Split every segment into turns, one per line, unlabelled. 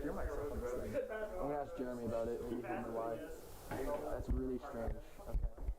Hear myself on this thing. I'm gonna ask Jeremy about it. Maybe tell me why. That's really strange. Okay.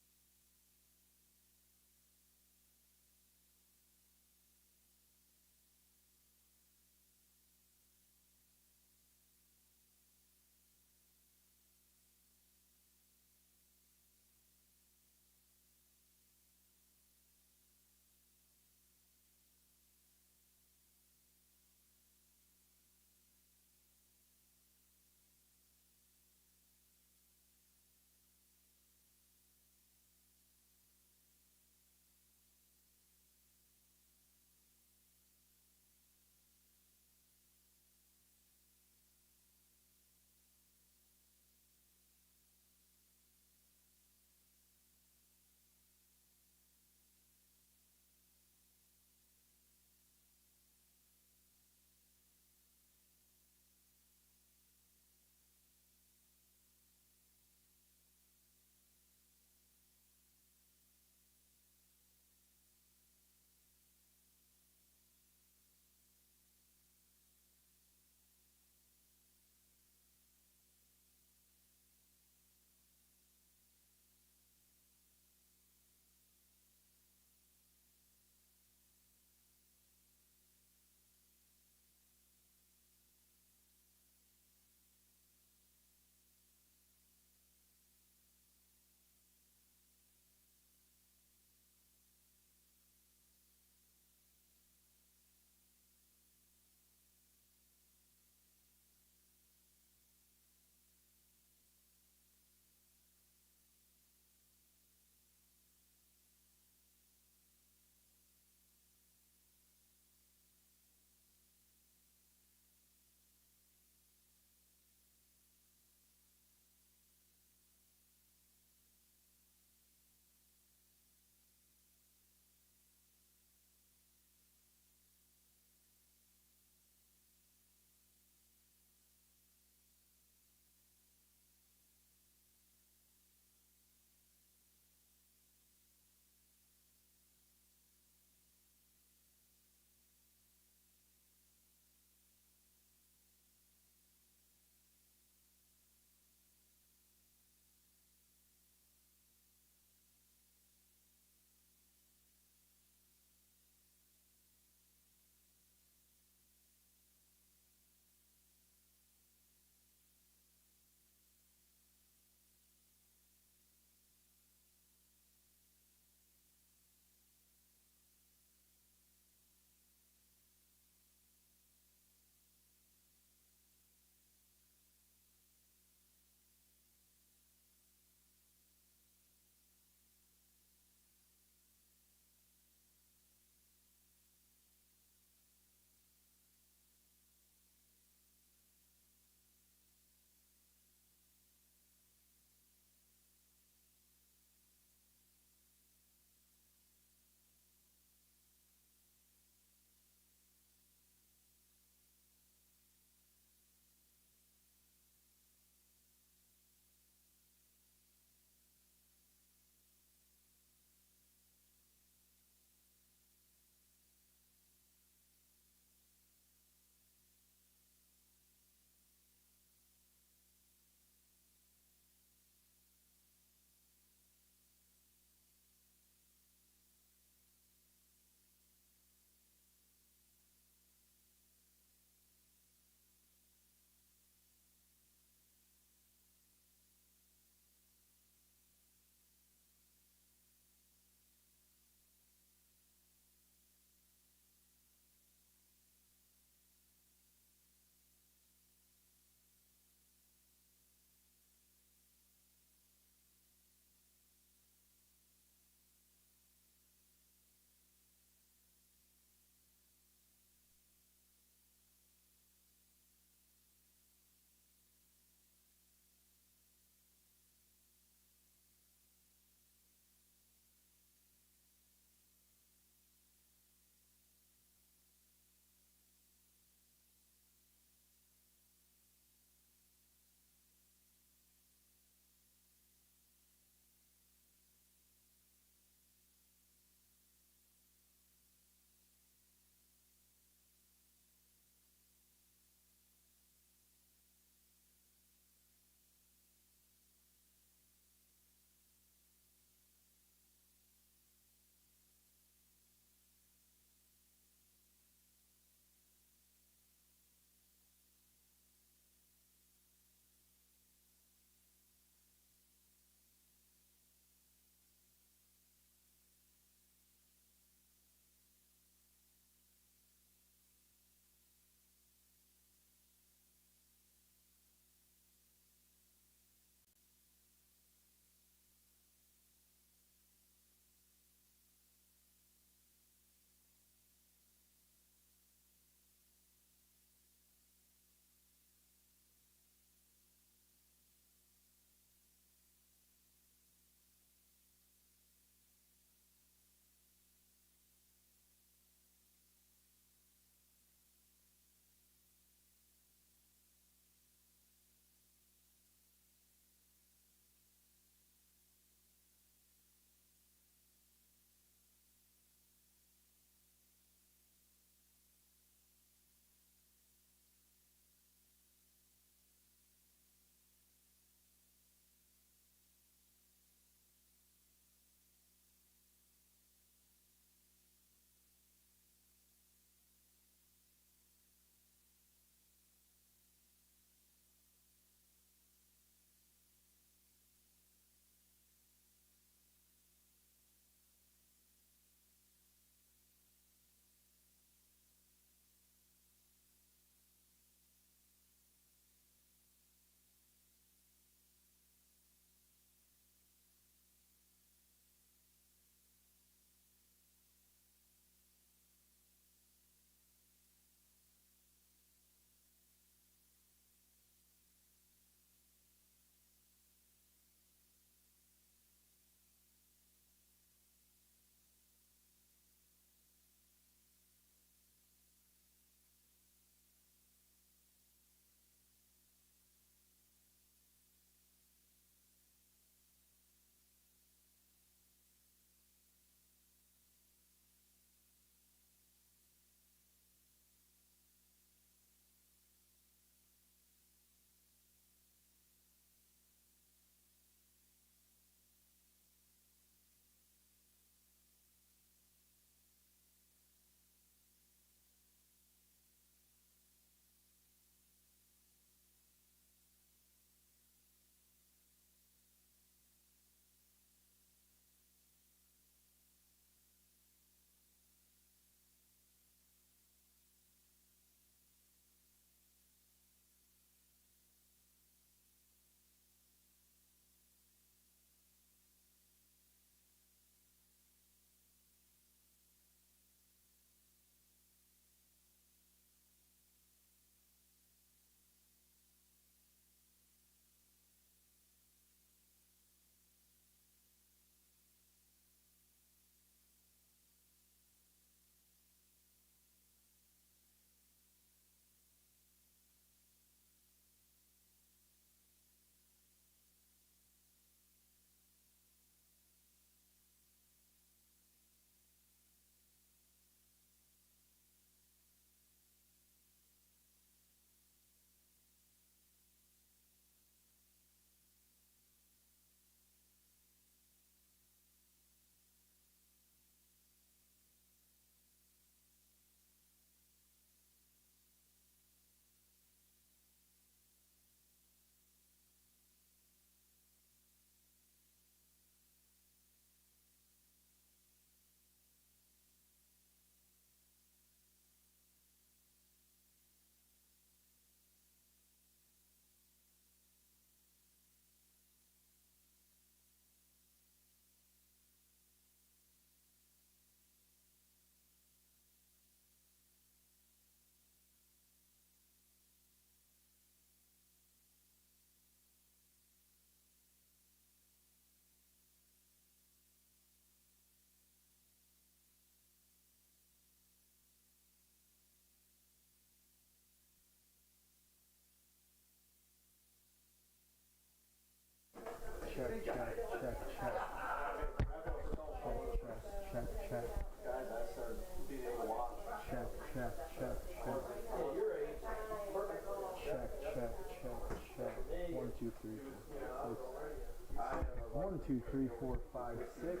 2, 3, 4, 5, 6.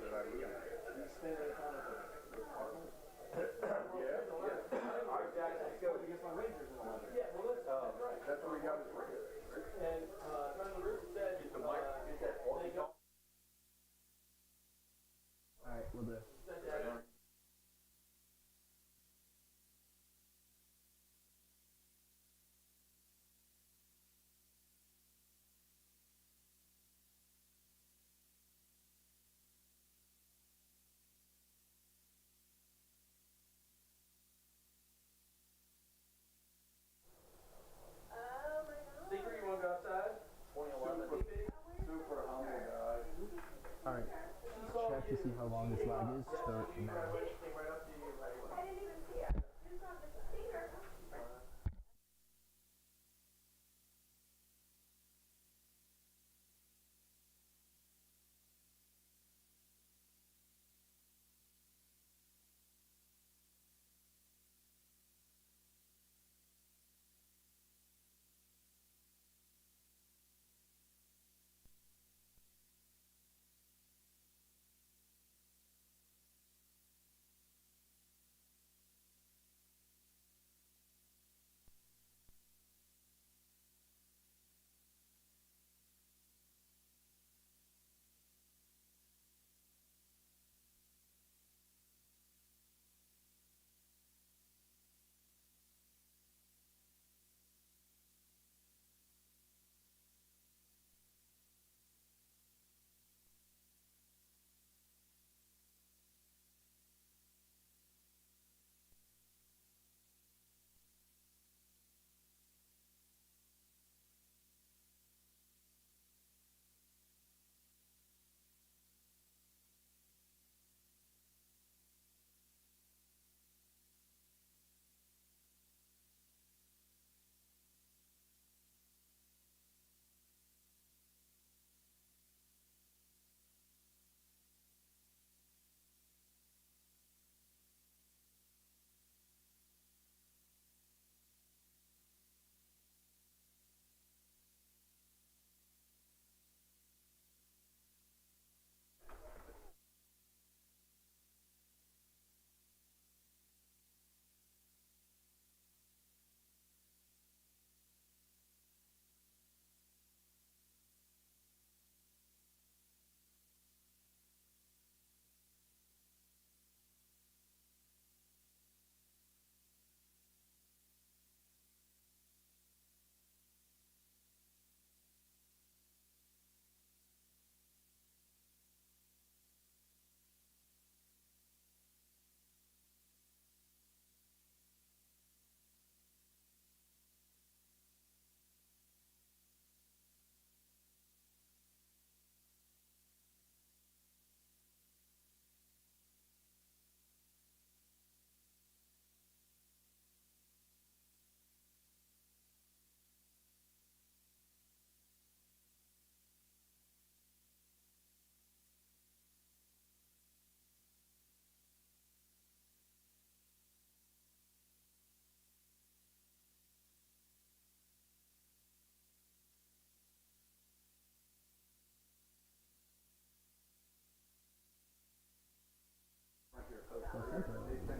That's what we got. And said,
Alright, we'll do.
Secret, you want to go outside? 2011. Super humble guy.
Alright, check to see how long this lag is. Start now.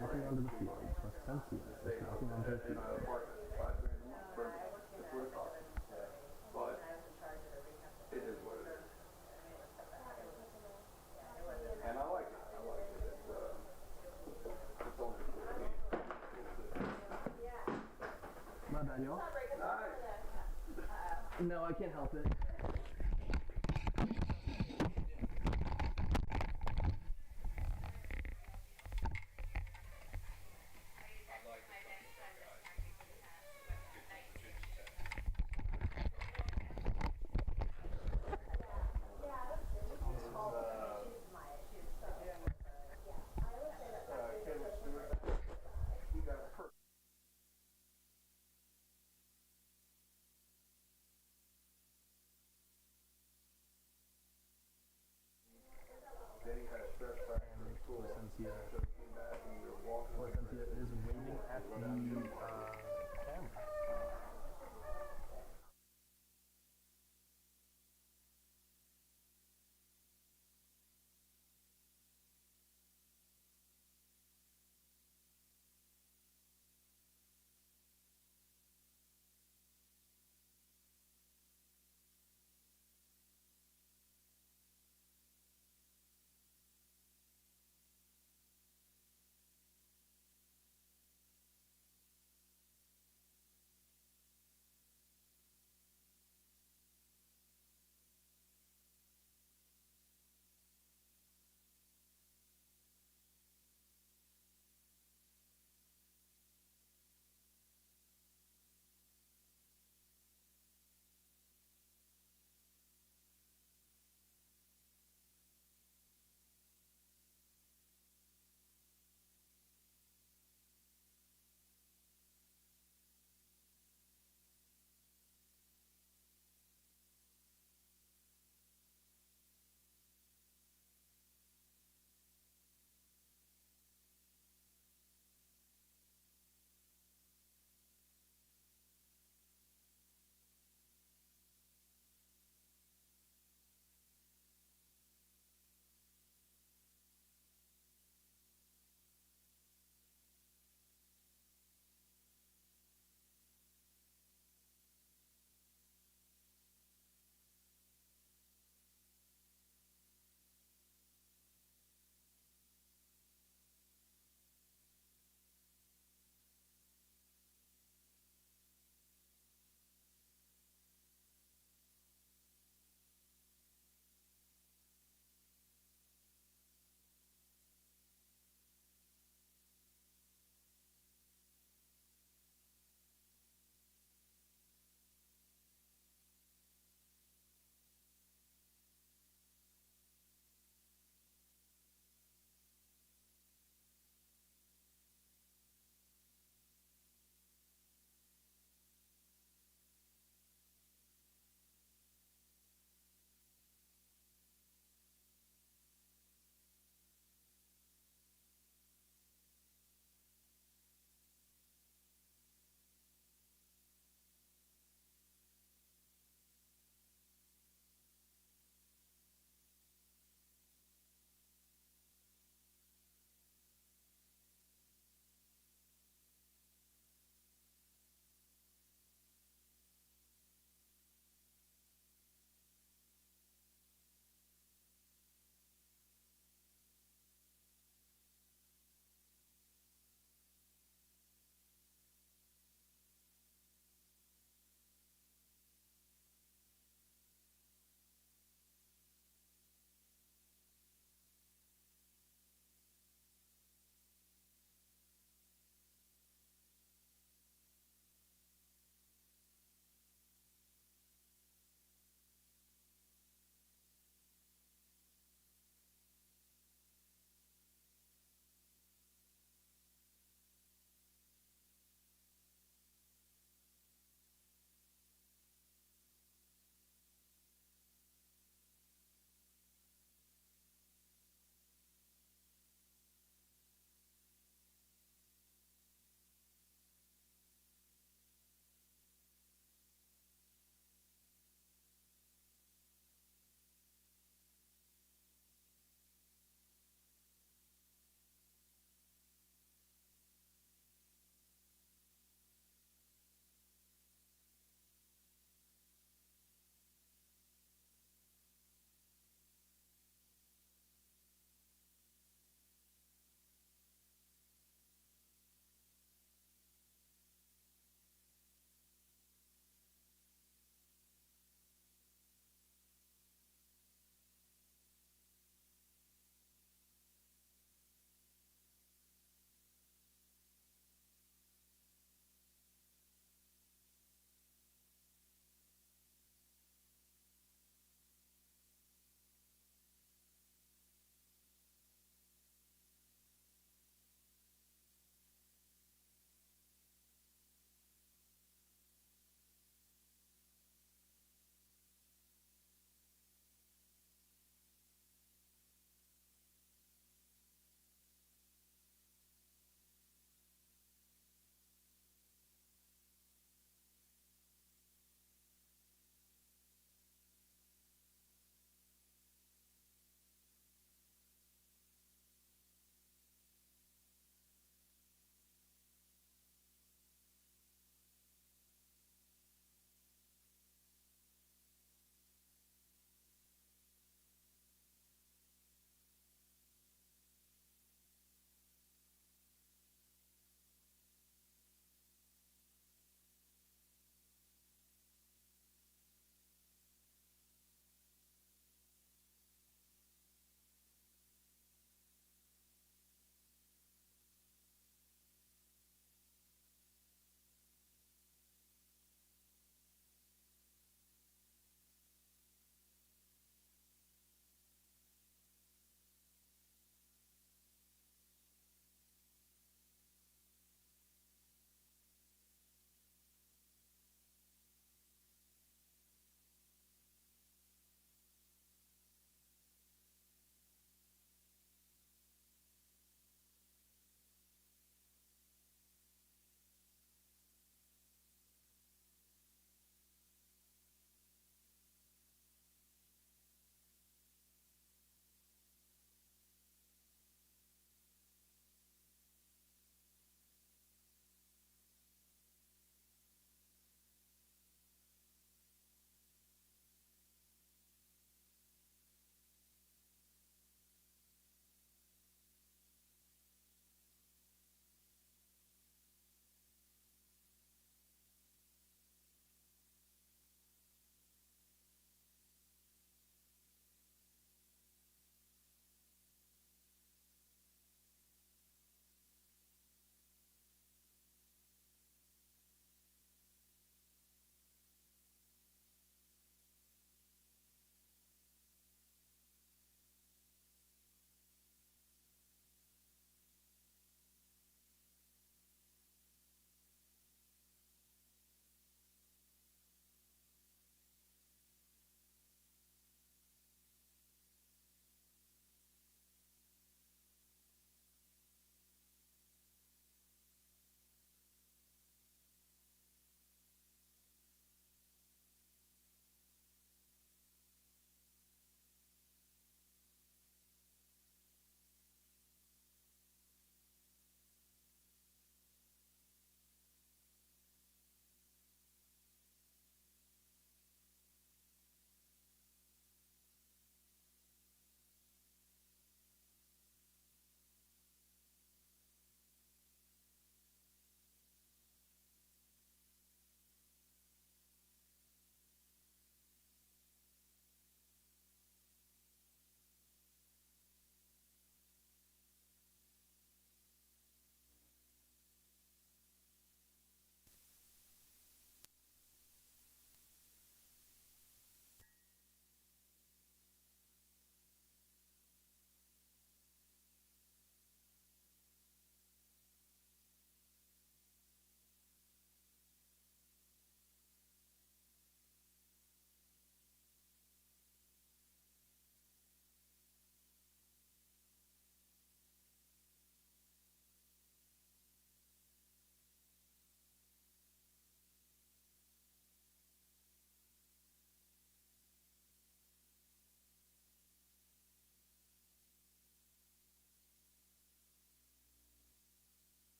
Walking onto the field. Placencia is walking onto the field.
But it is what it is. And I like it. It's only
My bad, y'all.
nice.
No, I can't help it. Placencia is waving at the camera.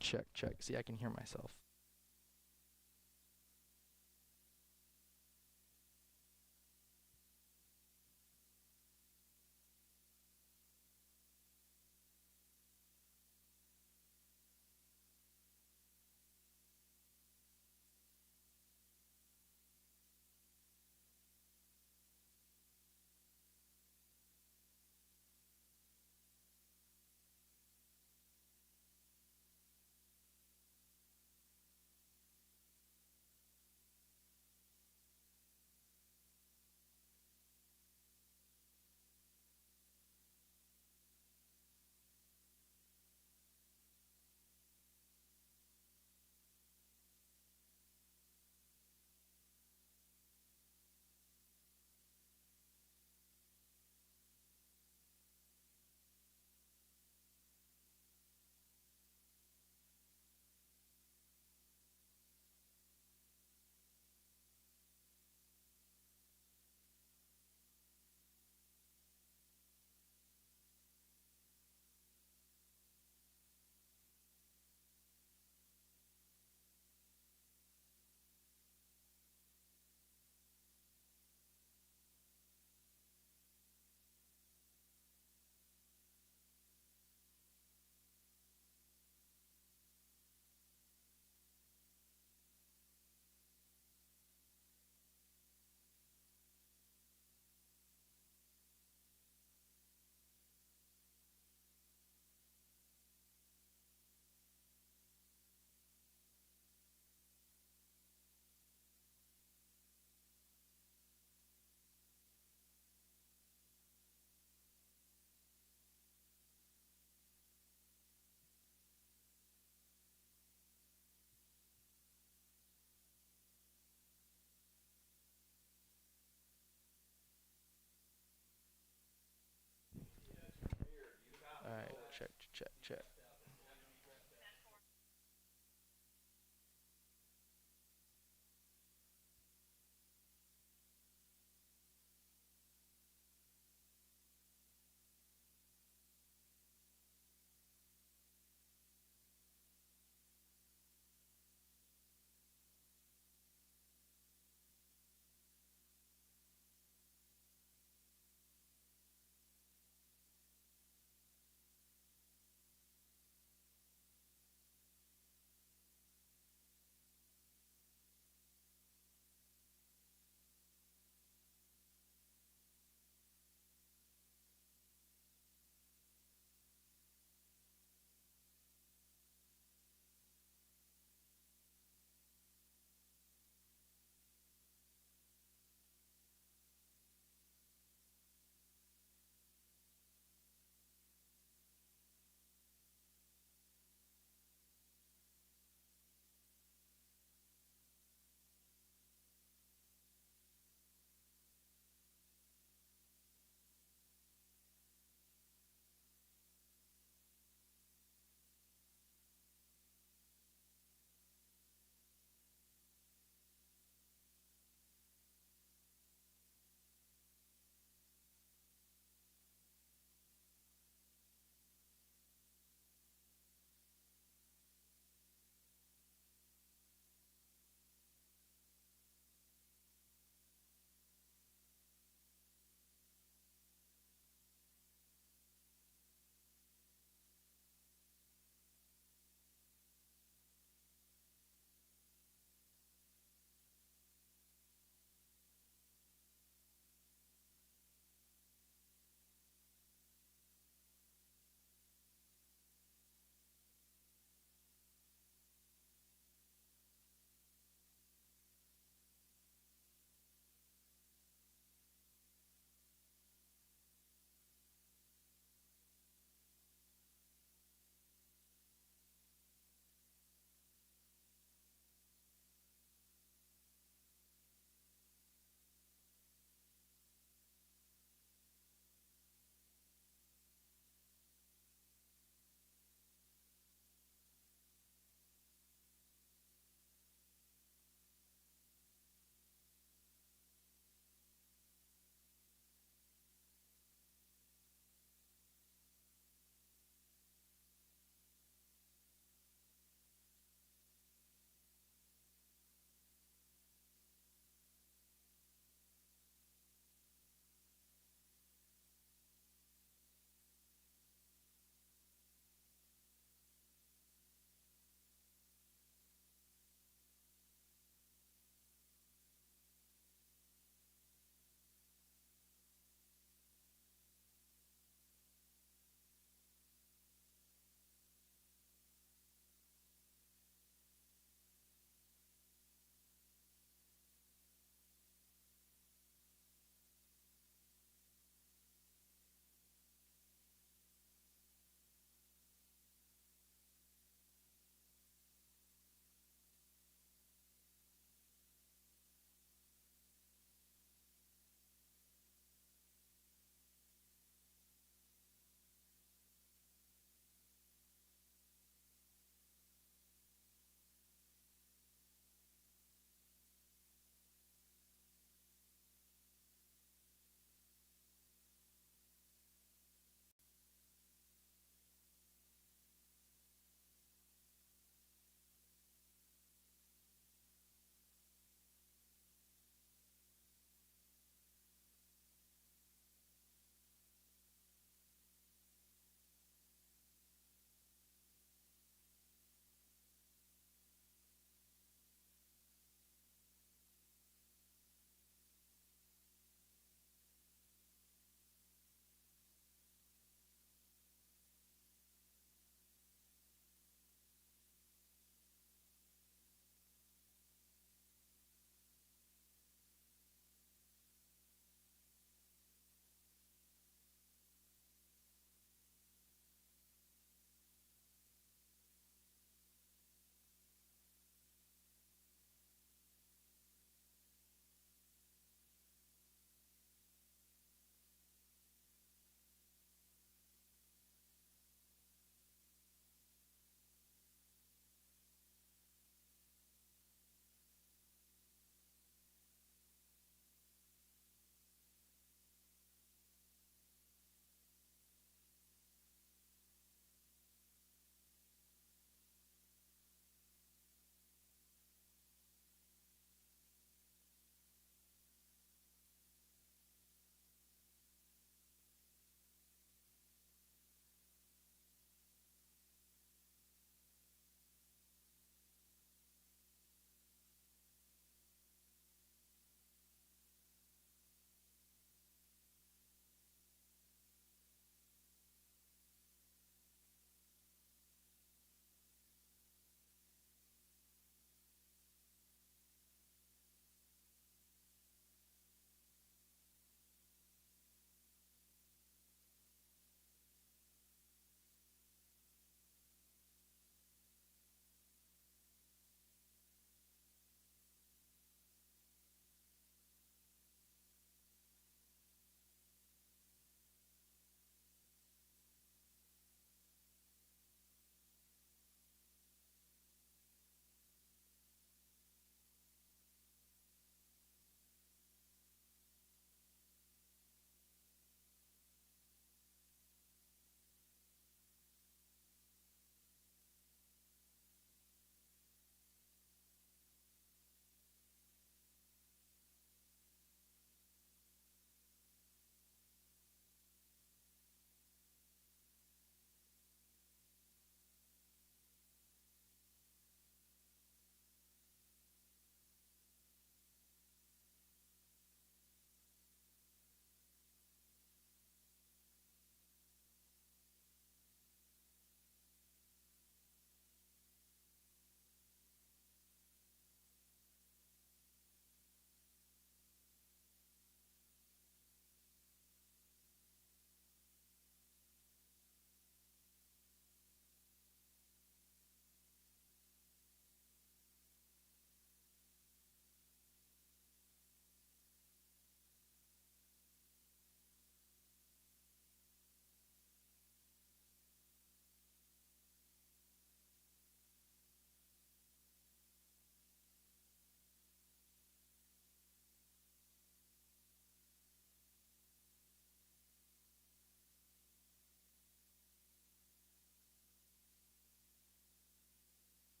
Check, check. See, I can hear myself.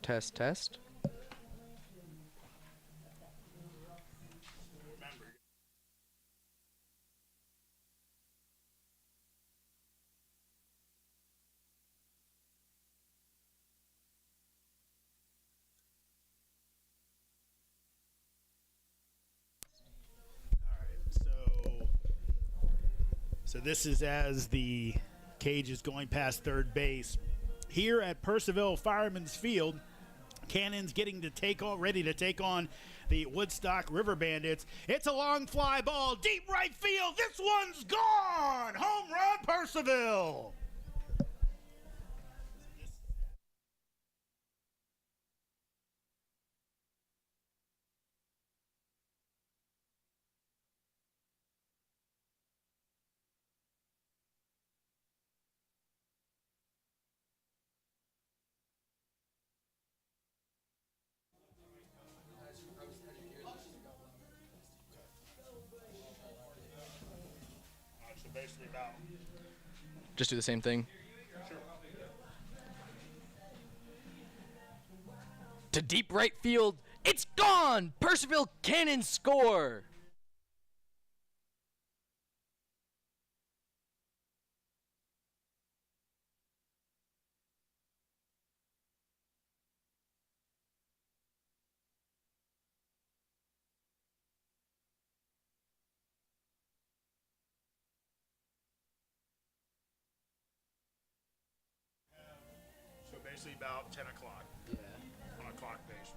Test.
So this is as the cage is going past third base. Here at Purcellville Fireman's Field, Cannon's ready to take on the Woodstock Riverbandits. It's a long fly ball, deep right field. This one's gone! Home run, Purcellville! So basically about
Just do the same thing. To deep right field. It's gone! Purcellville Cannon score!
about 10 o'clock. Yeah. On a clock base.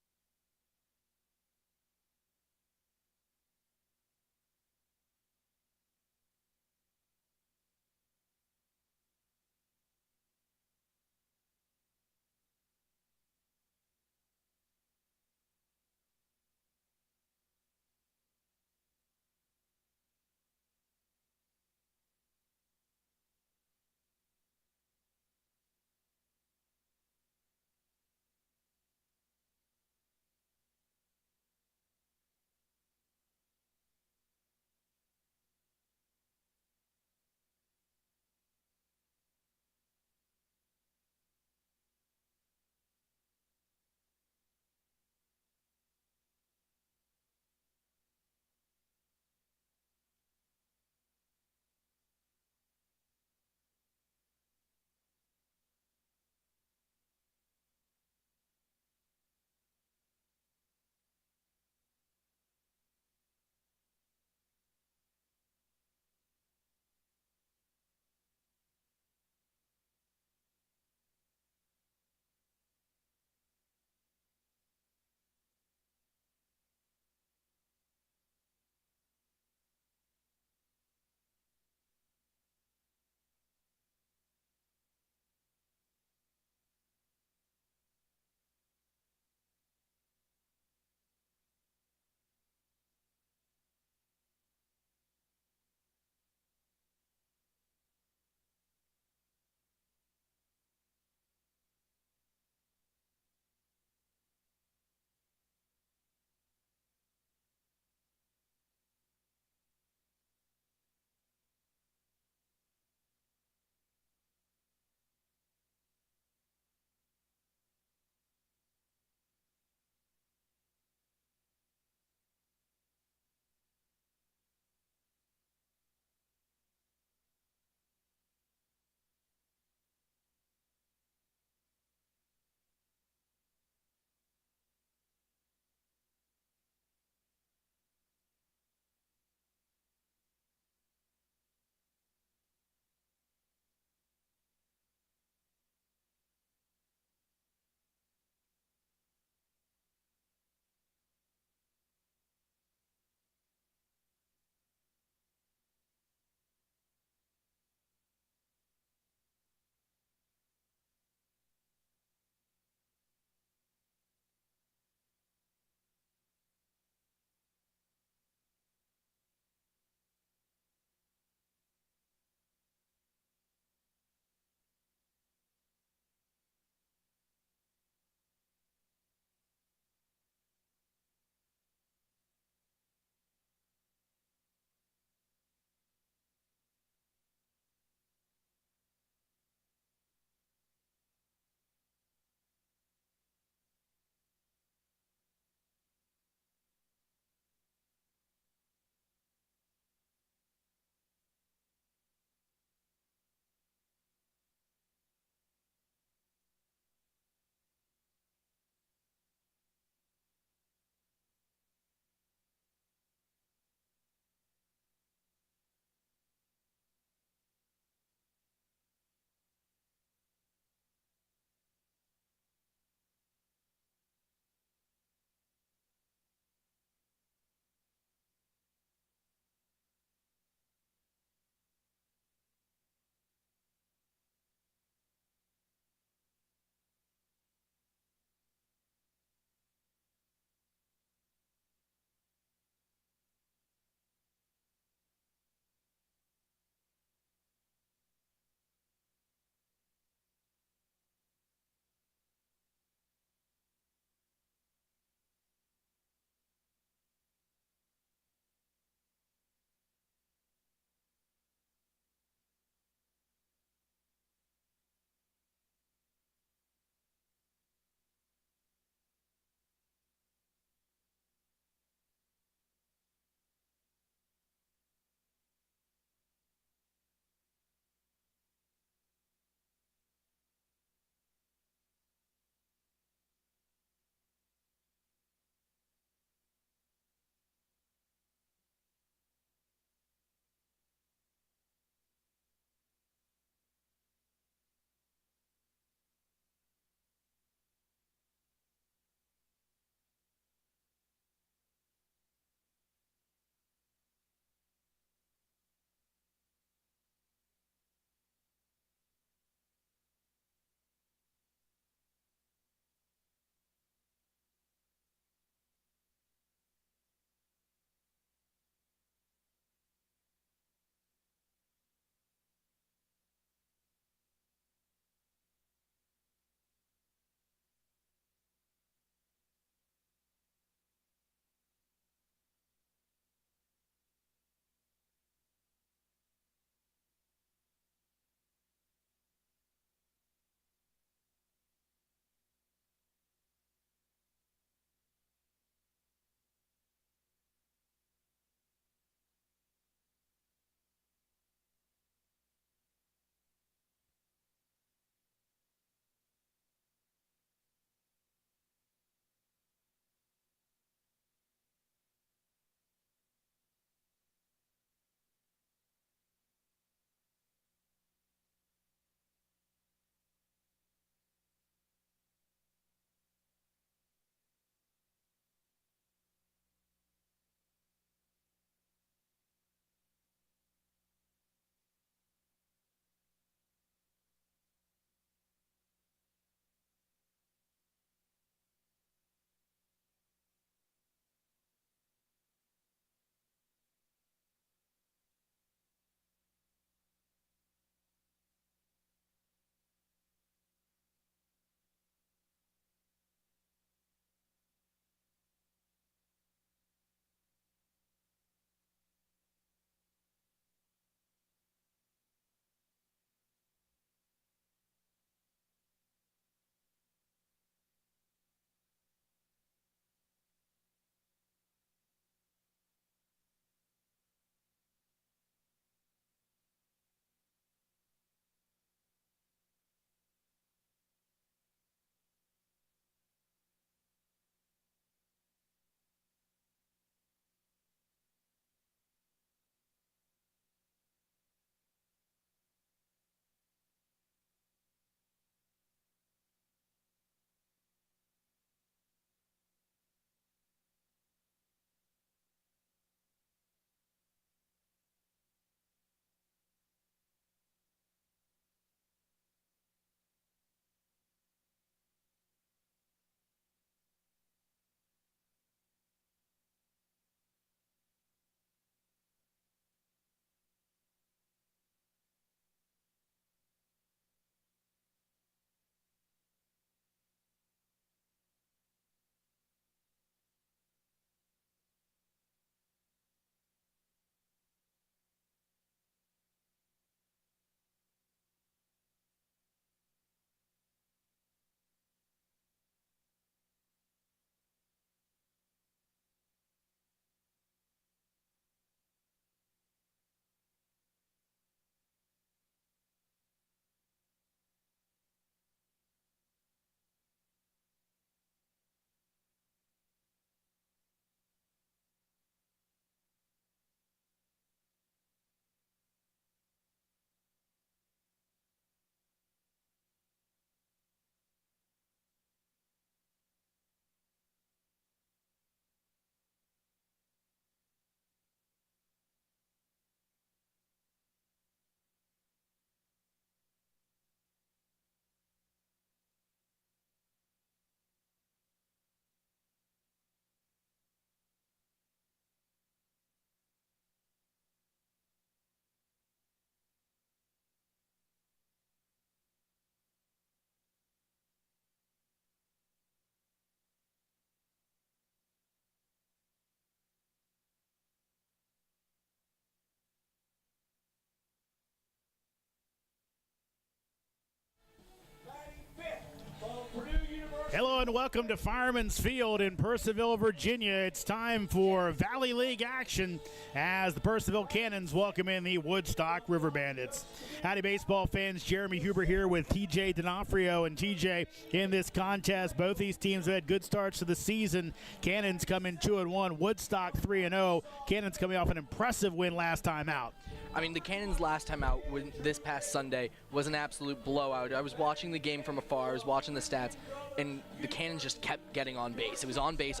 and welcome to Fireman's Field in Purcellville, Virginia. It's time for Valley League action as the Purcellville Cannons welcome in the Woodstock Riverbandits. Howdy, baseball fans. Jeremy Huber here with TJ D'Onofrio. And TJ, in this contest, both these teams have had good starts to the season. Cannons come in 2-1, Woodstock 3-0. Cannons coming off an impressive win last time out.
I mean, the Cannons last time out this past Sunday was an absolute blowout. I was watching the game from afar. I was watching the stats, and the Cannons just kept getting on base. It was on base,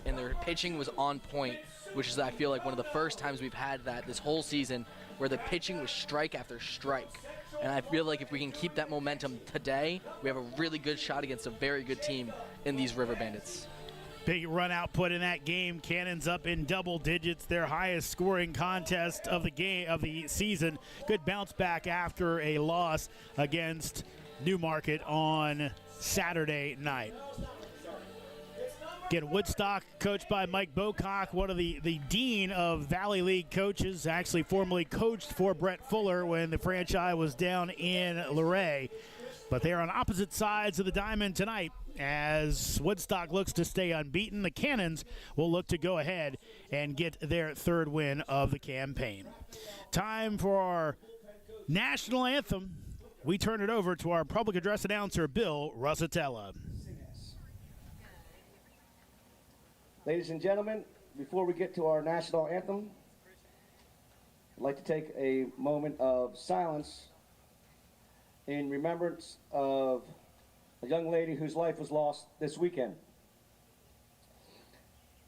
and their pitching was on point, which is, I feel like, one of the first times we've had that this whole season where the pitching was strike after strike. And I feel like if we can keep that momentum today, we have a really good shot against a very good team in these Riverbandits.
Big run output in that game. Cannons up in double digits, their highest scoring contest of the season. Good bounce back after a loss against Newmarket on Saturday night. Again, Woodstock, coached by Mike Bocock, one of the dean of Valley League coaches, actually formerly coached for Brett Fuller when the franchise was down in Luray. But they are on opposite sides of the diamond tonight as Woodstock looks to stay unbeaten. The Cannons will look to go ahead and get their third win of the campaign. Time for our national anthem. We turn it over to our public address announcer, Bill Russatella.
Ladies and gentlemen, before we get to our national anthem, I'd like to take a moment of silence in remembrance of a young lady whose life was lost this weekend.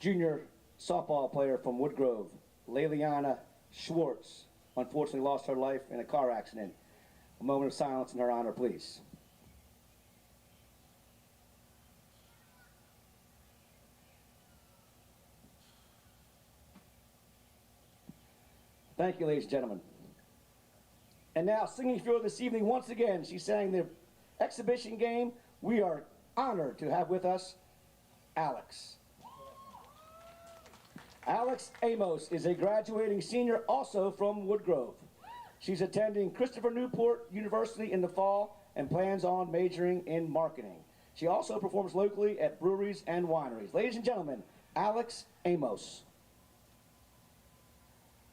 Junior softball player from Woodgrove, Leliana Schwartz, unfortunately lost her life in a car accident. A moment of silence in her honor, please. Thank you, ladies and gentlemen. And now, singing for you this evening once again, she sang the exhibition game. We are honored to have with us Alex. Alex Amos is a graduating senior also from Woodgrove. She's attending Christopher Newport University in the fall and plans on majoring in marketing. She also performs locally at breweries and wineries. Ladies and gentlemen, Alex Amos.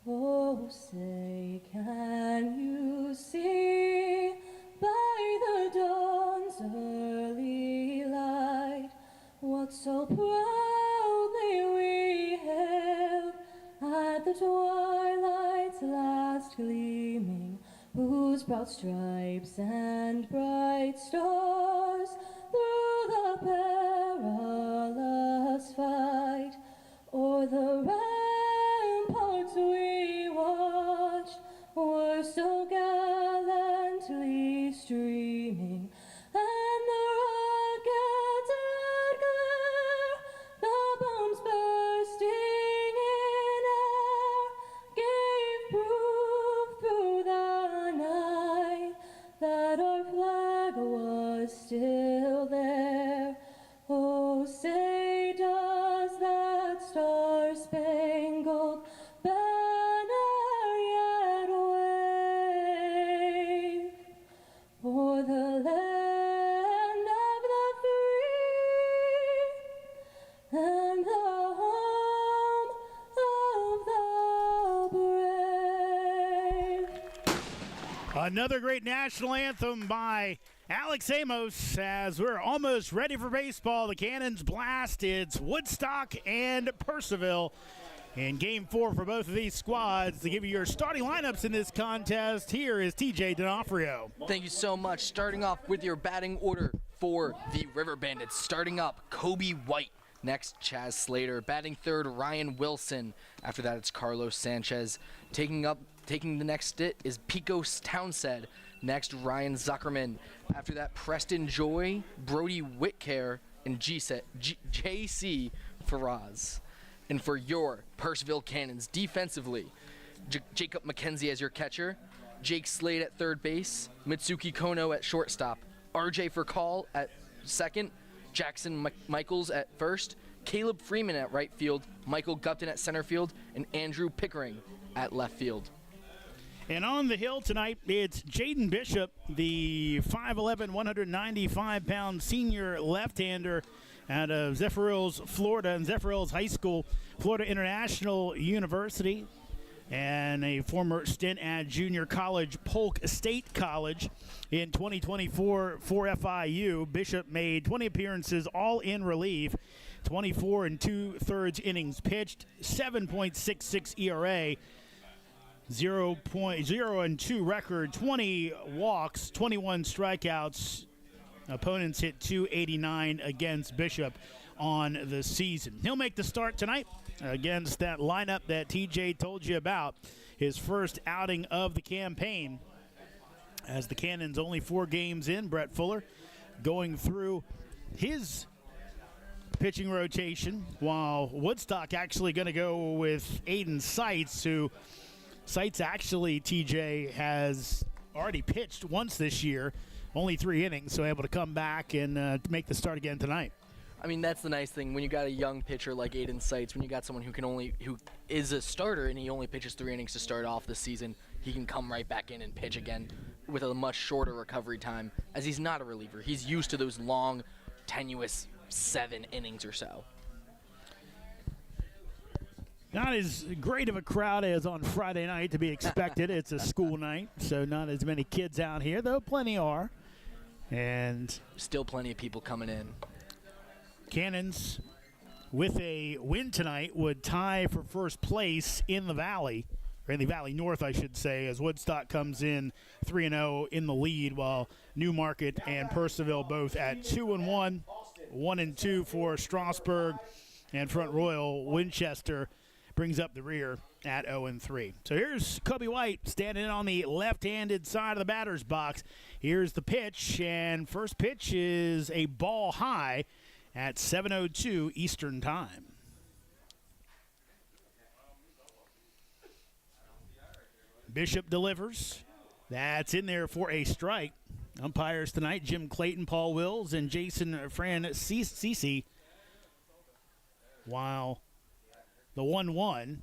Oh, say, can you see by the dawn's early light what so proudly we hailed at the twilight's last gleaming, whose proud stripes and bright stars through the perilous fight o'er the ramparts we watched were so gallantly streaming, and the rockets at glare, the bombs bursting in air, gave proof through the night that our flag was still there. Oh, say does that star-spangled banner yet wave o'er the land of the free and the home of the brave?
Another great national anthem by Alex Amos as we're almost ready for baseball. The Cannons blast. It's Woodstock and Purcellville in Game 4 for both of these squads. To give you your starting lineups in this contest, here is TJ D'Onofrio.
Thank you so much. Starting off with your batting order for the Riverbandits. Starting up, Kobe White. Next, Chaz Slater. Batting third, Ryan Wilson. After that, it's Carlos Sanchez. Taking the next stint is Pico Townsend. Next, Ryan Zuckerman. After that, Preston Joy, Brody Whitcare, and JC Faraz. And for your Purcellville Cannons, defensively, Jacob McKenzie as your catcher, Jake Slade at third base, Mitsuki Kono at shortstop, RJ Furcall at second, Jackson Michaels at first, Caleb Freeman at right field, Michael Gupton at center field, and Andrew Pickering at left field.
And on the hill tonight, it's Jaden Bishop, the 5'11", 195-pound senior left-hander out of Zephyr-Hills, Florida, and Zephyr-Hills High School, Florida International University, and a former stint at junior college, Polk State College. In 2024 for FIU, Bishop made 20 appearances, all in relief, 24 and 2/3 innings pitched, 7.66 ERA, 0.0-2 record, 20 walks, 21 strikeouts. Opponents hit .289 against Bishop on the season. He'll make the start tonight against that lineup that TJ told you about. His first outing of the campaign as the Cannons only 4 games in. Brett Fuller going through his pitching rotation, while Woodstock actually going to go with Aiden Seitz, who Seitz actually, TJ, has already pitched once this year, only 3 innings, so able to come back and make the start again tonight.
I mean, that's the nice thing when you got a young pitcher like Aiden Seitz, when you got someone who is a starter and he only pitches 3 innings to start off the season, he can come right back in and pitch again with a much shorter recovery time, as he's not a reliever. He's used to those long, tenuous 7 innings or so.
Not as great of a crowd as on Friday night, to be expected. It's a school night, so not as many kids out here, though plenty are. And
still plenty of people coming in.
Cannons, with a win tonight, would tie for first place in the Valley, or in the Valley North, I should say, as Woodstock comes in 3-0 in the lead, while Newmarket and Purcellville both at 2-1, 1-2 for Strasburg, and Front Royal Winchester brings up the rear at 0-3. So here's Kobe White standing on the left-handed side of the batter's box. Here's the pitch, and first pitch is a ball high at 7:02 Eastern Time. Bishop delivers. That's in there for a strike. Umpires tonight, Jim Clayton, Paul Wills, and Jason Francisi. While the 1-1,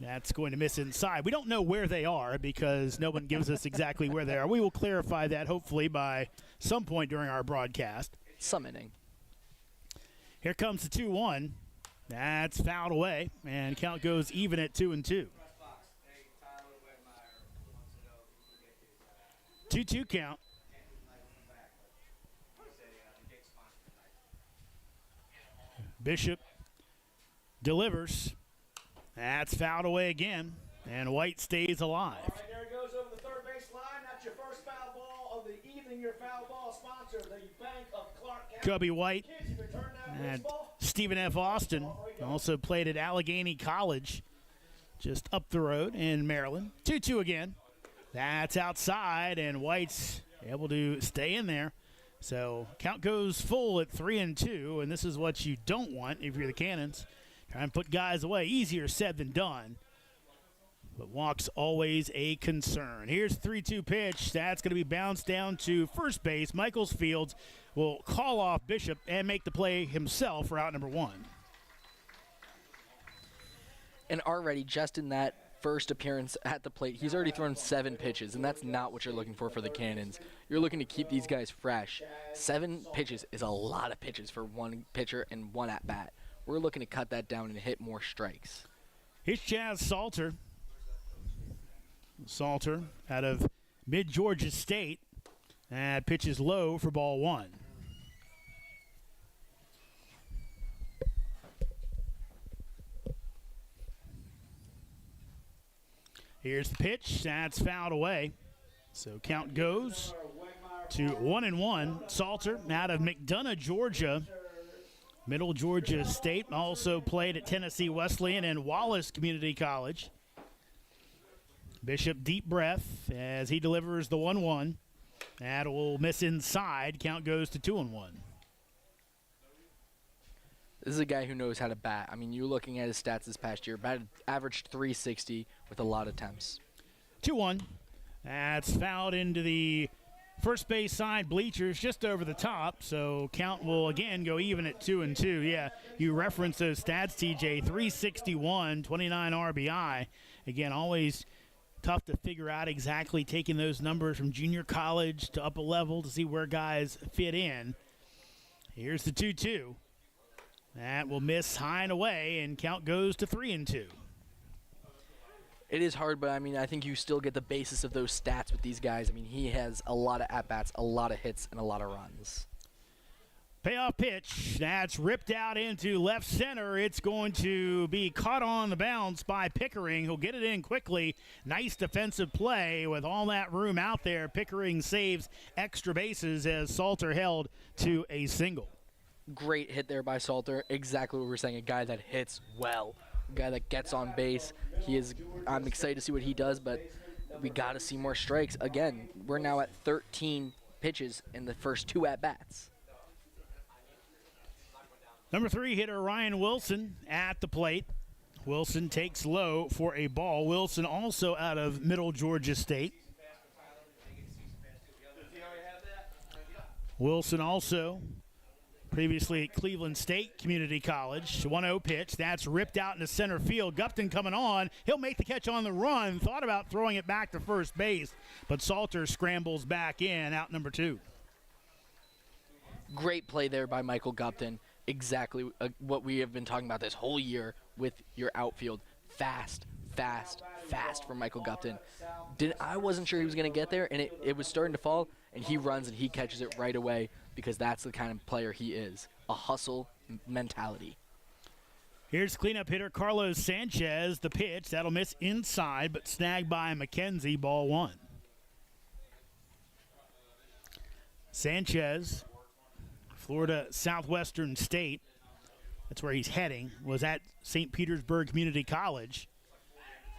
that's going to miss inside. We don't know where they are because no one gives us exactly where they are. We will clarify that hopefully by some point during our broadcast.
Some inning.
Here comes the 2-1. That's fouled away, and count goes even at 2-2. 2-2 count. Bishop delivers. That's fouled away again, and White stays alive.
All right, there it goes over the third base line. That's your first foul ball of the evening. Your foul ball sponsor, the Bank of Clark County.
Kobe White
Kids, you return that
and
baseball.
Stephen F. Austin also played at Allegheny College, just up the road in Maryland. 2-2 again. That's outside, and White's able to stay in there. So count goes full at 3-2, and this is what you don't want if you're the Cannons. Try and put guys away. Easier said than done. But walks always a concern. Here's 3-2 pitch. That's going to be bounced down to first base. Michaels Fields will call off Bishop and make the play himself for out number 1.
And already, just in that first appearance at the plate, he's already thrown 7 pitches, and that's not what you're looking for the Cannons. You're looking to keep these guys fresh. 7 pitches is a lot of pitches for one pitcher and one at-bat. We're looking to cut that down and hit more strikes.
Here's Chaz Salter. Salter out of mid-Georgia State. And pitches low for ball 1. Here's the pitch. That's fouled away. So count goes to 1-1. Salter out of McDonough, Georgia. Middle Georgia State, also played at Tennessee Wesleyan and Wallace Community College. Bishop, deep breath as he delivers the 1-1. That will miss inside. Count goes to 2-1.
This is a guy who knows how to bat. I mean, you're looking at his stats this past year. Averaged 360 with a lot of attempts.
2-1. That's fouled into the first base side bleachers just over the top. So count will again go even at 2-2. Yeah, you referenced those stats, TJ. 361, 29 RBI. Again, always tough to figure out exactly taking those numbers from junior college to upper level to see where guys fit in. Here's the 2-2. That will miss high and away, and count goes to 3-2.
It is hard, but I mean, I think you still get the basis of those stats with these guys. I mean, he has a lot of at-bats, a lot of hits, and a lot of runs.
Payoff pitch. That's ripped out into left center. It's going to be caught on the bounce by Pickering. He'll get it in quickly. Nice defensive play with all that room out there. Pickering saves extra bases as Salter held to a single.
Great hit there by Salter. Exactly what we're saying. A guy that hits well. A guy that gets on base. I'm excited to see what he does, but we got to see more strikes. Again, we're now at 13 pitches in the first 2 at-bats.
Number 3 hitter Ryan Wilson at the plate. Wilson takes low for a ball. Wilson also out of Middle Georgia State. Wilson also previously at Cleveland State Community College. 1-0 pitch. That's ripped out into center field. Gupton coming on. He'll make the catch on the run. Thought about throwing it back to first base, but Salter scrambles back in, out number 2.
Great play there by Michael Gupton. Exactly what we have been talking about this whole year with your outfield. Fast, fast, fast from Michael Gupton. I wasn't sure he was going to get there, and it was starting to fall, and he runs and he catches it right away because that's the kind of player he is. A hustle mentality.
Here's cleanup hitter Carlos Sanchez. The pitch, that'll miss inside, but snagged by McKenzie, ball 1. Sanchez, Florida Southwestern State, that's where he's heading, was at St. Petersburg Community College.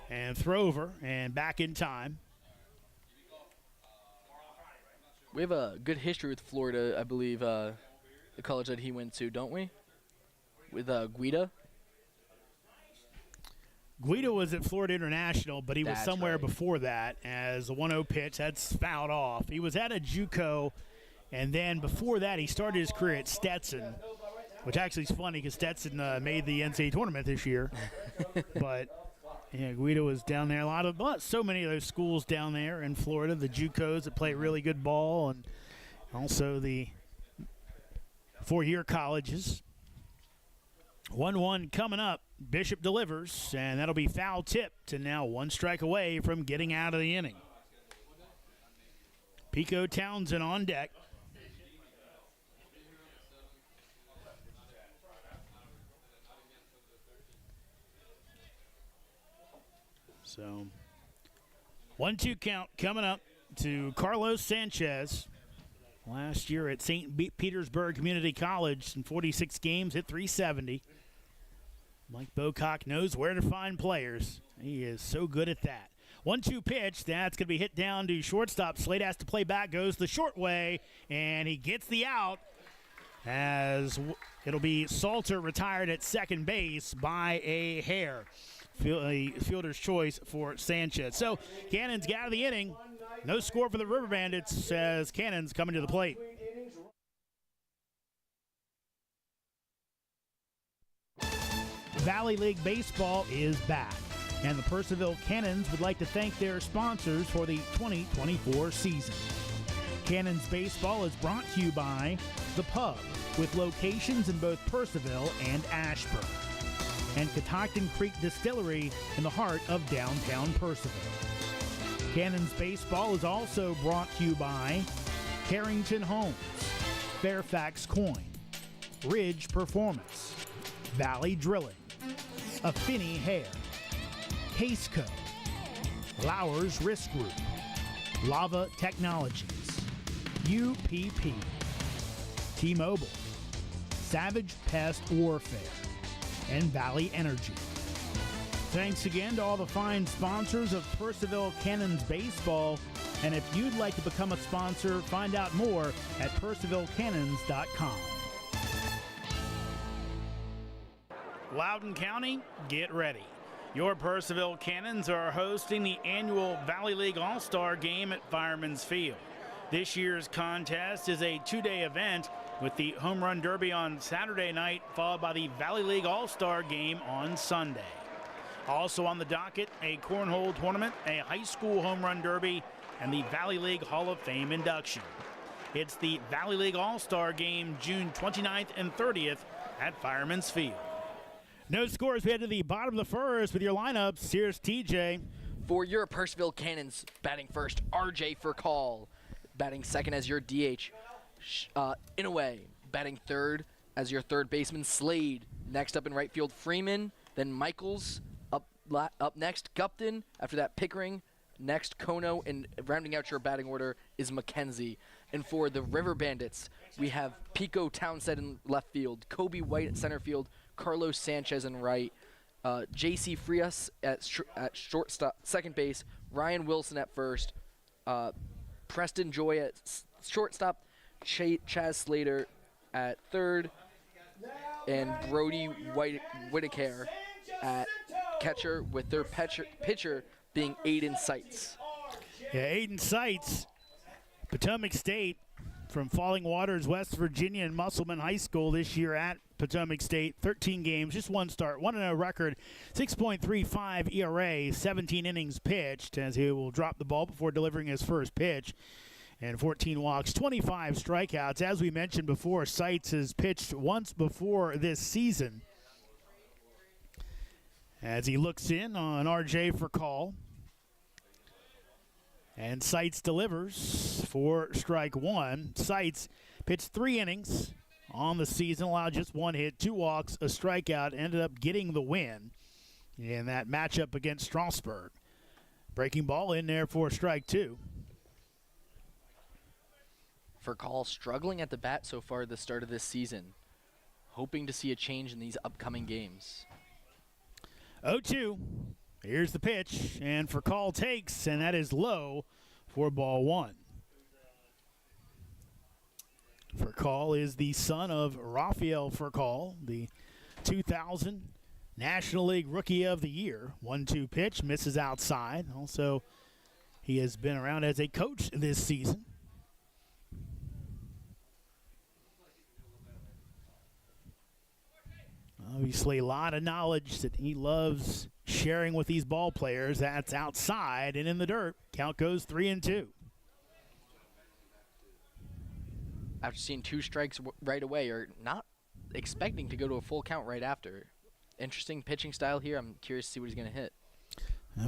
And throw over and back in time.
We have a good history with Florida, I believe, the college that he went to, don't we? With Guida.
Guida was at Florida International, but he was somewhere before that as a 1-0 pitch. That's fouled off. He was at a JUCO, and then before that he started his career at Stetson, which actually is funny because Stetson made the NCAA tournament this year. But yeah, Guida was down there. So many of those schools down there in Florida, the JUCOs that play really good ball, and also the 4-year colleges. 1-1 coming up. Bishop delivers, and that'll be foul tipped, and now 1 strike away from getting out of the inning. Pico Townsend on deck. So 1-2 count coming up to Carlos Sanchez. Last year at St. Petersburg Community College in 46 games, hit .370. Mike Bocock knows where to find players. He is so good at that. 1-2 pitch. That's going to be hit down to shortstop. Slade has to play back, goes the short way, and he gets the out as it'll be Salter retired at second base by a hair. Fielder's choice for Sanchez. So Cannon's got out of the inning. No score for the Riverbandits as Cannon's coming to the plate. Valley League Baseball is back, and the Purcellville Cannons would like to thank their sponsors for the 2024 season. Cannons Baseball is brought to you by The Pub, with locations in both Purcellville and Ashburn, and Catoctin Creek Distillery in the heart of downtown Purcellville. Cannons Baseball is also brought to you by Carrington Homes, Fairfax Coin, Ridge Performance, Valley Drilling, Affinity Hair, Caseco, Lowers Risk Group, Lava Technologies, UPP, T-Mobile, Savage Pest Warfare, and Valley Energy. Thanks again to all the fine sponsors of Purcellville Cannons Baseball. And if you'd like to become a sponsor, find out more at PurcellvilleCannons.com. Loudoun County, get ready. Your Purcellville Cannons are hosting the annual Valley League All-Star Game at Fireman's Field. This year's contest is a 2-day event with the Home Run Derby on Saturday night, followed by the Valley League All-Star Game on Sunday. Also on the docket, a cornhole tournament, a high school home run derby, and the Valley League Hall of Fame induction. It's the Valley League All-Star Game, June 29th and 30th at Fireman's Field. No scores. We head to the bottom of the first with your lineups. Here's TJ.
For your Purcellville Cannons, batting first, RJ for call. Batting second as your DH, Inaway. Batting third as your third baseman, Slade. Next up in right field, Freeman. Then Michaels. Up next, Gupton. After that, Pickering. Next, Kono. And rounding out your batting order is McKenzie. And for the Riverbandits, we have Pico Townsend in left field, Kobe White at center field, Carlos Sanchez in right, J.C. Frias at shortstop, second base, Ryan Wilson at first, Preston Joy at shortstop, Chaz Slater at third, and Brody Whitaker at catcher, with their pitcher being Aiden Seitz.
Yeah, Aiden Seitz, Potomac State from Falling Waters, West Virginia, and Musselman High School this year at Potomac State. 13 games, just one start, 1-0 record, 6.35 ERA, 17 innings pitched, as he will drop the ball before delivering his first pitch. And 14 walks, 25 strikeouts. As we mentioned before, Seitz has pitched once before this season. As he looks in on RJ for call. And Seitz delivers for strike one. Seitz pitched 3 innings on the season, allowed just 1 hit, 2 walks, a strikeout, ended up getting the win in that matchup against Strasburg. Breaking ball in there for strike 2.
For call, struggling at the bat so far at the start of this season. Hoping to see a change in these upcoming games.
0-2. Here's the pitch, and for call takes, and that is low for ball 1. For call is the son of Rafael Furcal, the 2000 National League Rookie of the Year. 1-2 pitch, misses outside. Also, he has been around as a coach this season. Obviously, a lot of knowledge that he loves sharing with these ball players. That's outside and in the dirt. Count goes 3-2.
After seeing 2 strikes right away, or not expecting to go to a full count right after. Interesting pitching style here. I'm curious to see what he's going to hit.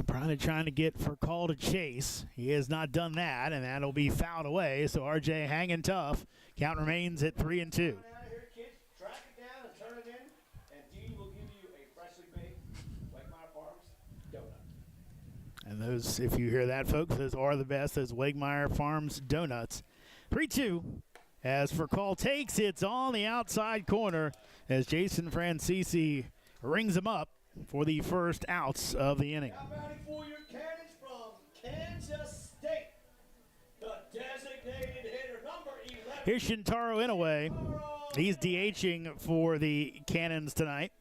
Probably trying to get for call to chase. He has not done that, and that'll be fouled away. So RJ hanging tough. Count remains at 3-2. And those, if you hear that, folks, those are the best, those Wegmeyer Farms donuts. 3-2. As for call takes, it's on the outside corner as Jason Francisi rings him up for the first outs of the inning.
Now batting for your Cannons from Kansas State, the designated hitter, number 11.
Here's Shintaro Inaway. He's DHing for the Cannons tonight.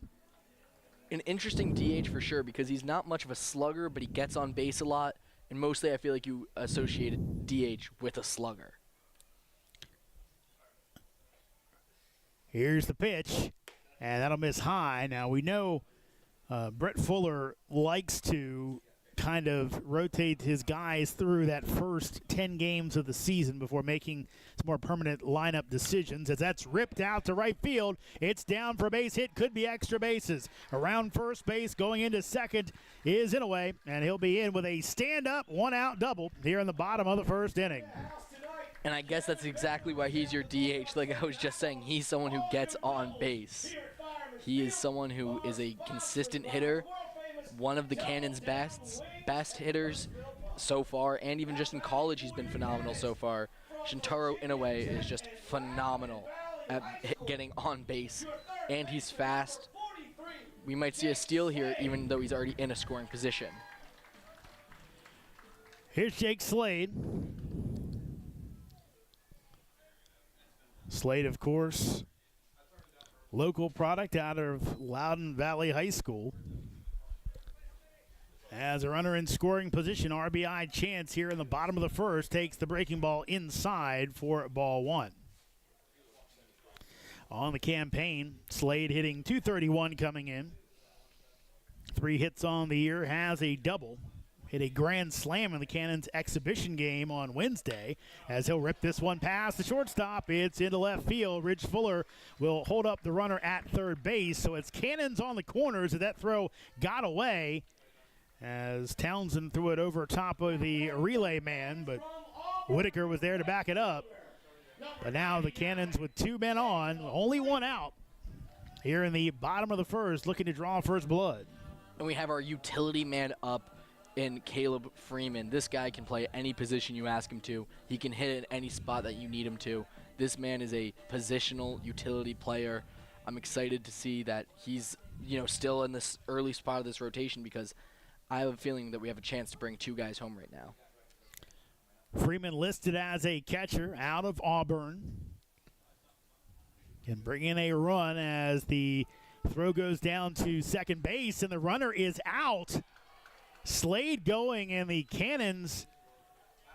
An interesting DH for sure, because he's not much of a slugger, but he gets on base a lot, and mostly I feel like you associate a DH with a slugger.
Here's the pitch, and that'll miss high. Now we know Brett Fuller likes to kind of rotate his guys through that first 10 games of the season before making some more permanent lineup decisions. As that's ripped out to right field, it's down for a base hit, could be extra bases. Around first base, going into second is Inaway, and he'll be in with a stand-up, 1-out double here in the bottom of the first inning.
And I guess that's exactly why he's your DH. Like I was just saying, he's someone who gets on base. He is someone who is a consistent hitter, one of the Cannons' best hitters so far, and even just in college he's been phenomenal so far. Shintaro Inaway is just phenomenal at getting on base, and he's fast. We might see a steal here even though he's already in a scoring position.
Here's Jake Slade. Slade, of course, local product out of Loudoun Valley High School. As a runner in scoring position, RBI chance here in the bottom of the first, takes the breaking ball inside for ball 1. On the campaign, Slade hitting .231 coming in. 3 hits on the year, has a double. Hit a grand slam in the Cannons exhibition game on Wednesday as he'll rip this one past the shortstop. It's into left field. Ridge Fuller will hold up the runner at third base. So it's Cannons on the corners, and that throw got away as Townsend threw it over top of the relay man, but Whitaker was there to back it up. But now the Cannons with 2 men on, only 1 out here in the bottom of the first, looking to draw first blood.
And we have our utility man up in Caleb Freeman. This guy can play any position you ask him to. He can hit in any spot that you need him to. This man is a positional utility player. I'm excited to see that he's, still in this early spot of this rotation because I have a feeling that we have a chance to bring 2 guys home right now.
Freeman listed as a catcher out of Auburn. Can bring in a run as the throw goes down to second base, and the runner is out. Slade going, and the Cannons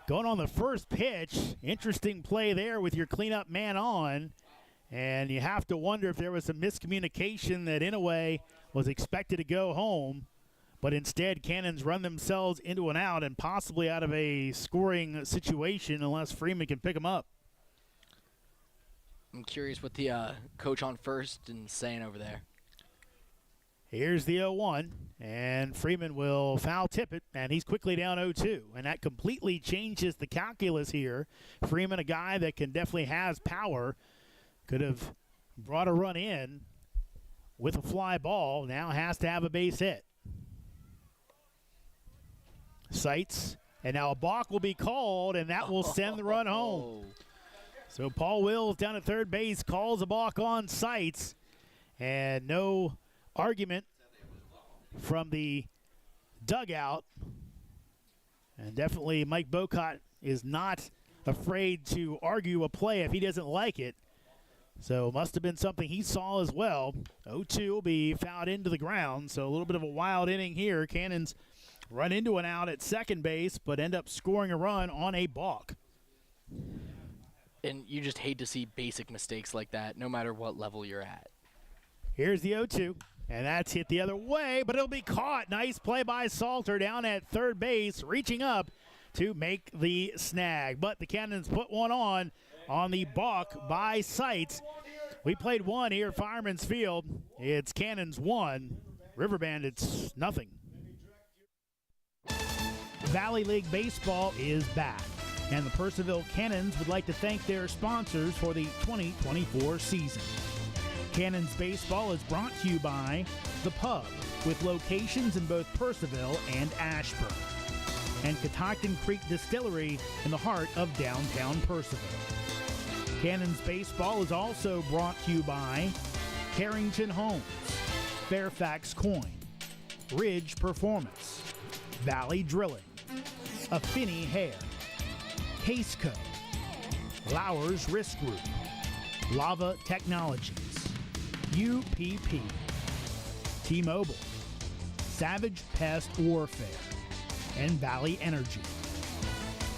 going on the first pitch. Interesting play there with your cleanup man on. And you have to wonder if there was some miscommunication that Inouye was expected to go home. But instead, Cannons run themselves into an out and possibly out of a scoring situation unless Freeman can pick them up.
I'm curious what the coach on first is saying over there.
Here's the 0-1, and Freeman will foul tip it, and he's quickly down 0-2. And that completely changes the calculus here. Freeman, a guy that can definitely has power, could have brought a run in with a fly ball, now has to have a base hit. Sights, and now a balk will be called, and that will send the run home. So Paul Wills down at third base calls a balk on Sights, and no argument from the dugout. And definitely Mike Bocott is not afraid to argue a play if he doesn't like it. So must have been something he saw as well. 0-2 will be fouled into the ground. So a little bit of a wild inning here. Cannons run into an out at second base, but end up scoring a run on a balk.
And you just hate to see basic mistakes like that, no matter what level you're at.
Here's the 0-2, and that's hit the other way, but it'll be caught. Nice play by Salter down at third base, reaching up to make the snag. But the Cannons put one on the balk by Sights. We played 1 here at Fireman's Field. It's Cannons 1, Riverbandits nothing. Valley League Baseball is back, and the Purcellville Cannons would like to thank their sponsors for the 2024 season. Cannons Baseball is brought to you by The Pub, with locations in both Purcellville and Ashburn, and Catoctin Creek Distillery in the heart of downtown Purcellville. Cannons Baseball is also brought to you by Carrington Homes, Fairfax Coin, Ridge Performance, Valley Drilling, Affinity Hair, Caseco, Lowers Risk Group, Lava Technologies, UPP, T-Mobile, Savage Pest Warfare, and Valley Energy.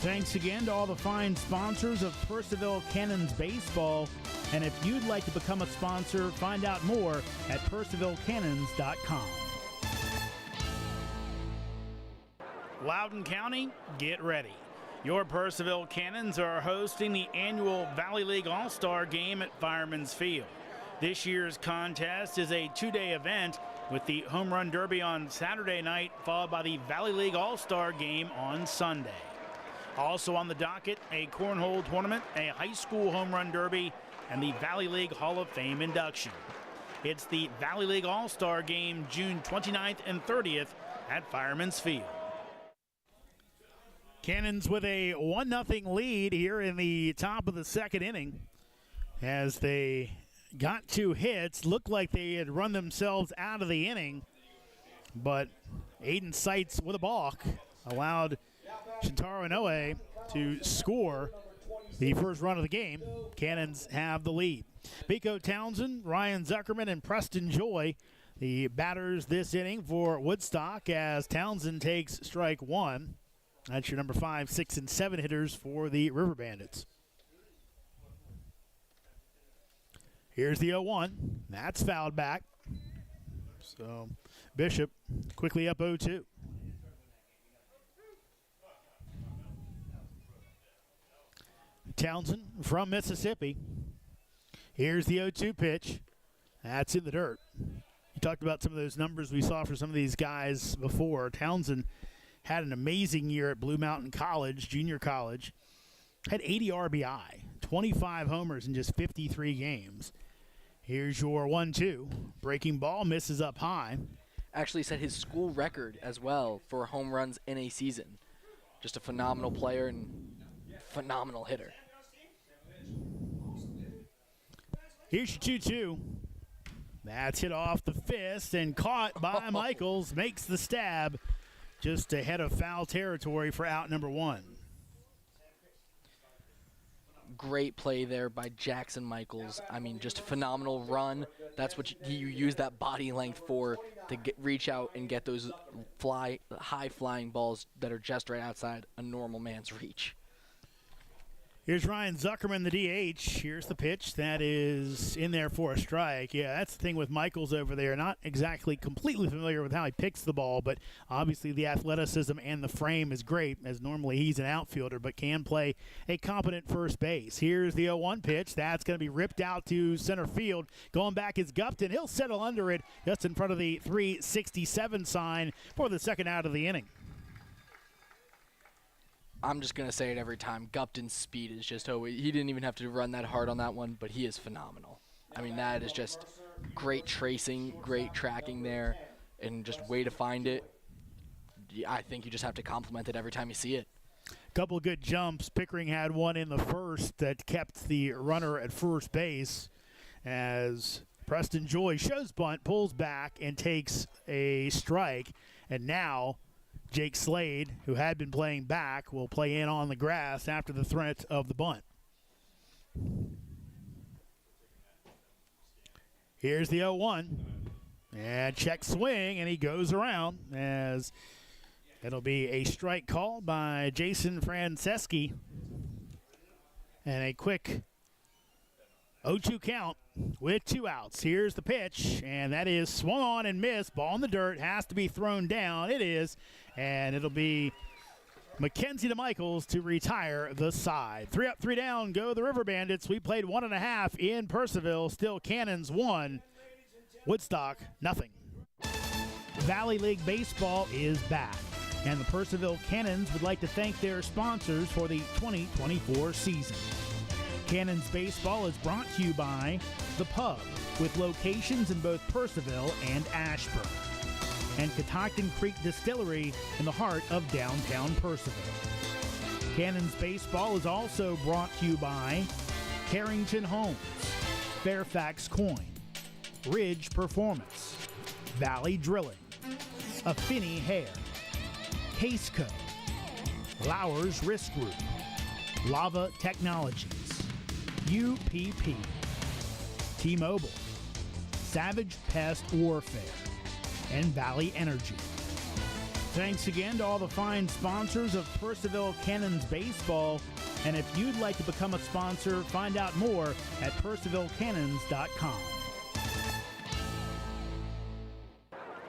Thanks again to all the fine sponsors of Purcellville Cannons Baseball. And if you'd like to become a sponsor, find out more at purcellvillecannons.com. Loudoun County, get ready. Your Purcellville Cannons are hosting the annual Valley League All-Star Game at Fireman's Field. This year's contest is a 2-day event with the Home Run Derby on Saturday night, followed by the Valley League All-Star Game on Sunday. Also on the docket, a cornhole tournament, a high school home run derby, and the Valley League Hall of Fame induction. It's the Valley League All-Star Game June 29th and 30th at Fireman's Field. Cannons with a 1-0 lead here in the top of the second inning as they got 2 hits. Looked like they had run themselves out of the inning, but Aiden Sights with a balk allowed Shintaro Inouye to score the first run of the game. Cannons have the lead. Biko Townsend, Ryan Zuckerman, and Preston Joy, the batters this inning for Woodstock, as Townsend takes strike 1. That's your number 5, 6, and 7 hitters for the Riverbandits. Here's the 0-1. That's fouled back. So Bishop quickly up 0-2. Townsend from Mississippi. Here's the 0-2 pitch. That's in the dirt. You talked about some of those numbers we saw for some of these guys before. Townsend had an amazing year at Blue Mountain College, junior college. Had 80 RBI, 25 homers in just 53 games. Here's your 1-2. Breaking ball misses up high.
Actually set his school record as well for home runs in a season. Just a phenomenal player and phenomenal hitter.
Here's your 2-2. That's hit off the fist and caught by Michaels. Makes the stab just ahead of foul territory for out number 1.
Great play there by Jackson Michaels. I mean, just a phenomenal run. That's what you use that body length for, to reach out and get those high flying balls that are just right outside a normal man's reach.
Here's Ryan Zuckerman, the DH. Here's the pitch. That is in there for a strike. Yeah, that's the thing with Michaels over there. Not exactly completely familiar with how he picks the ball, but obviously the athleticism and the frame is great, as normally he's an outfielder, but can play a competent first base. Here's the 0-1 pitch. That's going to be ripped out to center field. Going back is Gupton. He'll settle under it just in front of the 367 sign for the second out of the inning.
I'm just going to say it every time. Gupton's speed is just, he didn't even have to run that hard on that one, but he is phenomenal. I mean, that is just great tracing, great tracking there, and just way to find it. I think you just have to compliment it every time you see it.
Couple of good jumps. Pickering had one in the first that kept the runner at first base as Preston Joy shows bunt, pulls back, and takes a strike. And now Jake Slade, who had been playing back, will play in on the grass after the threat of the bunt. Here's the 0-1. And check swing, and he goes around as it'll be a strike called by Jason Franceschi. And a quick 0-2 count with 2 outs. Here's the pitch, and that is swung on and missed. Ball in the dirt, has to be thrown down. It is, and it'll be McKenzie to Michaels to retire the side. 3 up, 3 down, go the Riverbandits. We played 1.5 in Purcellville. Still Cannons 1, Woodstock nothing. Valley League Baseball is back, and the Purcellville Cannons would like to thank their sponsors for the 2024 season. Cannons Baseball is brought to you by The Pub, with locations in both Purcellville and Ashburn, and Catoctin Creek Distillery in the heart of downtown Purcellville. Cannons Baseball is also brought to you by Carrington Homes, Fairfax Coin, Ridge Performance, Valley Drilling, Affinity Hair, Caseco, Lowers Risk Group, Lava Technologies, UPP, T-Mobile, Savage Pest Warfare, and Valley Energy. Thanks again to all the fine sponsors of Purcellville Cannons Baseball. And if you'd like to become a sponsor, find out more at PurcellvilleCannons.com.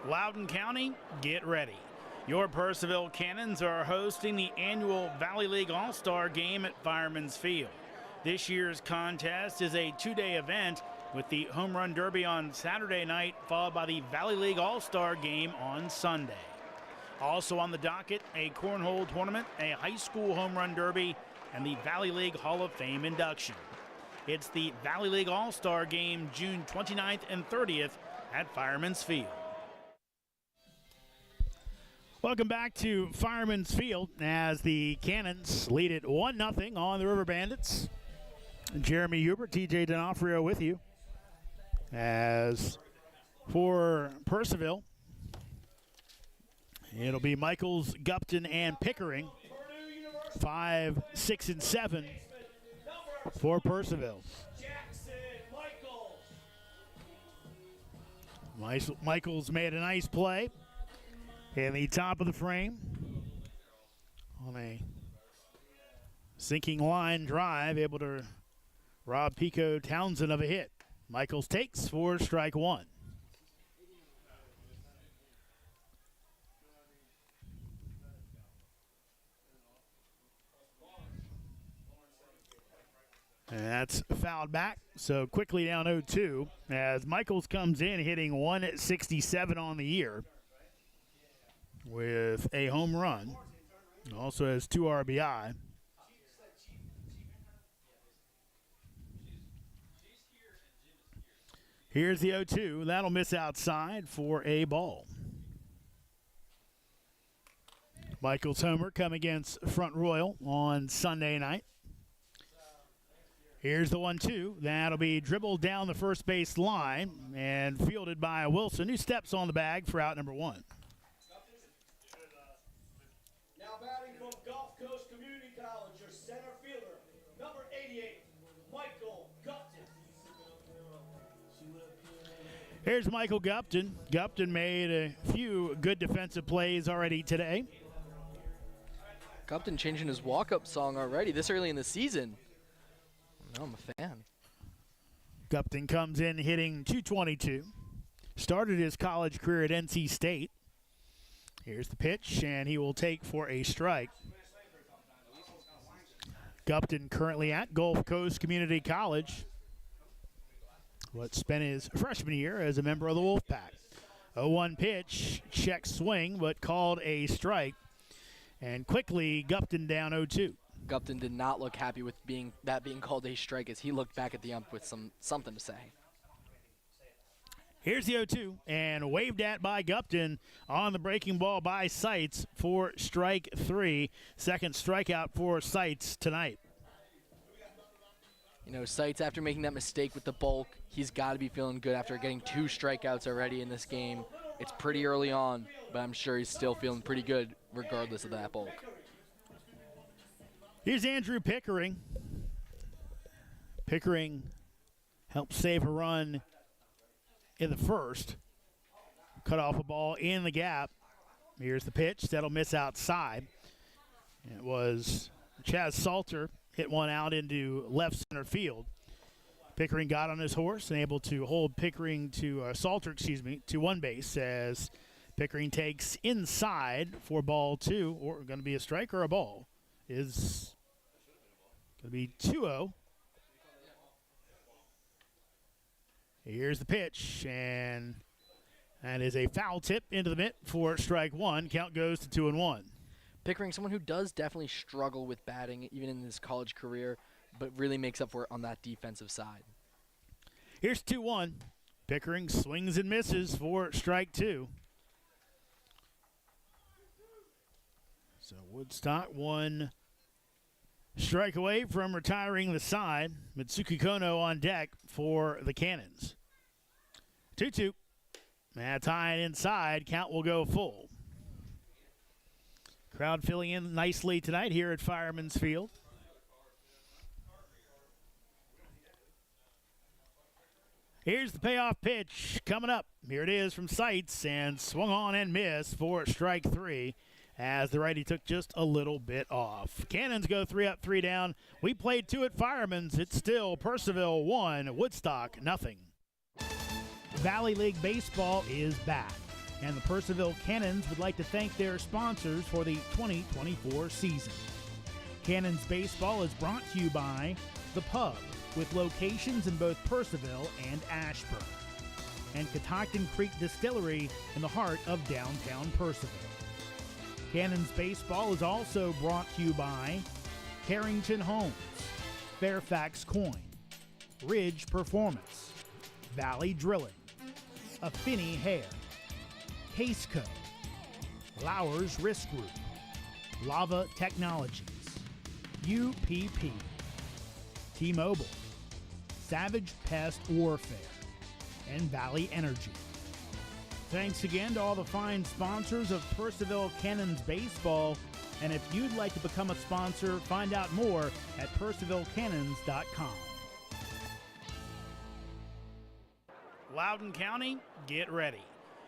Loudoun County, get ready. Your Purcellville Cannons are hosting the annual Valley League All-Star Game at Fireman's Field. This year's contest is a 2-day event with the Home Run Derby on Saturday night, followed by the Valley League All-Star Game on Sunday. Also on the docket, a cornhole tournament, a high school home run derby, and the Valley League Hall of Fame induction. It's the Valley League All-Star Game June 29th and 30th at Fireman's Field. Welcome back to Fireman's Field as the Cannons lead it 1-0 on the Riverbandits. Jeremy Hubert, TJ D'Onofrio with you. As for Purcellville, it'll be Michaels, Gupton, and Pickering. 5, 6, and 7 for Purcellville. Michaels made a nice play in the top of the frame on a sinking line drive, able to rob Pico Townsend of a hit. Michaels takes for strike 1. And that's fouled back. So quickly down 0-2 as Michaels comes in hitting 167 on the year with a home run. Also has 2 RBI. Here's the 0-2. That'll miss outside for a ball. Michaels homer come against Front Royal on Sunday night. Here's the 1-2. That'll be dribbled down the first base line and fielded by Wilson, who steps on the bag for out number 1.
Now batting from Gulf Coast Community College, your center fielder, number 88, Michael Gupton.
Here's Michael Gupton. Gupton made a few good defensive plays already today.
Gupton changing his walk-up song already this early in the season. I'm a fan.
Gupton comes in hitting .222. Started his college career at NC State. Here's the pitch, and he will take for a strike. Gupton currently at Gulf Coast Community College. What spent his freshman year as a member of the Wolfpack. 0-1 pitch, check swing, but called a strike. And quickly, Gupton down 0-2.
Gupton did not look happy with being called a strike as he looked back at the ump with something to say.
Here's the 0-2 and waved at by Gupton on the breaking ball by Seitz for strike 3. Second strikeout for Seitz tonight.
You know, Seitz, after making that mistake with the bulk, he's got to be feeling good after getting 2 strikeouts already in this game. It's pretty early on, but I'm sure he's still feeling pretty good regardless of that bulk.
Here's Andrew Pickering. Pickering helped save a run in the first. Cut off a ball in the gap. Here's the pitch. That'll miss outside. It was Chaz Salter hit one out into left center field. Pickering got on his horse and able to hold Salter to one base as Pickering takes inside for ball 2, or going to be a strike or a ball. Is going to be 2-0. Here's the pitch, and that is a foul tip into the mitt for strike 1. Count goes to 2-1.
Pickering, someone who does definitely struggle with batting, even in his college career, but really makes up for it on that defensive side.
Here's 2-1. Pickering swings and misses for strike 2. So Woodstock 1 strike away from retiring the side. Mitsuki Kono on deck for the Cannons. 2-2. That tying inside. Count will go full. Crowd filling in nicely tonight here at Fireman's Field. Here's the payoff pitch coming up. Here it is from Seitz, and swung on and missed for strike 3 as the righty took just a little bit off. Cannons go 3 up, 3 down. We played 2 at Fireman's. It's still Purcellville 1, Woodstock 0. Valley League Baseball is back, and the Purcellville Cannons would like to thank their sponsors for the 2024 season. Cannons Baseball is brought to you by The Pub, with locations in both Purcellville and Ashburn, and Catoctin Creek Distillery in the heart of downtown Purcellville. Cannons Baseball is also brought to you by Carrington Homes, Fairfax Coin, Ridge Performance, Valley Drilling, Affinity Hair, Caseco, Lowers Risk Group, Lava Technologies, UPP, T-Mobile, Savage Pest Warfare, and Valley Energy. Thanks again to all the fine sponsors of Purcellville Cannons Baseball, and if you'd like to become a sponsor, find out more at purcellvillecannons.com. Loudoun County, get ready.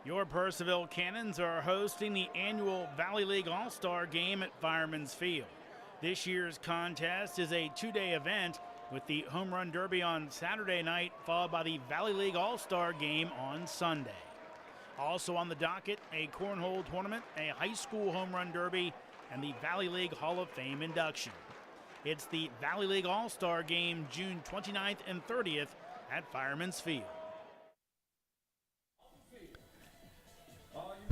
Your Purcellville Cannons are hosting the annual Valley League All-Star Game at Fireman's Field. This year's contest is a 2-day event with the Home Run Derby on Saturday night, followed by the Valley League All-Star Game on Sunday. Also on the docket, a cornhole tournament, a high school home run derby, and the Valley League Hall of Fame induction. It's the Valley League All-Star Game, June 29th and 30th at Fireman's Field.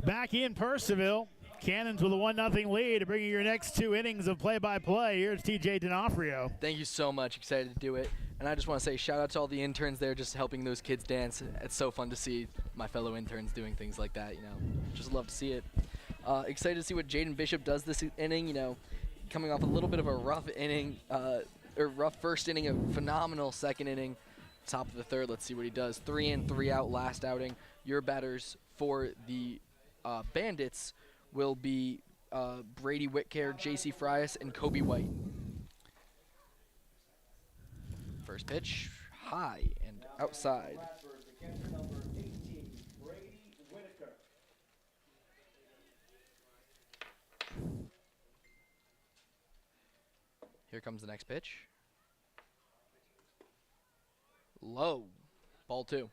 Back in Purcellville, Cannons with a 1-0 lead to bring you your next 2 innings of play-by-play. Here's TJ D'Onofrio.
Thank you so much. Excited to do it. And I just want to say shout out to all the interns there just helping those kids dance. It's so fun to see my fellow interns doing things like that, you know. Just love to see it. Excited to see what Jaden Bishop does this inning, you know, coming off a little bit of a rough inning, or rough first inning, a phenomenal second inning. Top of the third, let's see what he does. 3 in, 3 out last outing. Your batters for the Bandits will be Brady Whitcare, J.C. Frias, and Kobe White. First pitch, high and outside. Here comes the next pitch. Low, ball 2.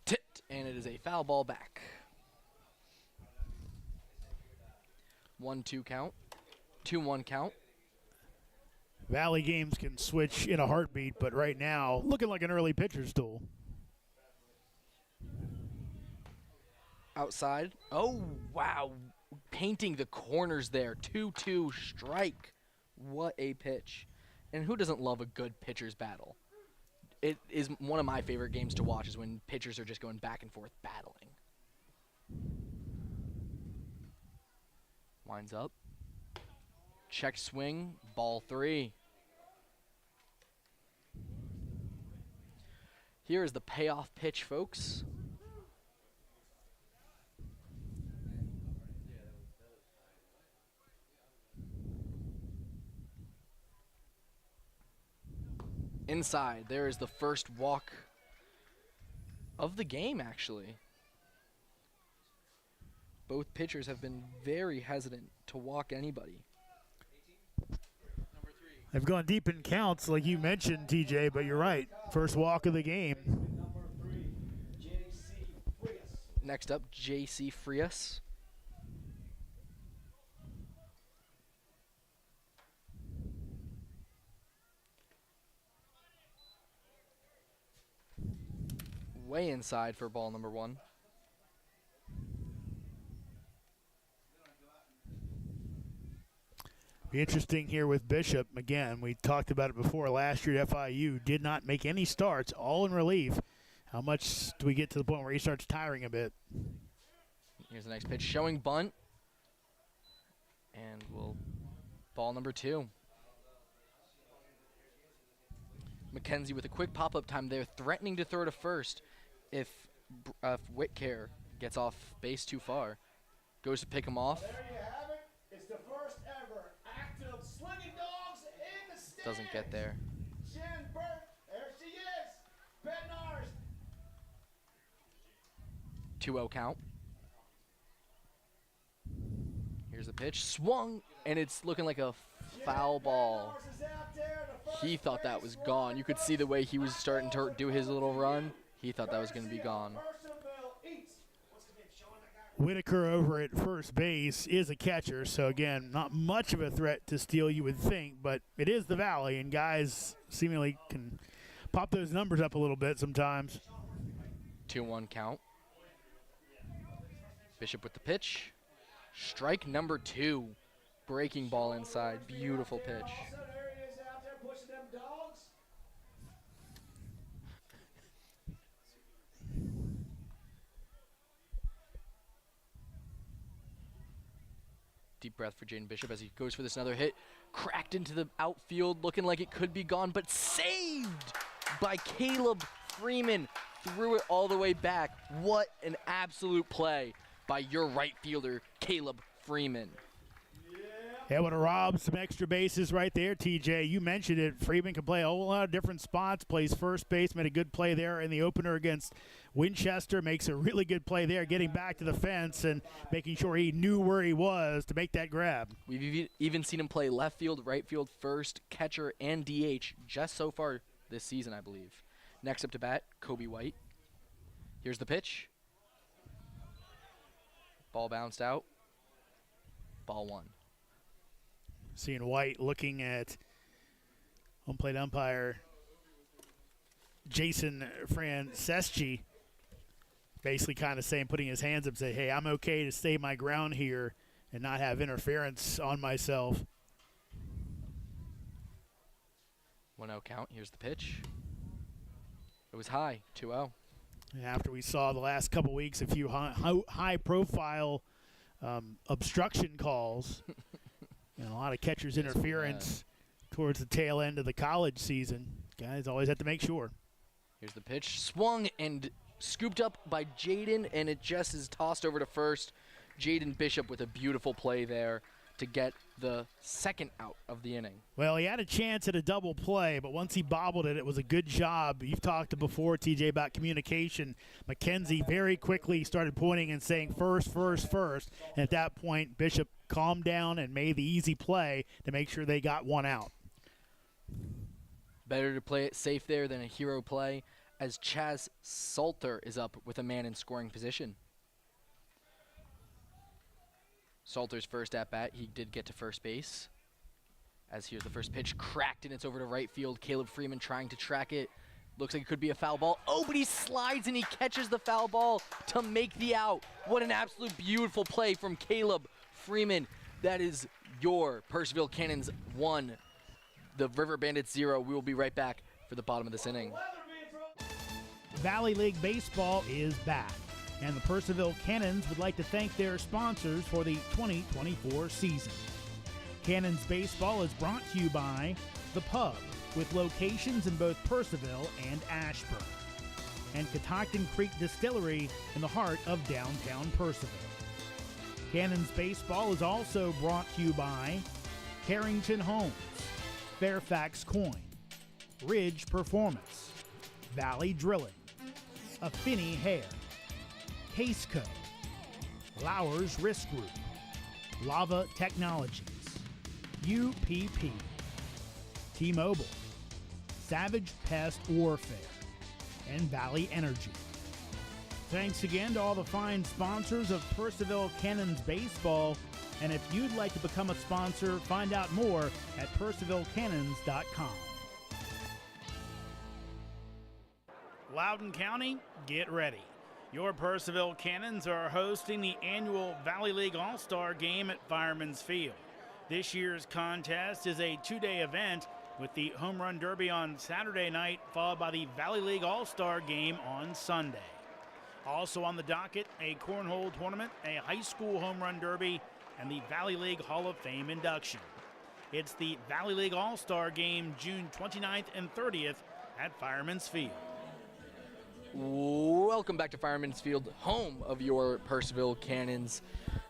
Tipped, and it is a foul ball back. 1-2 count, 2-1 count.
Valley games can switch in a heartbeat, but right now, looking like an early pitcher's duel.
Outside. Oh, wow. Painting the corners there. 2-2 strike. What a pitch. And who doesn't love a good pitcher's battle? It is one of my favorite games to watch is when pitchers are just going back and forth battling. Winds up. Check swing. Ball 3. Here is the payoff pitch, folks. Inside, there is the first walk of the game, actually. Both pitchers have been very hesitant to walk anybody.
They've gone deep in counts, like you mentioned, TJ, but you're right. First walk of the game.
Next up, J.C. Frias. Way inside for ball number 1.
Be interesting here with Bishop. Again, we talked about it before. Last year at FIU, did not make any starts, all in relief. How much do we get to the point where he starts tiring a bit?
Here's the next pitch, showing bunt. And we'll ball number 2. McKenzie with a quick pop-up time there, threatening to throw to first if Whitcare gets off base too far. Goes to pick him off.
There you have it. It's the first ever active slinging dogs in the stands.
Doesn't get there.
Shannon Burke, there she is. Bednars.
2-0 count. Here's the pitch, swung, and it's looking like a foul ball. He thought that was gone. You could see the way he was starting to do his little run. He thought that was going to be gone.
Whitaker over at first base is a catcher, so again, not much of a threat to steal, you would think, but it is the Valley, and guys seemingly can pop those numbers up a little bit sometimes.
2-1 count. Bishop with the pitch. Strike number 2. Breaking ball inside. Beautiful pitch. Deep breath for Jaden Bishop as he goes for this another hit. Cracked into the outfield, looking like it could be gone, but saved by Caleb Freeman. Threw it all the way back. What an absolute play by your right fielder, Caleb Freeman.
Able to rob some extra bases right there, TJ. You mentioned it. Freeman can play a whole lot of different spots. Plays first base, made a good play there in the opener against Winchester. Makes a really good play there, getting back to the fence and making sure he knew where he was to make that grab.
We've even seen him play left field, right field, first, catcher, and DH just so far this season, I believe. Next up to bat, Kobe White. Here's the pitch. Ball bounced out. Ball 1.
Seeing White looking at home plate umpire Jason Franceschi, basically kind of saying, putting his hands up, say, hey, I'm okay to stay my ground here and not have interference on myself.
1-0 count. Here's the pitch. It was high, 2-0.
And after we saw the last couple weeks a few high-profile obstruction calls and a lot of catcher's interference towards the tail end of the college season, guys always have to make sure.
Here's the pitch. Swung and scooped up by Jaden, and it just is tossed over to first. Jaden Bishop with a beautiful play there to get the second out of the inning.
Well, he had a chance at a double play, but once he bobbled it, it was a good job. You've talked before, TJ, about communication. McKenzie very quickly started pointing and saying first, first, first. And at that point, Bishop calmed down and made the easy play to make sure they got one out.
Better to play it safe there than a hero play, as Chaz Salter is up with a man in scoring position. Salter's first at-bat, he did get to first base. As here's the first pitch, cracked, and it's over to right field. Caleb Freeman trying to track it. Looks like it could be a foul ball. Oh, but he slides and he catches the foul ball to make the out. What an absolute beautiful play from Caleb Freeman. That is your Purcellville Cannons 1, the River Bandits 0. We will be right back for the bottom of this inning.
Valley League Baseball is back, and the Purcellville Cannons would like to thank their sponsors for the 2024 season. Cannons Baseball is brought to you by The Pub, with locations in both Purcellville and Ashburn, and Catoctin Creek Distillery in the heart of downtown Purcellville. Cannons Baseball is also brought to you by Carrington Homes, Fairfax Coin, Ridge Performance, Valley Drilling, Affinity Hair, Caseco, Lowers Risk Group, Lava Technologies, UPP, T-Mobile, Savage Pest Warfare, and Valley Energy. Thanks again to all the fine sponsors of Purcellville Cannons Baseball, and if you'd like to become a sponsor, find out more at purcellvillecannons.com. Loudoun County, get ready. Your Purcellville Cannons are hosting the annual Valley League All-Star Game at Fireman's Field. This year's contest is a two-day event with the Home Run Derby on Saturday night, followed by the Valley League All-Star Game on Sunday. Also on the docket, a cornhole tournament, a high school home run derby, and the Valley League Hall of Fame induction. It's the Valley League All-Star Game June 29th and 30th at Fireman's Field.
Welcome back to Fireman's Field, home of your Purcellville Cannons.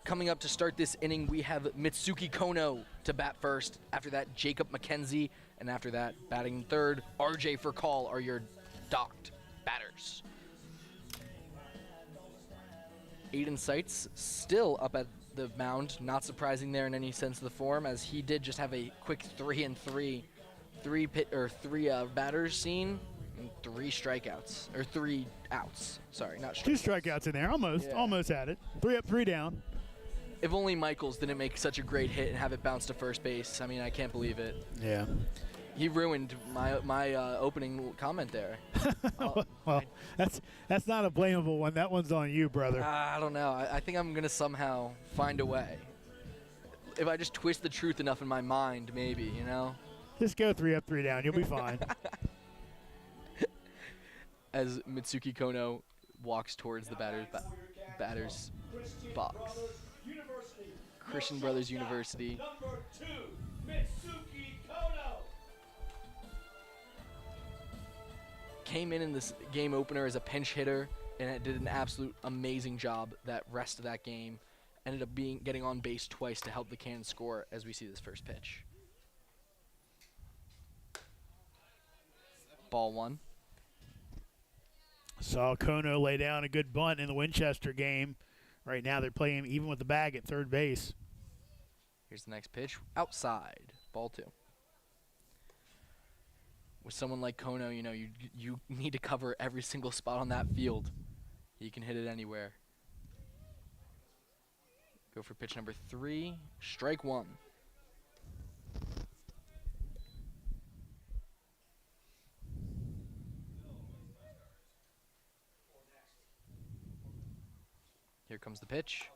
Coming up to start this inning, we have Mitsuki Kono to bat first. After that, Jacob McKenzie. And after that, batting third, RJ for call are your docked batters. Aiden Seitz still up at the mound. Not surprising there in any sense of the form, as he did just have a quick 3-3 batters scene. And 3 strikeouts, or 3 outs. Sorry, not strikeouts.
2 strikeouts in there, almost had it. 3 up, 3 down.
If only Michaels didn't make such a great hit and have it bounce to first base. I mean, I can't believe it.
Yeah.
He ruined my opening comment there.
Well, that's not a blamable one. That one's on you, brother.
I don't know. I think I'm going to somehow find a way. If I just twist the truth enough in my mind, maybe, you know?
Just go 3 up, 3 down. You'll be fine.
As Mitsuki Kono walks towards the batter's box. Christian Brothers University.
Number 2, Mitsuki Kono.
Came in this game opener as a pinch hitter, and it did an absolute amazing job that rest of that game. Ended up getting on base twice to help the Cannons score as we see this first pitch. Ball 1.
Saw Kono lay down a good bunt in the Winchester game. Right now they're playing even with the bag at third base.
Here's the next pitch. Outside. Ball 2. With someone like Kono, you know, you need to cover every single spot on that field. He can hit it anywhere. Go for pitch number 3. Strike 1. Here comes the pitch.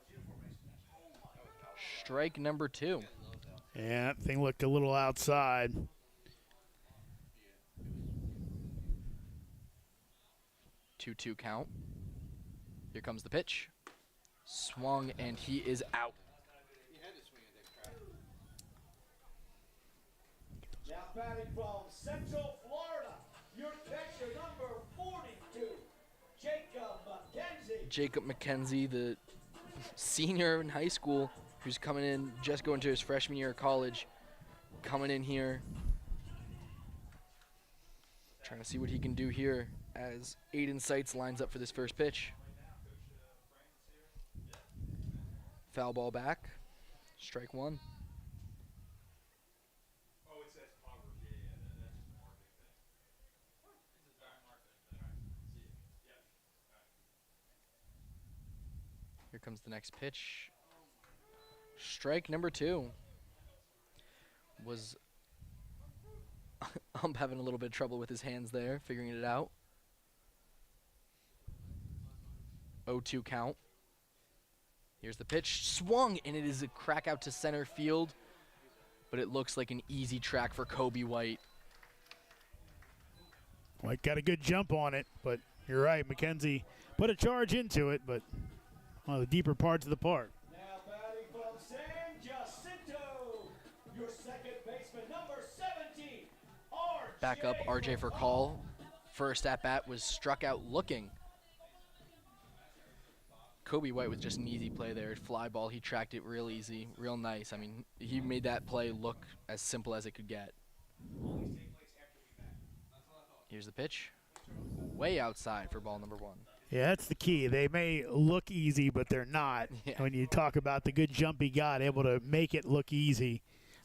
Strike number 2.
Yeah, that thing looked a little outside.
2-2 count. Here comes the pitch. Swung, and he is out.
Now batting from Central Florida, your catcher number 42, Jacob McKenzie.
Jacob McKenzie, the senior in high school, who's coming in, just going to his freshman year of college, coming in here, trying to see what he can do here as Aiden Seitz lines up for this first pitch. Foul ball back. Strike 1. Here comes the next pitch. Strike number 2. Was I'm having a little bit of trouble with his hands there, figuring it out. 0-2 count. Here's the pitch. Swung, and it is a crack out to center field, but it looks like an easy track for Kobe White.
White got a good jump on it, but you're right. McKenzie put a charge into it, but one of the deeper parts of the park.
Now batting from San Jacinto, your second baseman number 17, RJ.
Back up, RJ for call. First at bat was struck out looking. Kobe White was just an easy play there. Fly ball, he tracked it real easy, real nice. I mean, he made that play look as simple as it could get. Here's the pitch. Way outside for ball number 1.
Yeah, that's the key. They may look easy, but they're not.
Yeah.
When you talk about the good jump he got, able to make it look easy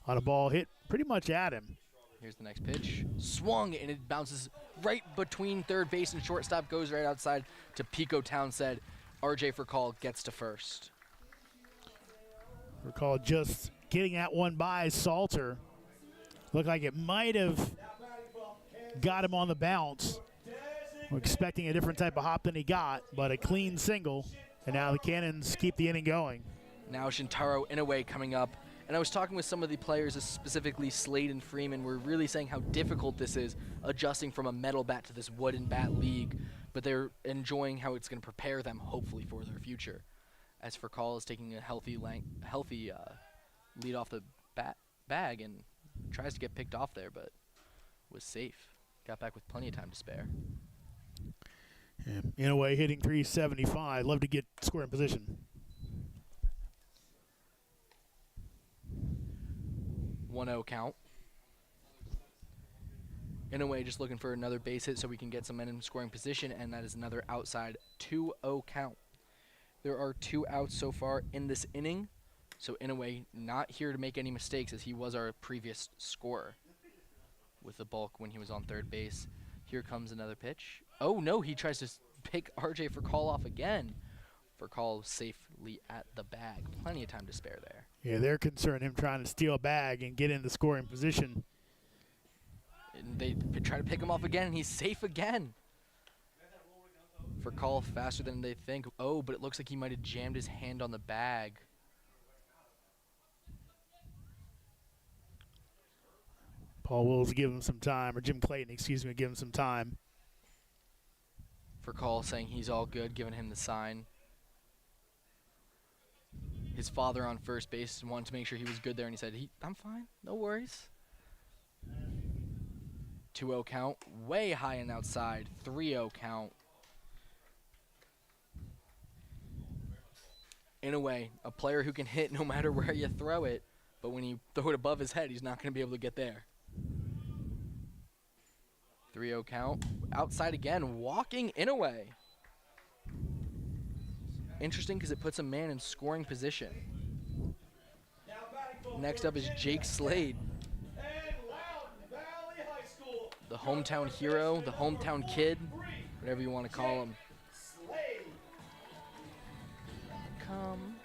on a ball hit pretty much at him.
Here's the next pitch. Swung, and it bounces right between third base and shortstop, goes right outside to Pico Townsend. RJ for call gets to first.
Recall just getting that one by Salter. Looked like it might have got him on the bounce. We're expecting a different type of hop than he got, but a clean single, and now the Cannons keep the inning going.
Now Shintaro Inoue coming up. And I was talking with some of the players, specifically Slade and Freeman, were really saying how difficult this is, adjusting from a metal bat to this wooden bat league. But they're enjoying how it's going to prepare them, hopefully, for their future. As for Call is taking a healthy lead off the bag and tries to get picked off there, but was safe. Got back with plenty of time to spare.
Yeah, in a way, hitting 375. Love to get scoring position.
1-0 count. In a way, just looking for another base hit so we can get some men in scoring position, and that is another outside 2-0 count. There are 2 outs so far in this inning, so in a way, not here to make any mistakes as he was our previous scorer with the bulk when he was on third base. Here comes another pitch. Oh no, he tries to pick RJ for call off again. For call safely at the bag. Plenty of time to spare there.
Yeah, they're concerned him trying to steal a bag and get into scoring position.
And they try to pick him off again, and he's safe again. For call faster than they think. Oh, but it looks like he might have jammed his hand on the bag.
Paul Wills give him some time, or Jim Clayton, excuse me, give him some time.
For call saying he's all good, giving him the sign. His father on first base wanted to make sure he was good there, and he said, I'm fine, no worries. 2-0 count, way high and outside, 3-0 count. In a way, a player who can hit no matter where you throw it, but when you throw it above his head, he's not going to be able to get there. 3-0 count, outside again, walking in a way. Interesting because it puts a man in scoring position. Next up is Jake Slade. The hometown hero, the hometown kid, whatever you want to call him. come.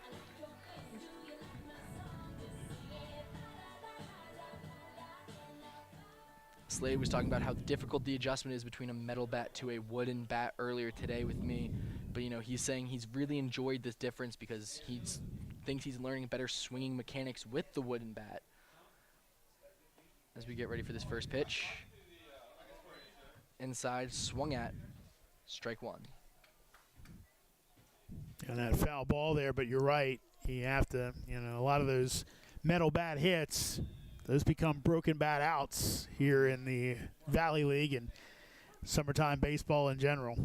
Slade was talking about how difficult the adjustment is between a metal bat to a wooden bat earlier today with me. But, you know, he's saying he's really enjoyed this difference because he thinks he's learning better swinging mechanics with the wooden bat. As we get ready for this first pitch. Inside, swung at, strike one.
And that foul ball there, but you're right. You have to, you know, a lot of those metal bat hits, those become broken bat outs here in the Valley League and summertime baseball in general.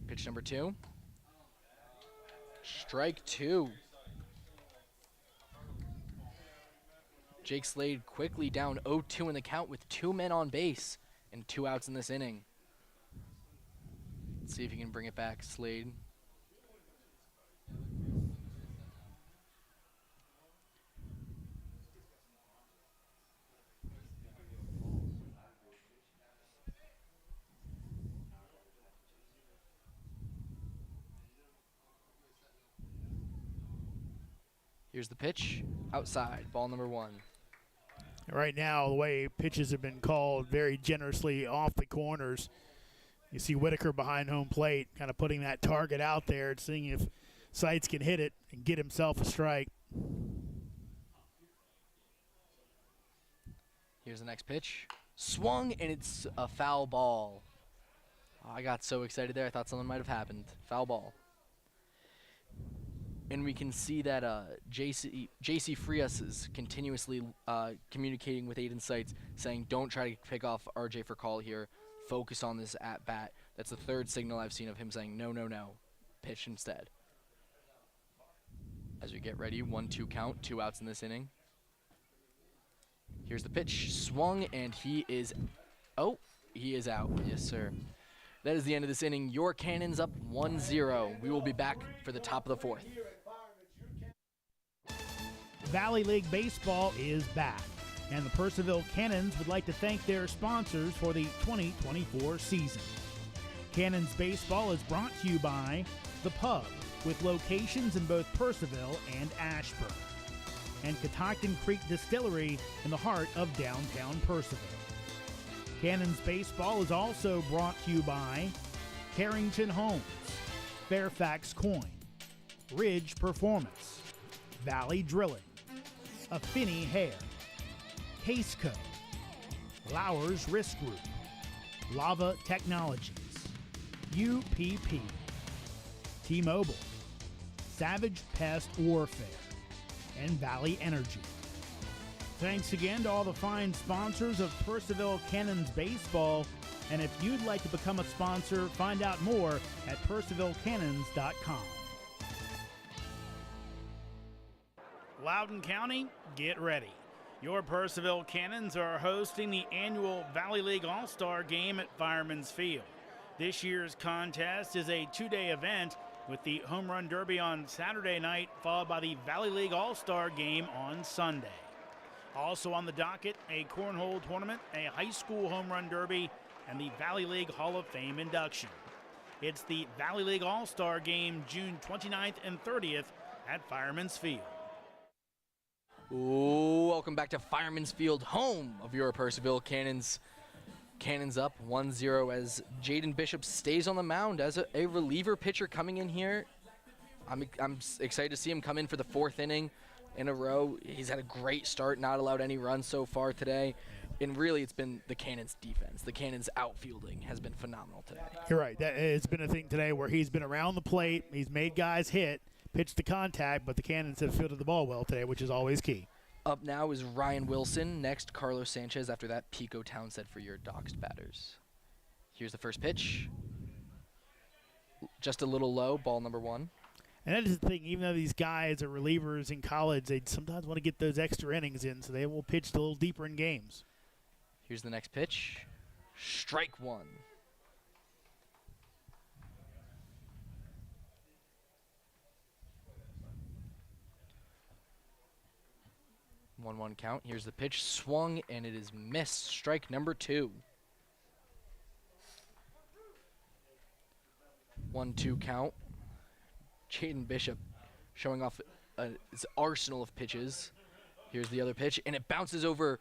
Pitch number 2. Strike 2. Jake Slade quickly down 0-2 in the count with 2 men on base and 2 outs in this inning. Let's see if he can bring it back, Slade. Here's the pitch, outside, ball number 1.
Right now, the way pitches have been called very generously off the corners. You see Whitaker behind home plate, kind of putting that target out there and seeing if Seitz can hit it and get himself a strike.
Here's the next pitch. Swung, and it's a foul ball. Oh, I got so excited there, I thought something might have happened. Foul ball. And we can see that J.C. Frias is continuously communicating with Aiden Seitz, saying don't try to pick off R.J. for call here. Focus on this at-bat. That's the 3rd signal I've seen of him saying no, no, no. Pitch instead. As we get ready, 1-2 count, 2 outs in this inning. Here's the pitch. Swung, and he is out. Yes, sir. That is the end of this inning. Your Cannons up 1-0. We will be back for the top of the 4th.
Valley League Baseball is back, and the Purcellville Cannons would like to thank their sponsors for the 2024 season. Cannons Baseball is brought to you by The Pub, with locations in both Purcellville and Ashburn, and Catoctin Creek Distillery in the heart of downtown Purcellville. Cannons Baseball is also brought to you by Carrington Homes, Fairfax Coin, Ridge Performance, Valley Drilling, Affinity Hair, Caseco, Lowers Risk Group, Lava Technologies, UPP, T-Mobile, Savage Pest Warfare, and Valley Energy. Thanks again to all the fine sponsors of Purcellville Cannons Baseball, and if you'd like to become a sponsor, find out more at purcellvillecannons.com. Loudoun County, get ready. Your Purcellville Cannons are hosting the annual Valley League All-Star Game at Fireman's Field. This year's contest is a 2-day event with the Home Run Derby on Saturday night, followed by the Valley League All-Star Game on Sunday. Also on the docket, a cornhole tournament, a high school home run derby, and the Valley League Hall of Fame induction. It's the Valley League All-Star Game June 29th and 30th at Fireman's Field.
Ooh, welcome back to Fireman's Field, home of your Purcellville Cannons. Cannons up 1-0 as Jaden Bishop stays on the mound as a reliever pitcher coming in here. I'm excited to see him come in for the 4th inning in a row. He's had a great start, not allowed any runs so far today. And really, it's been the Cannons defense. The Cannons outfielding has been phenomenal today.
You're right. It's been a thing today where he's been around the plate. He's made guys hit, pitched to contact, but the Cannons have fielded the ball well today, which is always key.
Up now is Ryan Wilson. Next, Carlos Sanchez. After that, Pico Townsend for your doxed batters. Here's the first pitch. Just a little low, ball number 1.
And that is the thing, even though these guys are relievers in college, they sometimes want to get those extra innings in, so they will pitch a little deeper in games.
Here's the next pitch. Strike 1. One count. Here's the pitch. Swung, and it is missed. Strike number 2. 1-2 count. Jaden Bishop showing off his arsenal of pitches. Here's the other pitch, and it bounces over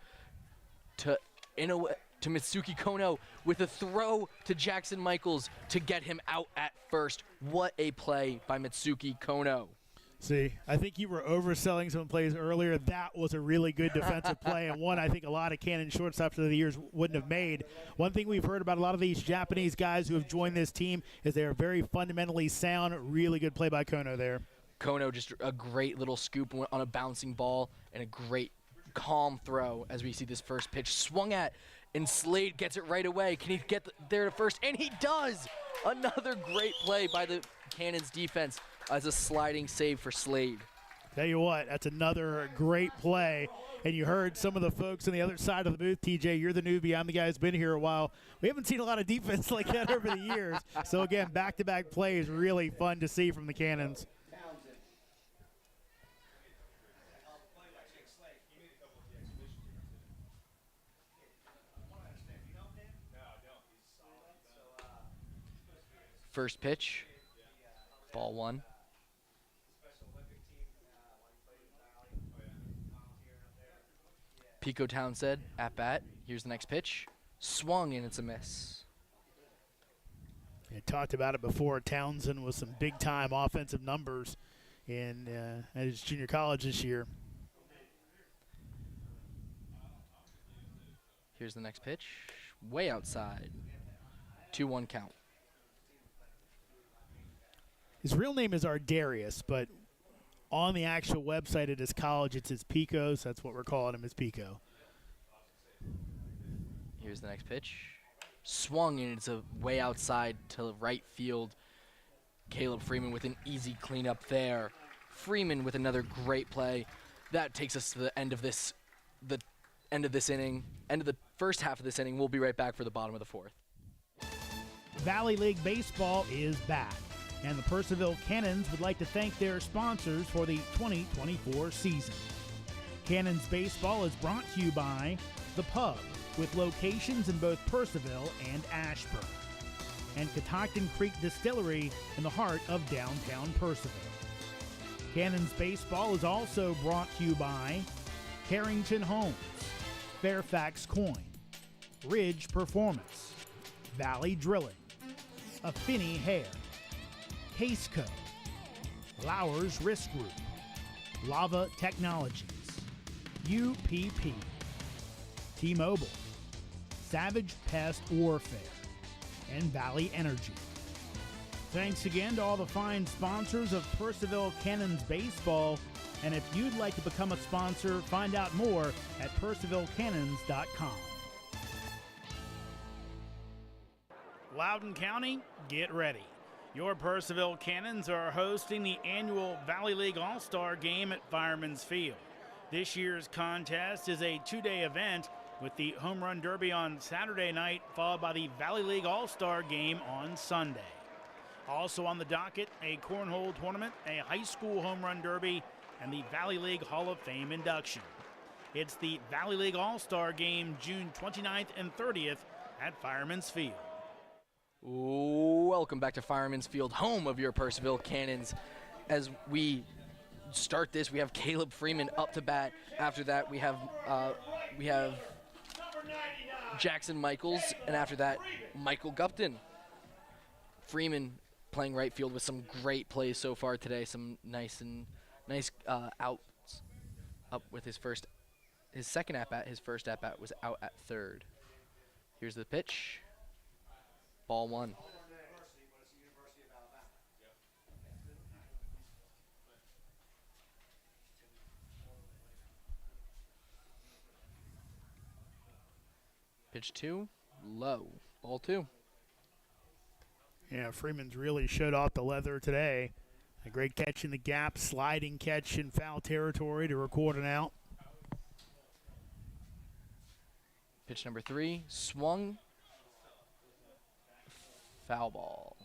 to Mitsuki Kono with a throw to Jackson Michaels to get him out at first. What a play by Mitsuki Kono.
See, I think you were overselling some plays earlier. That was a really good defensive play, and one I think a lot of Cannon shortstops of the years wouldn't have made. One thing we've heard about a lot of these Japanese guys who have joined this team is they are very fundamentally sound. Really good play by Kono there.
Kono just a great little scoop on a bouncing ball and a great calm throw as we see this first pitch swung at, and Slade gets it right away. Can he get there to first? And he does! Another great play by the Cannons defense as a sliding save for Slade.
Tell you what, that's another great play. And you heard some of the folks on the other side of the booth. TJ, you're the newbie. I'm the guy who's been here a while. We haven't seen a lot of defense like that over the years. So, again, back-to-back plays, really fun to see from the Cannons.
First pitch, ball one. Pico Townsend at bat. Here's the next pitch. Swung, and it's a miss.
I talked about it before. Townsend with some big-time offensive numbers in at his junior college this year.
Here's the next pitch. Way outside. 2-1 count.
His real name is Ardarius, but on the actual website at his college, it's his Pico, so that's what we're calling him, is Pico.
Here's the next pitch. Swung, and it's a way outside to right field. Caleb Freeman with an easy cleanup there. Freeman with another great play. That takes us to the end of this inning, end of the first half of this inning. We'll be right back for the bottom of the fourth.
Valley League Baseball is back, and the Purcellville Cannons would like to thank their sponsors for the 2024 season. Cannons Baseball is brought to you by The Pub, with locations in both Purcellville and Ashburn, and Catoctin Creek Distillery in the heart of downtown Purcellville. Cannons Baseball is also brought to you by Carrington Homes, Fairfax Coin, Ridge Performance, Valley Drilling, Affinity Hair, Caseco, Lowers Risk Group, Lava Technologies, UPP, T-Mobile, Savage Pest Warfare, and Valley Energy. Thanks again to all the fine sponsors of Purcellville Cannons Baseball, and if you'd like to become a sponsor, find out more at purcellvillecannons.com. Loudoun County, get ready. Your Purcellville Cannons are hosting the annual Valley League All-Star Game at Fireman's Field. This year's contest is a two-day event with the Home Run Derby on Saturday night, followed by the Valley League All-Star Game on Sunday. Also on the docket, a cornhole tournament, a high school home run derby, and the Valley League Hall of Fame induction. It's the Valley League All-Star Game June 29th and 30th at Fireman's Field.
Welcome back to Fireman's Field, home of your Purcellville Cannons. As we start this, we have Caleb Freeman up to bat. After that, we have Jackson Michaels, and after that, Michael Gupton. Freeman playing right field with some great plays so far today. Some nice outs up with his second at bat. His first at bat was out at third. Here's the pitch. Ball one. Pitch two, low. Ball two.
Yeah, Freeman's really showed off the leather today. A great catch in the gap, sliding catch in foul territory to record an out.
Pitch number three, swung. Foul ball.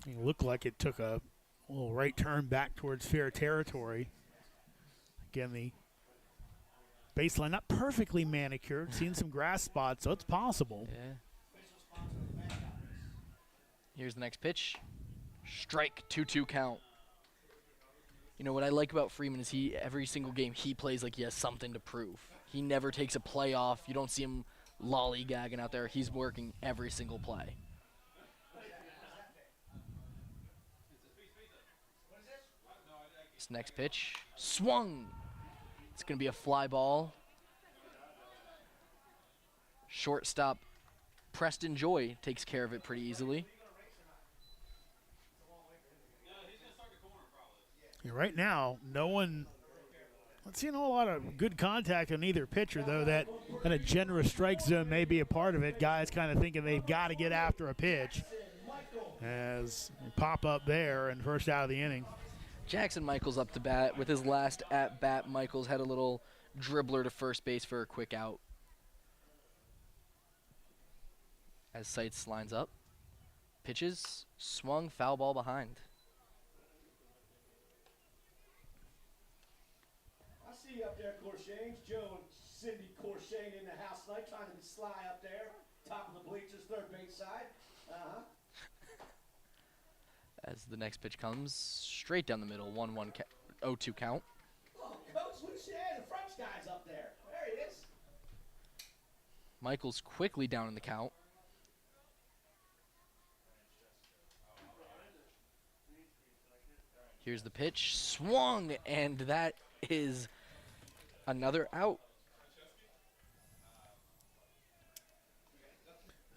It looked like it took a little right turn back towards fair territory. Again, the baseline not perfectly manicured, seeing some grass spots, so it's possible.
Yeah. Here's the next pitch. Strike, 2-2 count. You know what I like about Freeman is every single game he plays like he has something to prove. He never takes a play off. You don't see him lollygagging out there. He's working every single play. This next pitch, swung. It's going to be a fly ball. Shortstop Preston Joy takes care of it pretty easily.
Right now, not seeing a whole lot of good contact on either pitcher, though. That kind of generous strike zone may be a part of it. Guys kind of thinking they've got to get after a pitch as they pop up there and first out of the inning.
Jackson Michaels up to bat. With his last at-bat, Michaels had a little dribbler to first base for a quick out. As Seitz lines up. Pitches, swung, foul ball behind.
I see you up there, Corshanes. Joe and Cindy Corshane in the house tonight, trying to be sly up there. Top of the bleachers, third base side. Uh-huh.
As the next pitch comes, straight down the middle, 1-1 0-2 count.
Oh, Coach Lucien, the French guy's up there. There he is.
Michaels quickly down in the count. Here's the pitch, swung, and that is another out.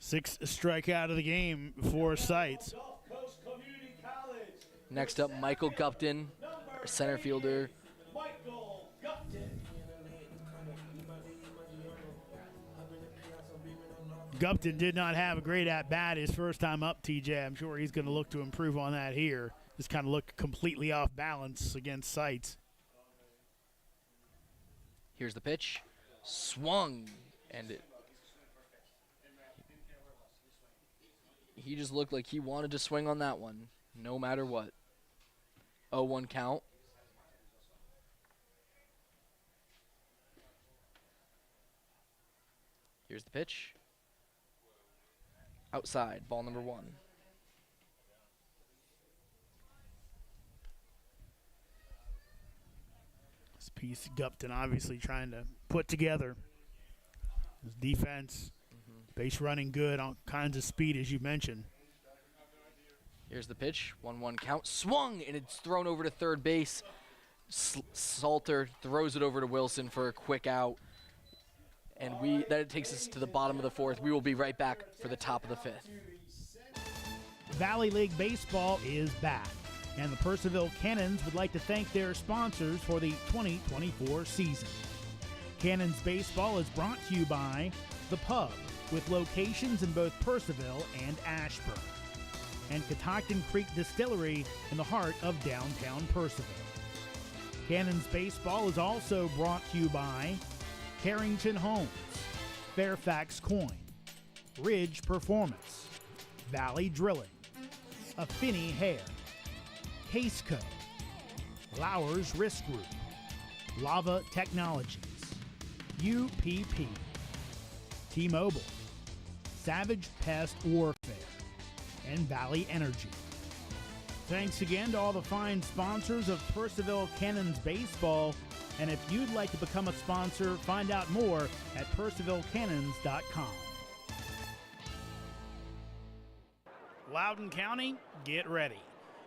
6th strikeout of the game for Seitz.
Gulf Coast Community College.
Next up, Michael Gupton, our center fielder.
Michael Gupton.
Gupton did not have a great at-bat his first time up, TJ. I'm sure he's going to look to improve on that here. Just kind of looked completely off balance against Seitz.
Here's the pitch, swung, and he just looked like he wanted to swing on that one, no matter what. 0-1 count. Here's the pitch. Outside, ball number 1.
This piece Gupton obviously trying to put together. His defense, base running good, all kinds of speed as you mentioned.
Here's the pitch, 1-1 count, swung, and it's thrown over to third base. Salter throws it over to Wilson for a quick out. And that takes us to the bottom of the 4th. We will be right back for the top of the 5th.
Valley League Baseball is back, and the Purcellville Cannons would like to thank their sponsors for the 2024 season. Cannons Baseball is brought to you by The Pub, with locations in both Purcellville and Ashburn, and Catoctin Creek Distillery in the heart of downtown Purcellville. Cannons Baseball is also brought to you by Carrington Homes, Fairfax Coin, Ridge Performance, Valley Drilling, Affinity Hair, Caseco, Lowers Risk Group, Lava Technologies, UPP, T-Mobile, Savage Pest Warfare, and Valley Energy. Thanks again to all the fine sponsors of Purcellville Cannons Baseball. And if you'd like to become a sponsor, find out more at PurcellvilleCannons.com. Loudoun County, get ready.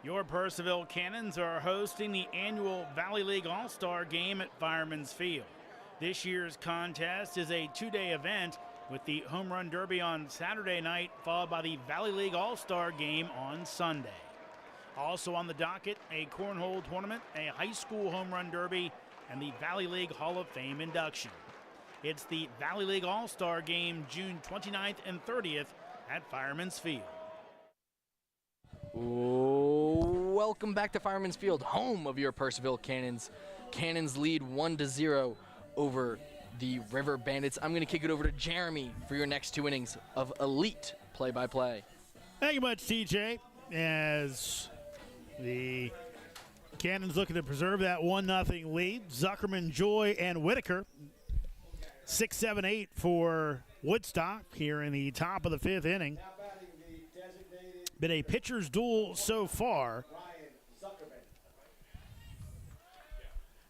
Your Purcellville Cannons are hosting the annual Valley League All-Star Game at Fireman's Field. This year's contest is a 2-day event with the Home Run Derby on Saturday night, followed by the Valley League All-Star Game on Sunday. Also on the docket, a cornhole tournament, a high school home run derby, and the Valley League Hall of Fame induction. It's the Valley League All-Star Game June 29th and 30th at Fireman's Field.
Welcome back to Fireman's Field, home of your Purcellville Cannons. Cannons lead 1-0 over the Riverbandits. I'm going to kick it over to Jeremy for your next 2 innings of elite play-by-play.
Thank you much, TJ. As the Cannons looking to preserve that 1-0 lead. Zuckerman, Joy, and Whitaker. 6, 7, 8 for Woodstock here in the top of the 5th inning. been a pitcher's duel so far.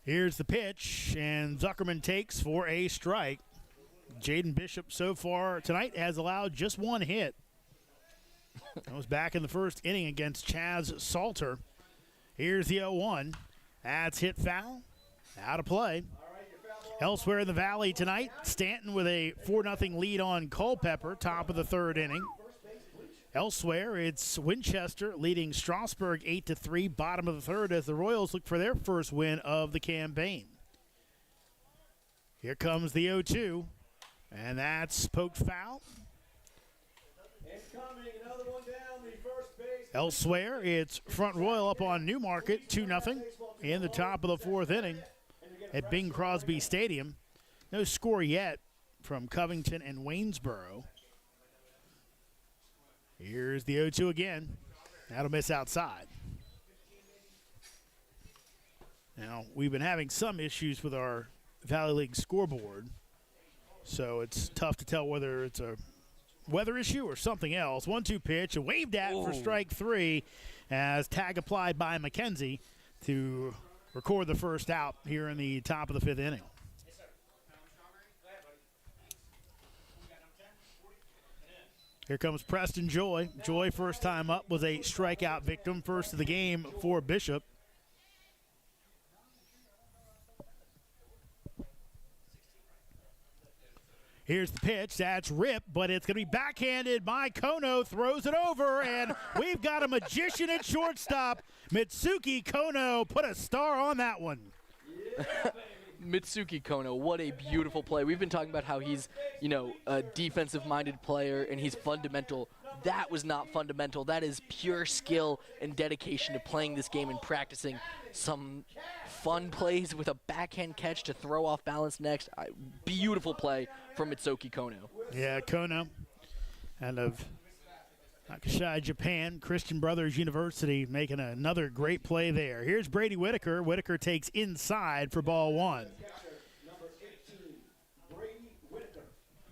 Here's the pitch, and Zuckerman takes for a strike. Jaden Bishop so far tonight has allowed just one hit. That was back in the first inning against Chaz Salter. Here's the 0-1. That's hit foul. Out of play. Elsewhere in the Valley tonight, Stanton with a 4-0 lead on Culpeper, top of the third inning. Elsewhere, it's Winchester leading Strasburg 8-3, bottom of the third, as the Royals look for their first win of the campaign. Here comes the 0-2, and that's poked foul. Elsewhere, it's Front Royal up on Newmarket, 2-0 in the top of the fourth inning at Bing Crosby Stadium. No score yet from Covington and Waynesboro. Here's the 0-2 again. That'll miss outside. Now, we've been having some issues with our Valley League scoreboard, so it's tough to tell whether it's a weather issue or something else. 1-2 pitch, waved at for strike three as tag applied by McKenzie to record the first out here in the top of the fifth inning. Here comes Preston Joy. Joy, first time up, was a strikeout victim, first of the game for Bishop. Here's the pitch. That's ripped, but it's going to be backhanded by Kono. Throws it over, and we've got a magician at shortstop. Mitsuki Kono put a star on that one.
Mitsuki Kono, what a beautiful play. We've been talking about how he's, a defensive-minded player and he's fundamental. That was not fundamental. That is pure skill and dedication to playing this game and practicing some fun plays with a backhand catch to throw off balance next. Beautiful play from Mitsuki Kono.
Yeah, Kono out of Hakushai, Japan, Christian Brothers University, making another great play there. Here's Brady Whitaker. Whitaker takes inside for ball one.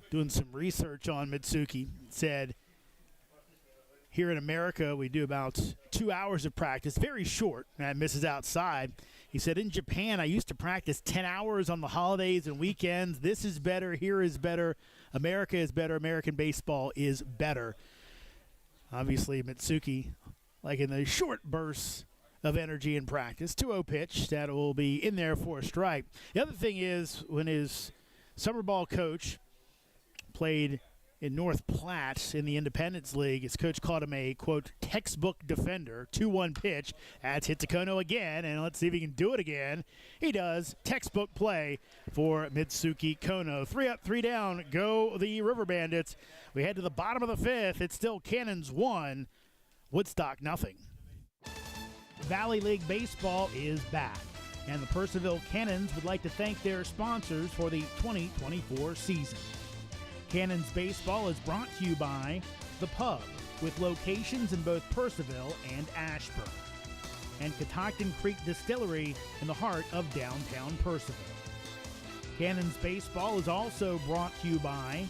Doing some research on Mitsuki. Said, here in America, we do about 2 hours of practice, very short. That misses outside. He said, in Japan, I used to practice 10 hours on the holidays and weekends. This is better. Here is better. America is better. American baseball is better. Obviously, Mitsuki, like in the short bursts of energy in practice. 2-0 pitch. That will be in there for a strike. The other thing is, when his summer ball coach played in North Platte in the Independence League, his coach called him a, quote, textbook defender. 2-1 pitch. That's hit to Kono again, and let's see if he can do it again. He does. Textbook play for Mitsuki Kono. 3 up, 3 down. Go the Riverbandits. We head to the bottom of the fifth. It's still Cannons 1, Woodstock nothing. Valley League Baseball is back, and the Purcellville Cannons would like to thank their sponsors for the 2024 season. Cannons Baseball is brought to you by The Pub, with locations in both Purcellville and Ashburn, and Catoctin Creek Distillery in the heart of downtown Purcellville. Cannons Baseball is also brought to you by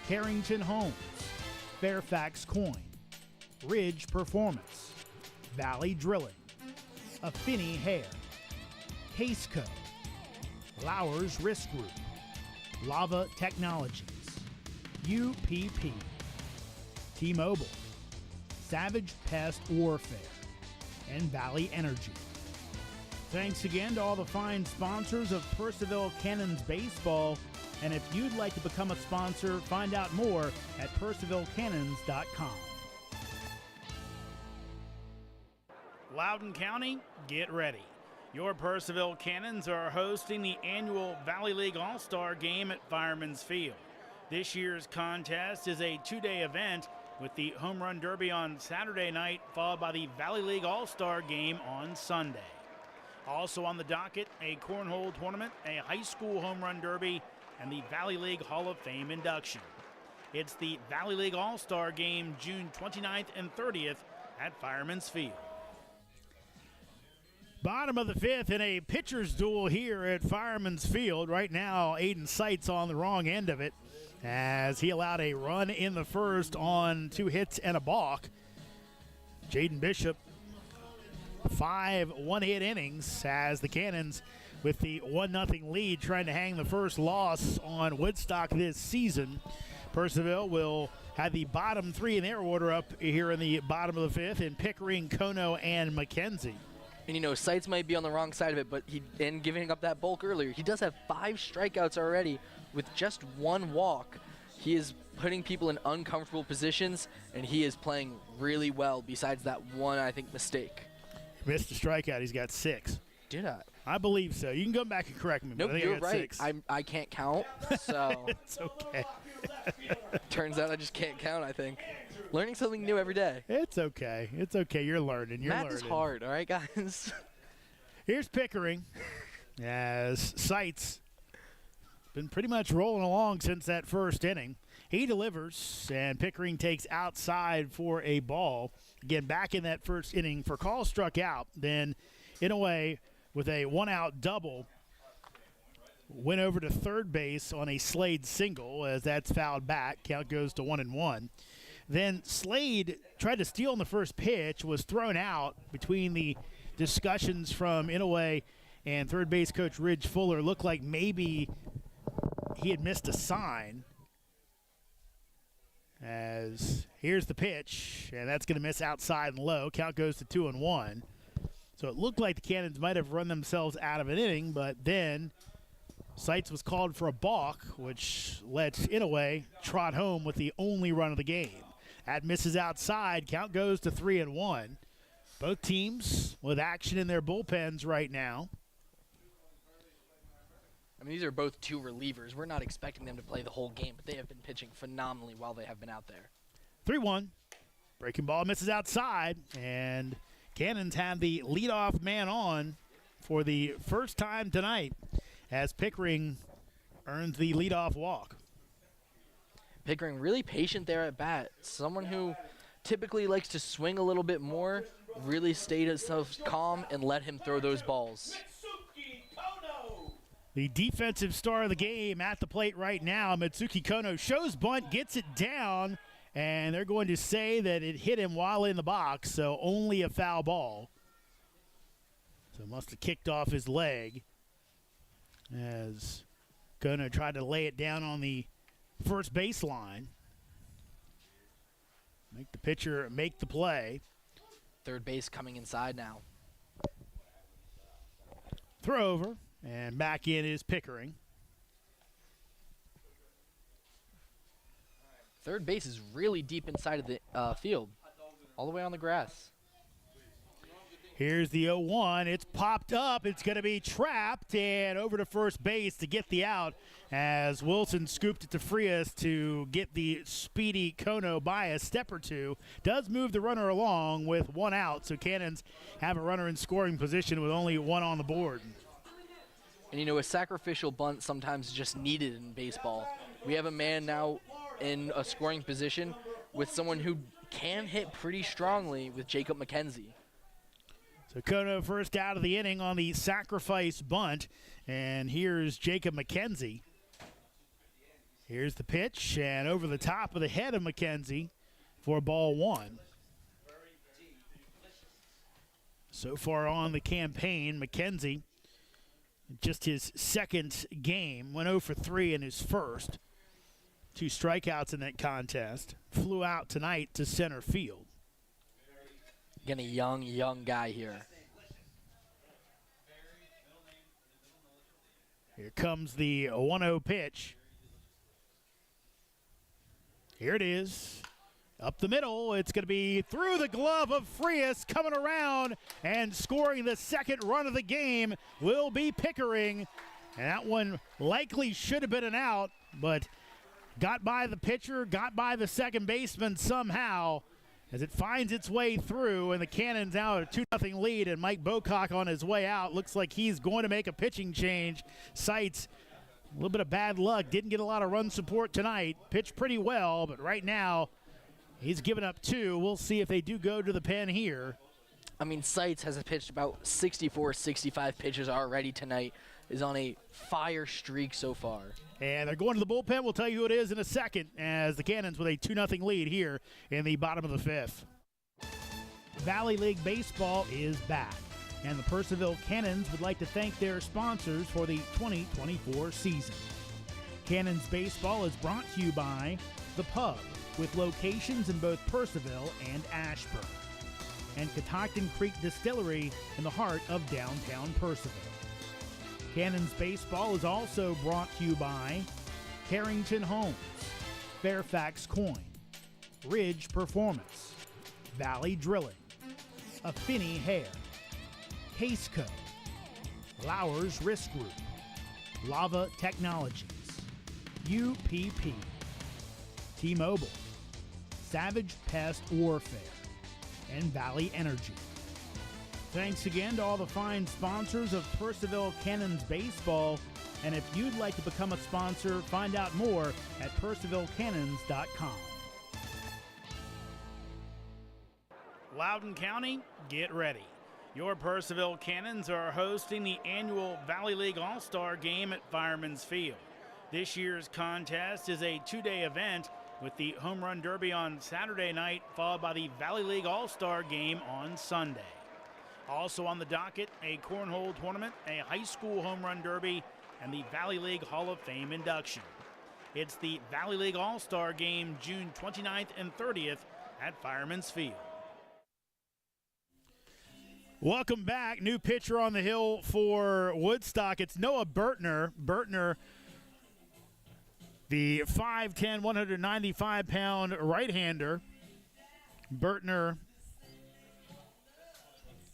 Carrington Homes, Fairfax Coin, Ridge Performance, Valley Drilling, Affinity Hair, Caseco, Lowers Risk Group, Lava Technologies, UPP, T-Mobile, Savage Pest Warfare, and Valley Energy. Thanks again to all the fine sponsors of Purcellville Cannons Baseball, and if you'd like to become a sponsor, find out more at PurcellvilleCannons.com. Loudoun County, get ready. Your Purcellville Cannons are hosting the annual Valley League All-Star Game at Fireman's Field. This year's contest is a 2-day event with the Home Run Derby on Saturday night, followed by the Valley League All-Star Game on Sunday. Also on the docket, a cornhole tournament, a high school Home Run Derby, and the Valley League Hall of Fame induction. It's the Valley League All-Star Game June 29th and 30th at Fireman's Field. Bottom of the fifth in a pitcher's duel here at Fireman's Field. Right now, Aiden Seitz on the wrong end of it, as he allowed a run in the first on 2 hits and a balk. Jaden Bishop, 5 one-hit innings as the Cannons with the 1-0 lead trying to hang the first loss on Woodstock this season. Purcellville will have the bottom 3 in their order up here in the bottom of the 5th in Pickering, Kono, and McKenzie.
And you know, Sights might be on the wrong side of it, but in giving up that bulk earlier, he does have 5 strikeouts already with just 1 walk. He is putting people in uncomfortable positions, and he is playing really well besides that one, I think, mistake.
Missed a strikeout. He's got 6.
Did I?
I believe so. You can go back and correct me.
Nope,
but I think
you're
I got
right.
6.
I can't count, so
It's okay.
turns out I just can't count, I think. Learning something new every day.
It's okay. It's okay. You're learning. You're
Math
learning.
is hard, all right, guys?
Here's Pickering as Sights been pretty much rolling along since that first inning. He delivers, and Pickering takes outside for a ball. Again, back in that first inning, for call struck out. Then, in a way, with a 1-out double, went over to third base on a Slade single as that's fouled back. Count goes to 1-1. Then Slade tried to steal on the first pitch, was thrown out between the discussions from Inouye and third base coach Ridge Fuller. Looked like maybe he had missed a sign. As here's the pitch, and that's going to miss outside and low. Count goes to 2-1. So it looked like the Cannons might have run themselves out of an inning, but then Sights was called for a balk, which lets Inouye trot home with the only run of the game. That misses outside. Count goes to 3-1. Both teams with action in their bullpens right now.
I mean, these are both 2 relievers. We're not expecting them to play the whole game, but they have been pitching phenomenally while they have been out there.
3-1. Breaking ball misses outside, and Cannons have the leadoff man on for the first time tonight as Pickering earns the leadoff walk.
Pickering really patient there at bat. Someone who typically likes to swing a little bit more, really stayed himself calm and let him throw those balls.
The defensive star of the game at the plate right now, Mitsuki Kono, shows bunt, gets it down, and they're going to say that it hit him while in the box, so only a foul ball. So must have kicked off his leg as Kono tried to lay it down on the first baseline. Make the pitcher make the play.
Third base coming inside now.
Throw over, and back in is Pickering.
Third base is really deep inside of the field, all the way on the grass.
Here's the 0-1. It's popped up. It's going to be trapped and over to first base to get the out as Wilson scooped it to Frias to get the speedy Kono by a step or two. Does move the runner along with 1 out, so Cannons have a runner in scoring position with only 1 on the board.
And, you know, a sacrificial bunt sometimes is just needed in baseball. We have a man now in a scoring position with someone who can hit pretty strongly with Jacob McKenzie.
So Kono first out of the inning on the sacrifice bunt, and here's Jacob McKenzie. Here's the pitch, and over the top of the head of McKenzie for ball 1. So far on the campaign, McKenzie, just his second game, went 0 for 3 in his first. 2 strikeouts in that contest. Flew out tonight to center field.
Again, a young guy here.
Here comes the 1-0 pitch. Here it is. Up the middle. It's going to be through the glove of Frias, coming around and scoring the second run of the game will be Pickering. And that one likely should have been an out, but got by the pitcher, got by the second baseman somehow as it finds its way through, and the Cannons now at a 2-0 lead, and Mike Bocock on his way out. Looks like he's going to make a pitching change. Sights, a little bit of bad luck. Didn't get a lot of run support tonight. Pitched pretty well, but right now he's given up 2. We'll see if they do go to the pen here.
I mean, Sights has pitched about 64, 65 pitches already tonight. Is on a fire streak so far.
And they're going to the bullpen. We'll tell you who it is in a second as the Cannons with a 2-0 lead here in the bottom of the 5th. Valley League Baseball is back, and the Purcellville Cannons would like to thank their sponsors for the 2024 season. Cannons Baseball is brought to you by The Pub, with locations in both Purcellville and Ashburn, and Catoctin Creek Distillery in the heart of downtown Purcellville. Cannons Baseball is also brought to you by Carrington Homes, Fairfax Coin, Ridge Performance, Valley Drilling, Affinity Hair, Caseco, Lowers Risk Group, Lava Technologies, UPP, T-Mobile, Savage Pest Warfare, and Valley Energy. Thanks again to all the fine sponsors of Purcellville Cannons Baseball, and if you'd like to become a sponsor, find out more at purcellvillecannons.com. Loudoun County, get ready. Your Purcellville Cannons are hosting the annual Valley League All-Star Game at Fireman's Field. This year's contest is a two-day event with the Home Run Derby on Saturday night, followed by the Valley League All-Star Game on Sunday. Also on the docket, a cornhole tournament, a high school home run derby, and the Valley League Hall of Fame induction. It's the Valley League All-Star Game, June 29th and 30th at Fireman's Field. Welcome back. New pitcher on the hill for Woodstock. It's Noah Burtner. Burtner, the 5'10", 195-pound right-hander. Burtner,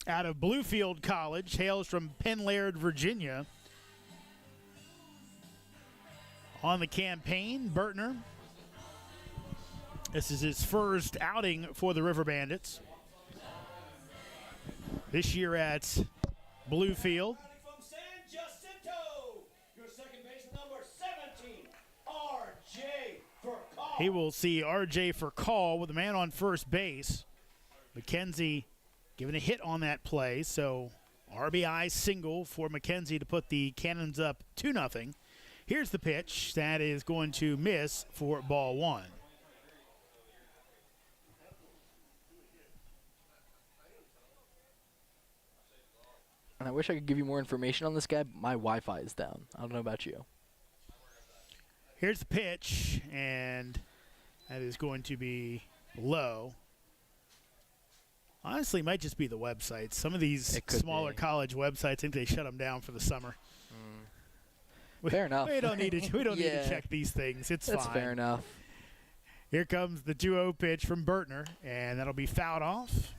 out of Bluefield College, hails from Penn Laird, Virginia. On the campaign, Burtner, this is his first outing for the Riverbandits. This year at Bluefield.
From San Jacinto, your second baseman, number 17, R.J. Furcall.
He will see R.J. Furcall with a man on first base. McKenzie giving a hit on that play, so RBI single for McKenzie to put the Cannons up 2-0. Here's the pitch that is going to miss for ball one.
And I wish I could give you more information on this guy, but my Wi-Fi is down. I don't know about you.
Here's the pitch, and that is going to be low. Honestly, it might just be the websites. Some of these smaller college websites, I think they shut them down for the summer.
Fair enough.
We don't need to check these things. That's fine.
That's fair enough.
Here comes the 2-0 pitch from Burtner, and that'll be fouled off.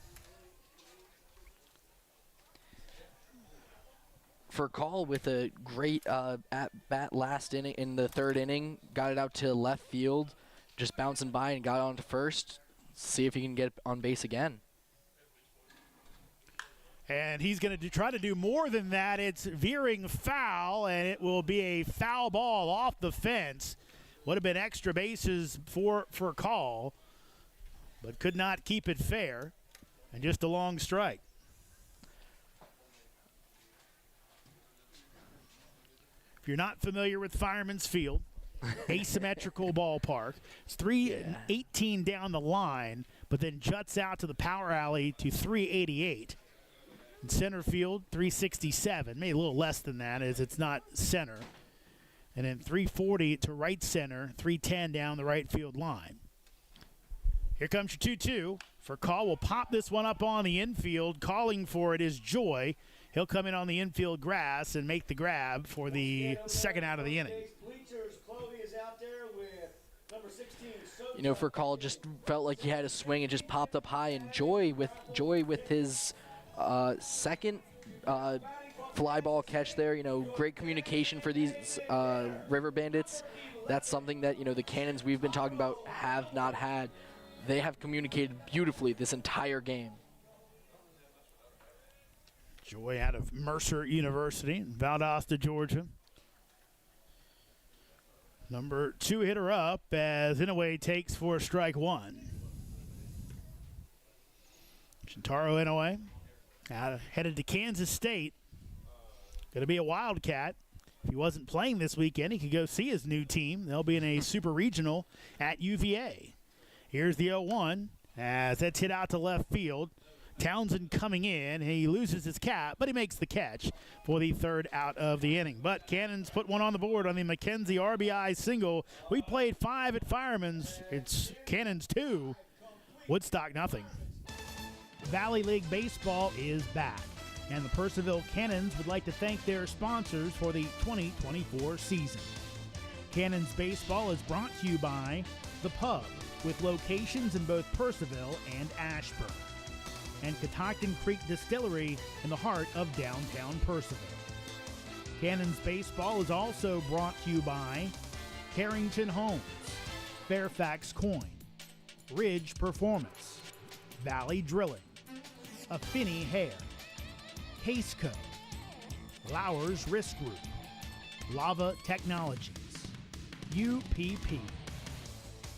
Furcall with a great at-bat last inning in the third inning. Got it out to left field, just bouncing by and got on to first. See if he can get on base again.
And he's going to try to do more than that. It's veering foul, and it will be a foul ball off the fence. Would have been extra bases for Furcall, but could not keep it fair, and just a long strike. If you're not familiar with Fireman's Field, asymmetrical ballpark. It's 318 down the line, but then juts out to the power alley to 388. In center field, 367, maybe a little less than that as it's not center. And then 340 to right center, 310 down the right field line. Here comes your 2-2. Furcall will pop this one up on the infield. Calling for it is Joy. He'll come in on the infield grass and make the grab for the second out of the inning.
You know, Furcall just felt like he had a swing and just popped up high, and Joy with his second fly ball catch there. You know, great communication for these River Bandits. That's something that, you know, the Cannons we've been talking about have not had. They have communicated beautifully this entire game.
Joy out of Mercer University in Valdosta, Georgia. Number 2 hitter up as Inouye takes for strike one. Shintaro Inouye headed to Kansas State. Going to be a Wildcat. If he wasn't playing this weekend, he could go see his new team. They'll be in a super regional at UVA. Here's the 0-1 as that's hit out to left field. Townsend coming in. He loses his cap, but he makes the catch for the third out of the inning. But Cannons put one on the board on the McKenzie RBI single. We played 5 at Fireman's. It's Cannons 2, Woodstock nothing. Valley League Baseball is back, and the Purcellville Cannons would like to thank their sponsors for the 2024 season. Cannons Baseball is brought to you by The Pub, with locations in both Purcellville and Ashburn, and Catoctin Creek Distillery in the heart of downtown Purcellville. Cannons Baseball is also brought to you by Carrington Homes, Fairfax Coin, Ridge Performance, Valley Drilling, Affinity Hair, Caseco, Lowers Risk Group, Lava Technologies, UPP,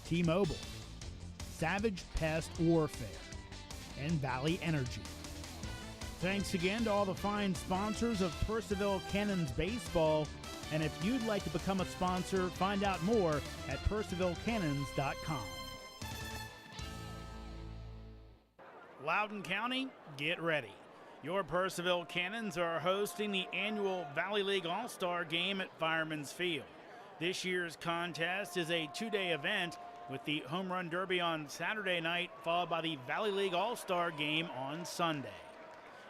T-Mobile, Savage Pest Warfare, and Valley Energy. Thanks again to all the fine sponsors of Purcellville Cannons Baseball, and if you'd like to become a sponsor, find out more at purcellvillecannons.com. Loudoun County, get ready. Your Purcellville Cannons are hosting the annual Valley League All-Star Game at Fireman's Field. This year's contest is a 2-day event with the Home Run Derby on Saturday night, followed by the Valley League All-Star Game on Sunday.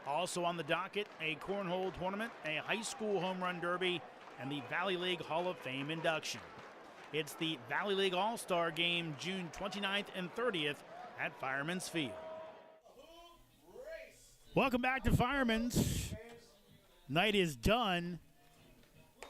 Also on the docket, a cornhole tournament, a high school Home Run Derby, and the Valley League Hall of Fame induction. It's the Valley League All-Star Game June 29th and 30th at Fireman's Field. Welcome back to Fireman's. Night is done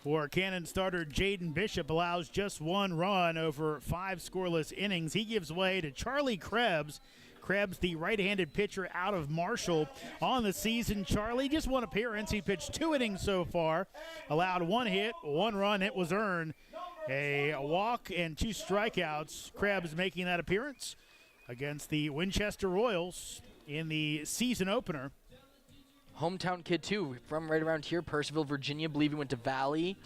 for Cannon starter Jaden Bishop. Allows just 1 run over 5 scoreless innings. He gives way to Charlie Krebs. Krebs, the right-handed pitcher out of Marshall on the season. Charlie, just 1 appearance. He pitched 2 innings so far. Allowed 1 hit, 1 run. It was earned. A walk and 2 strikeouts. Krebs making that appearance against the Winchester Royals in the season opener.
Hometown kid too, from right around here, Purcellville, Virginia. Believe he went to Valley,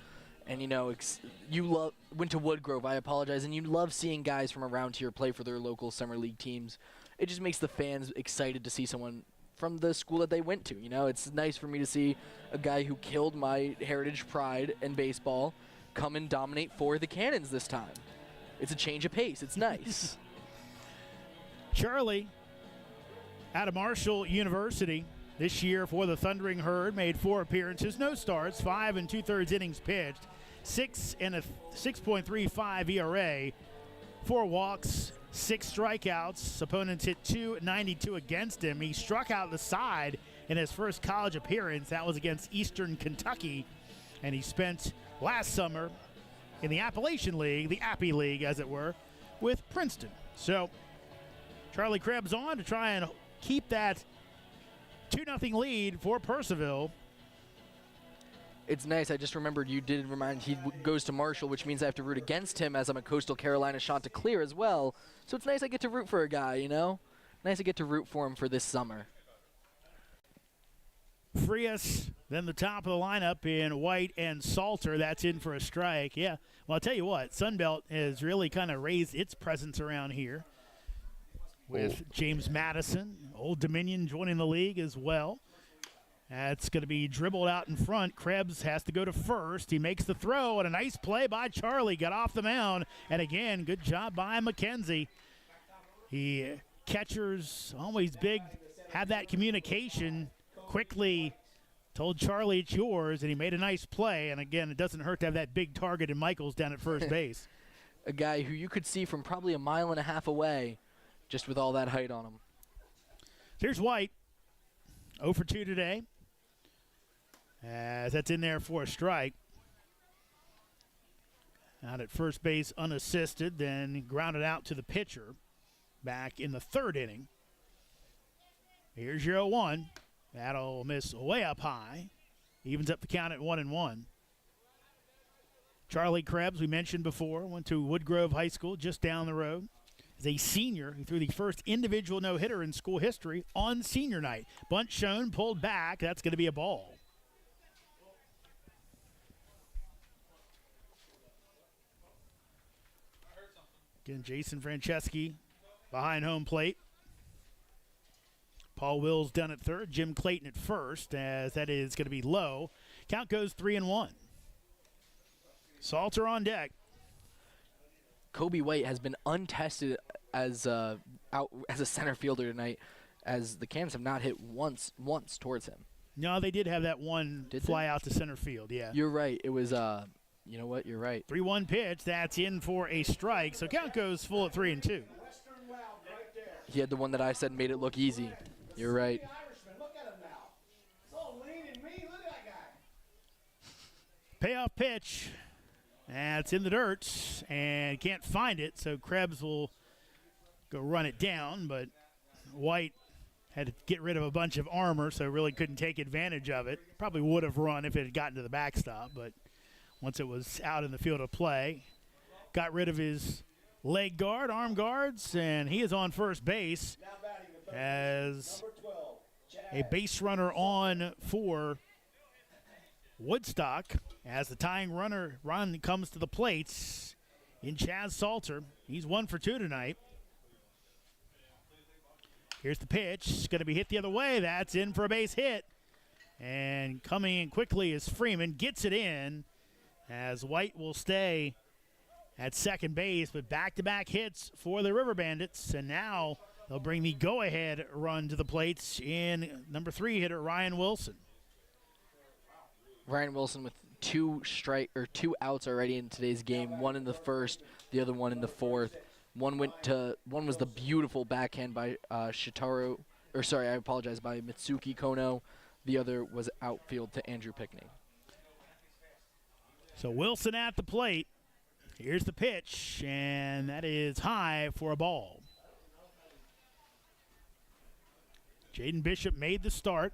and went to Woodgrove. I apologize, and you love seeing guys from around here play for their local summer league teams. It just makes the fans excited to see someone from the school that they went to. It's nice for me to see a guy who killed my heritage pride in baseball come and dominate for the Cannons this time. It's a change of pace. It's nice.
Charlie, out of Marshall University. This year for the Thundering Herd, made 4 appearances, no starts, 5 2/3 innings pitched, 6 and a 6.35 ERA, 4 walks, 6 strikeouts. Opponents hit .292 against him. He struck out the side in his first college appearance. That was against Eastern Kentucky, and he spent last summer in the Appalachian League, the Appy League as it were, with Princeton. So Charlie Krebs on to try and keep that 2-0 lead for Purcellville.
It's nice. I just remembered you did remind he goes to Marshall, which means I have to root against him as I'm a Coastal Carolina Chanticleer as well. So it's nice I get to root for a guy, Nice I get to root for him for this summer.
Frias, then the top of the lineup in White and Salter. That's in for a strike. Yeah, well, I'll tell you what, Sunbelt has really kind of raised its presence around here with James Madison, Old Dominion joining the league as well. That's going to be dribbled out in front. Krebs has to go to first. He makes the throw, and a nice play by Charlie. Got off the mound, and again, good job by McKenzie. Catchers, always big, have that communication. Quickly told Charlie it's yours, and he made a nice play. And again, it doesn't hurt to have that big target in Michaels down at first base.
A guy who you could see from probably 1.5 miles away, just with all that height on him.
Here's White, 0 for 2 today, as that's in there for a strike. Out at first base unassisted, then grounded out to the pitcher back in the 3rd inning. Here's your 0-1. That'll miss way up high. Evens up the count at 1-1. Charlie Krebs, we mentioned before, went to Woodgrove High School just down the road. Is a senior who threw the first individual no-hitter in school history on senior night. Bunt shown, pulled back. That's going to be a ball. Again, Jason Franceschi behind home plate. Paul Wills down at third, Jim Clayton at first, as that is going to be low. Count goes 3-1. Salter on deck.
Kobe White has been untested as a center fielder tonight, as the Cannons have not hit once towards him.
No, they did have that one fly out to center field, yeah.
You're right. It was, you know what? You're right.
3-1 pitch. That's in for a strike. So count goes full at 3-2.
He had the one that I said made it look easy. You're right.
Look at him now. It's all lean and mean. Look at that guy.
Payoff pitch. That's in the dirt and can't find it, so Krebs will go run it down, but White had to get rid of a bunch of armor, so really couldn't take advantage of it. Probably would have run if it had gotten to the backstop, but once it was out in the field of play, got rid of his leg guard, arm guards, and he is on first base as a base runner on for Woodstock, as the tying run comes to the plates in Chaz Salter. He's 1 for 2 tonight. Here's the pitch. It's going to be hit the other way. That's in for a base hit. And coming in quickly is Freeman. Gets it in as White will stay at second base. But back-to-back hits for the Riverbandits. And now they'll bring the go-ahead run to the plates in number 3 hitter Ryan Wilson.
Ryan Wilson with two outs already in today's game. One in the first, the other one in the fourth. One was the beautiful backhand by by Mitsuki Kono. The other was outfield to Andrew Pickney.
So Wilson at the plate. Here's the pitch, and that is high for a ball. Jaden Bishop made the start.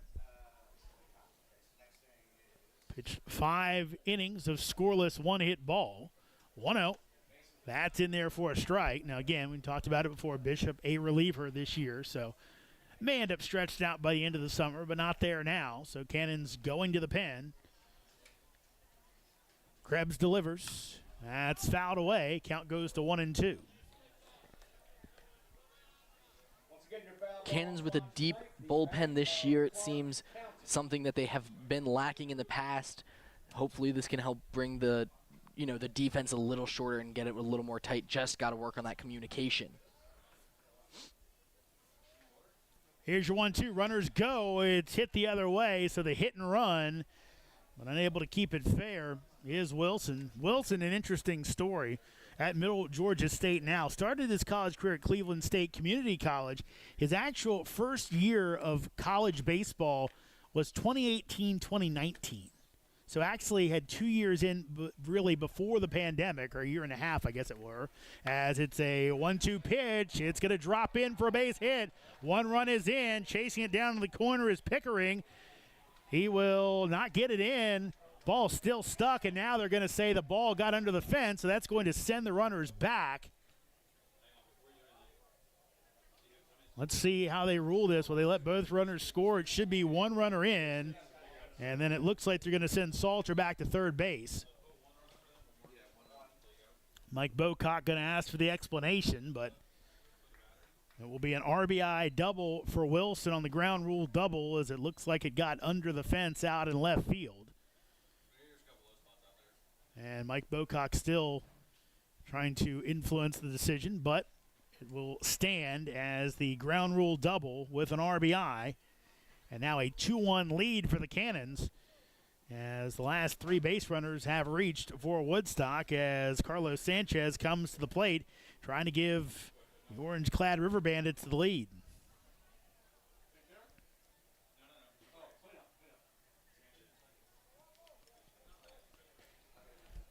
Pitched 5 innings of scoreless one-hit ball. 1-0. That's in there for a strike. Now, again, we talked about it before. Bishop, a reliever this year, so may end up stretched out by the end of the summer, but not there now. So Cannon's going to the pen. Krebs delivers. That's fouled away. Count goes to 1-2.
Cannons with a deep bullpen this year, it seems, something that they have been lacking in the past. Hopefully this can help bring the defense a little shorter and get it a little more tight. Just got to work on that communication.
Here's your 1-2. Runners go. It's hit the other way, so the hit and run, but unable to keep it fair is Wilson. Wilson, an interesting story. At Middle Georgia State now. Started his college career at Cleveland State Community College. His actual first year of college baseball was 2018-2019. So actually had 2 years in really before the pandemic, or a year and a half, I guess it were, as it's a 1-2 pitch. It's going to drop in for a base hit. 1 run is in. Chasing it down in the corner is Pickering. He will not get it in. Ball still stuck, and now they're going to say the ball got under the fence, so that's going to send the runners back. Let's see how they rule this. Will they let both runners score? It should be 1 runner in, and then it looks like they're going to send Salter back to third base. Mike Bocock going to ask for the explanation, but it will be an RBI double for Wilson on the ground rule double, as it looks like it got under the fence out in left field. And Mike Bocock still trying to influence the decision, but it will stand as the ground rule double with an RBI. And now a 2-1 lead for the Cannons, as the last 3 base runners have reached for Woodstock, as Carlos Sanchez comes to the plate trying to give the orange-clad Riverbandits the lead.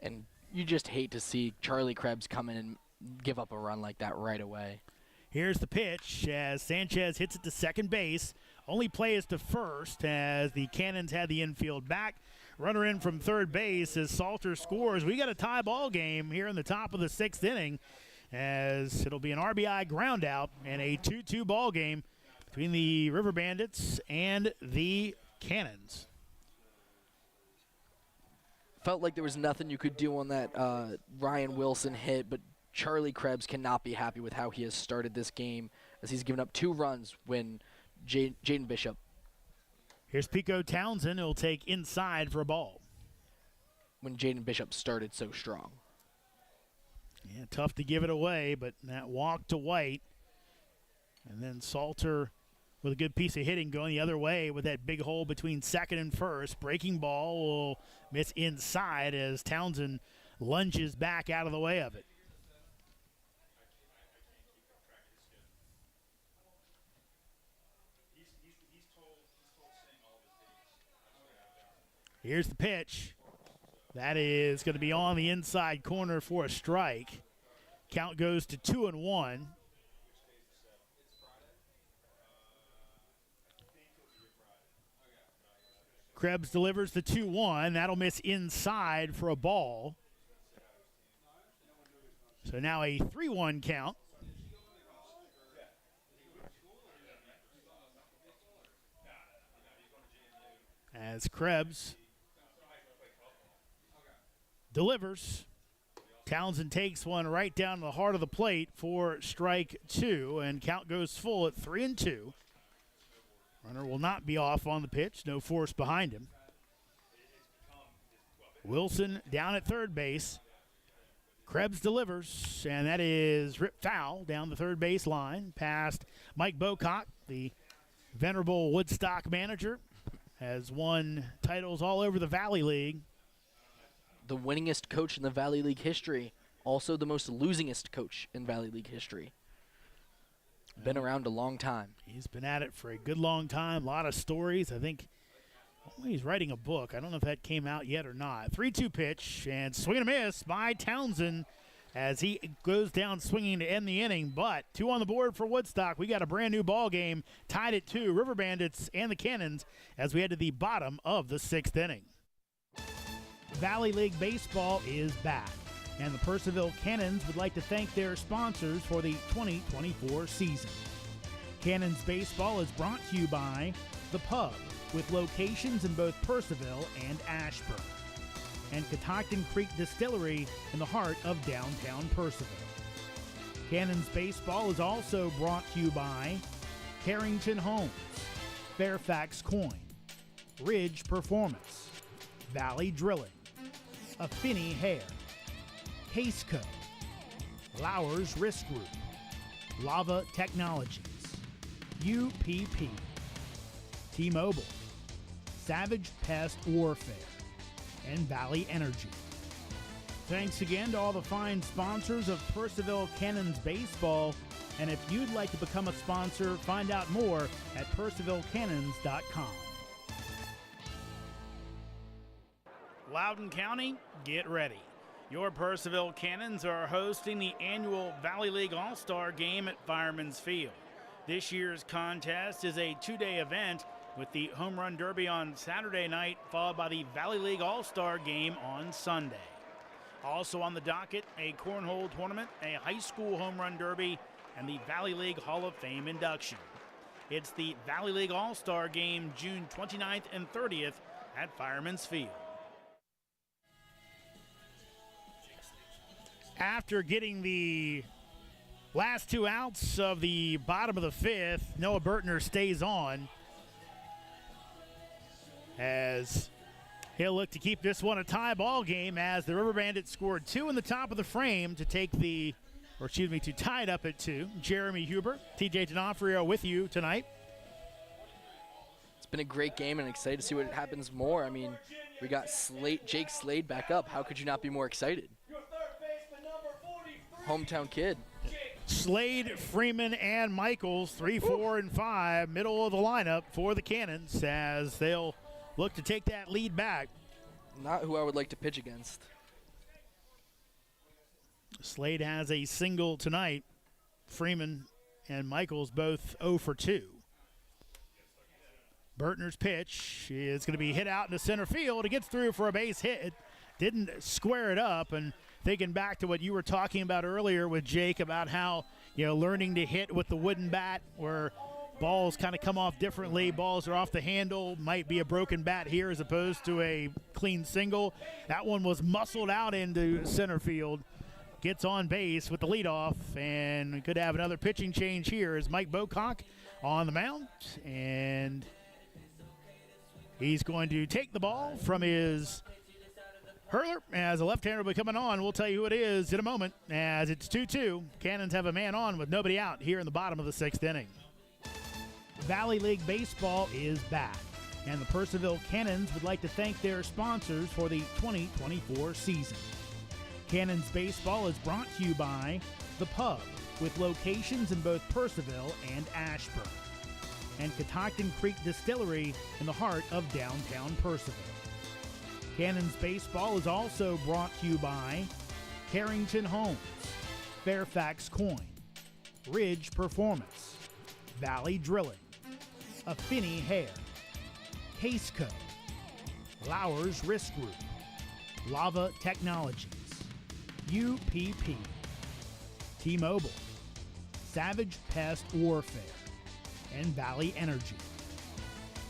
And you just hate to see Charlie Krebs come in and give up a run like that right away.
Here's the pitch as Sanchez hits it to second base. Only play is to first, as the Cannons had the infield back. Runner in from third base as Salter scores. We got a tie ball game here in the top of the 6th inning, as it'll be an RBI ground out and a 2-2 ball game between the Riverbandits and the Cannons.
Felt like there was nothing you could do on that Ryan Wilson hit, but Charlie Krebs cannot be happy with how he has started this game, as he's given up 2 runs when Jaden Bishop.
Here's Pico Townsend. He'll take inside for a ball.
When Jaden Bishop started so strong.
Yeah, tough to give it away, but that walk to White. And then Salter with a good piece of hitting going the other way with that big hole between second and first. Breaking ball will miss inside as Townsend lunges back out of the way of it. Here's the pitch. That is going to be on the inside corner for a strike. Count goes to 2-1. Krebs delivers the 2-1. That'll miss inside for a ball. So now a 3-1 count. As Krebs delivers. Townsend takes one right down to the heart of the plate for strike 2, and count goes full at 3-2. Runner will not be off on the pitch, no force behind him. Wilson down at third base. Krebs delivers, and that is ripped foul down the third base line past Mike Bocock, the venerable Woodstock manager, has won titles all over the Valley League.
The winningest coach in the Valley League history. Also the most losingest coach in Valley League history. Been around a long time.
He's been at it for a good long time. A lot of stories. I think he's writing a book. I don't know if that came out yet or not. 3-2 pitch, and swing and a miss by Townsend as he goes down swinging to end the inning. But 2 on the board for Woodstock. We got a brand new ball game tied at 2. Riverbandits and the Cannons as we head to the bottom of the 6th inning. Valley League Baseball is back, and the Purcellville Cannons would like to thank their sponsors for the 2024 season. Cannons Baseball is brought to you by The Pub, with locations in both Purcellville and Ashburn, and Catoctin Creek Distillery in the heart of downtown Purcellville. Cannons Baseball is also brought to you by Carrington Homes, Fairfax Coin, Ridge Performance, Valley Drilling, Affinity Hair, Caseco, Lowers Risk Group, Lava Technologies, UPP, T-Mobile, Savage Pest Warfare, and Valley Energy. Thanks again to all the fine sponsors of Purcellville Cannons Baseball, and if you'd like to become a sponsor, find out more at purcellvillecannons.com. Loudoun County, get ready. Your Purcellville Cannons are hosting the annual Valley League All-Star Game at Fireman's Field. This year's contest is a 2-day event with the Home Run Derby on Saturday night, followed by the Valley League All-Star Game on Sunday. Also on the docket, a cornhole tournament, a high school Home Run Derby, and the Valley League Hall of Fame induction. It's the Valley League All-Star Game June 29th and 30th at Fireman's Field. After getting the last 2 outs of the bottom of the 5th, Noah Bertner stays on as he'll look to keep this one a tie ball game as the Riverbandits scored 2 in the top of the frame to to tie it up at 2. Jeremy Huber, TJ D'Onofrio with you tonight.
It's been a great game and excited to see what happens more. I mean, we got Jake Slade back up. How could you not be more excited? Hometown kid.
Slade, Freeman, and Michaels, 3, 4, and 5, middle of the lineup for the Cannons as they'll look to take that lead back.
Not who I would like to pitch against.
Slade has a single tonight. Freeman and Michaels both 0 for 2. Bertner's pitch is going to be hit out into center field. It gets through for a base hit. It didn't square it up, and thinking back to what you were talking about earlier with Jake about how, learning to hit with the wooden bat where balls kind of come off differently, balls are off the handle, might be a broken bat here as opposed to a clean single. That one was muscled out into center field gets on base with the leadoff, and we could have another pitching change here as Mike Bocock on the mound, and he's going to take the ball from his hurler as a left-hander will be coming on. We'll tell you who it is in a moment as it's 2-2. Cannons have a man on with nobody out here in the bottom of the 6th inning. Valley League Baseball is back, and the Purcellville Cannons would like to thank their sponsors for the 2024 season. Cannons Baseball is brought to you by The Pub, with locations in both Purcellville and Ashburn, and Catoctin Creek Distillery in the heart of downtown Purcellville. Cannons Baseball is also brought to you by Carrington Homes, Fairfax Coin, Ridge Performance, Valley Drilling, Affinity Hair, Caseco, Lowers Risk Group, Lava Technologies, UPP, T-Mobile, Savage Pest Warfare, and Valley Energy.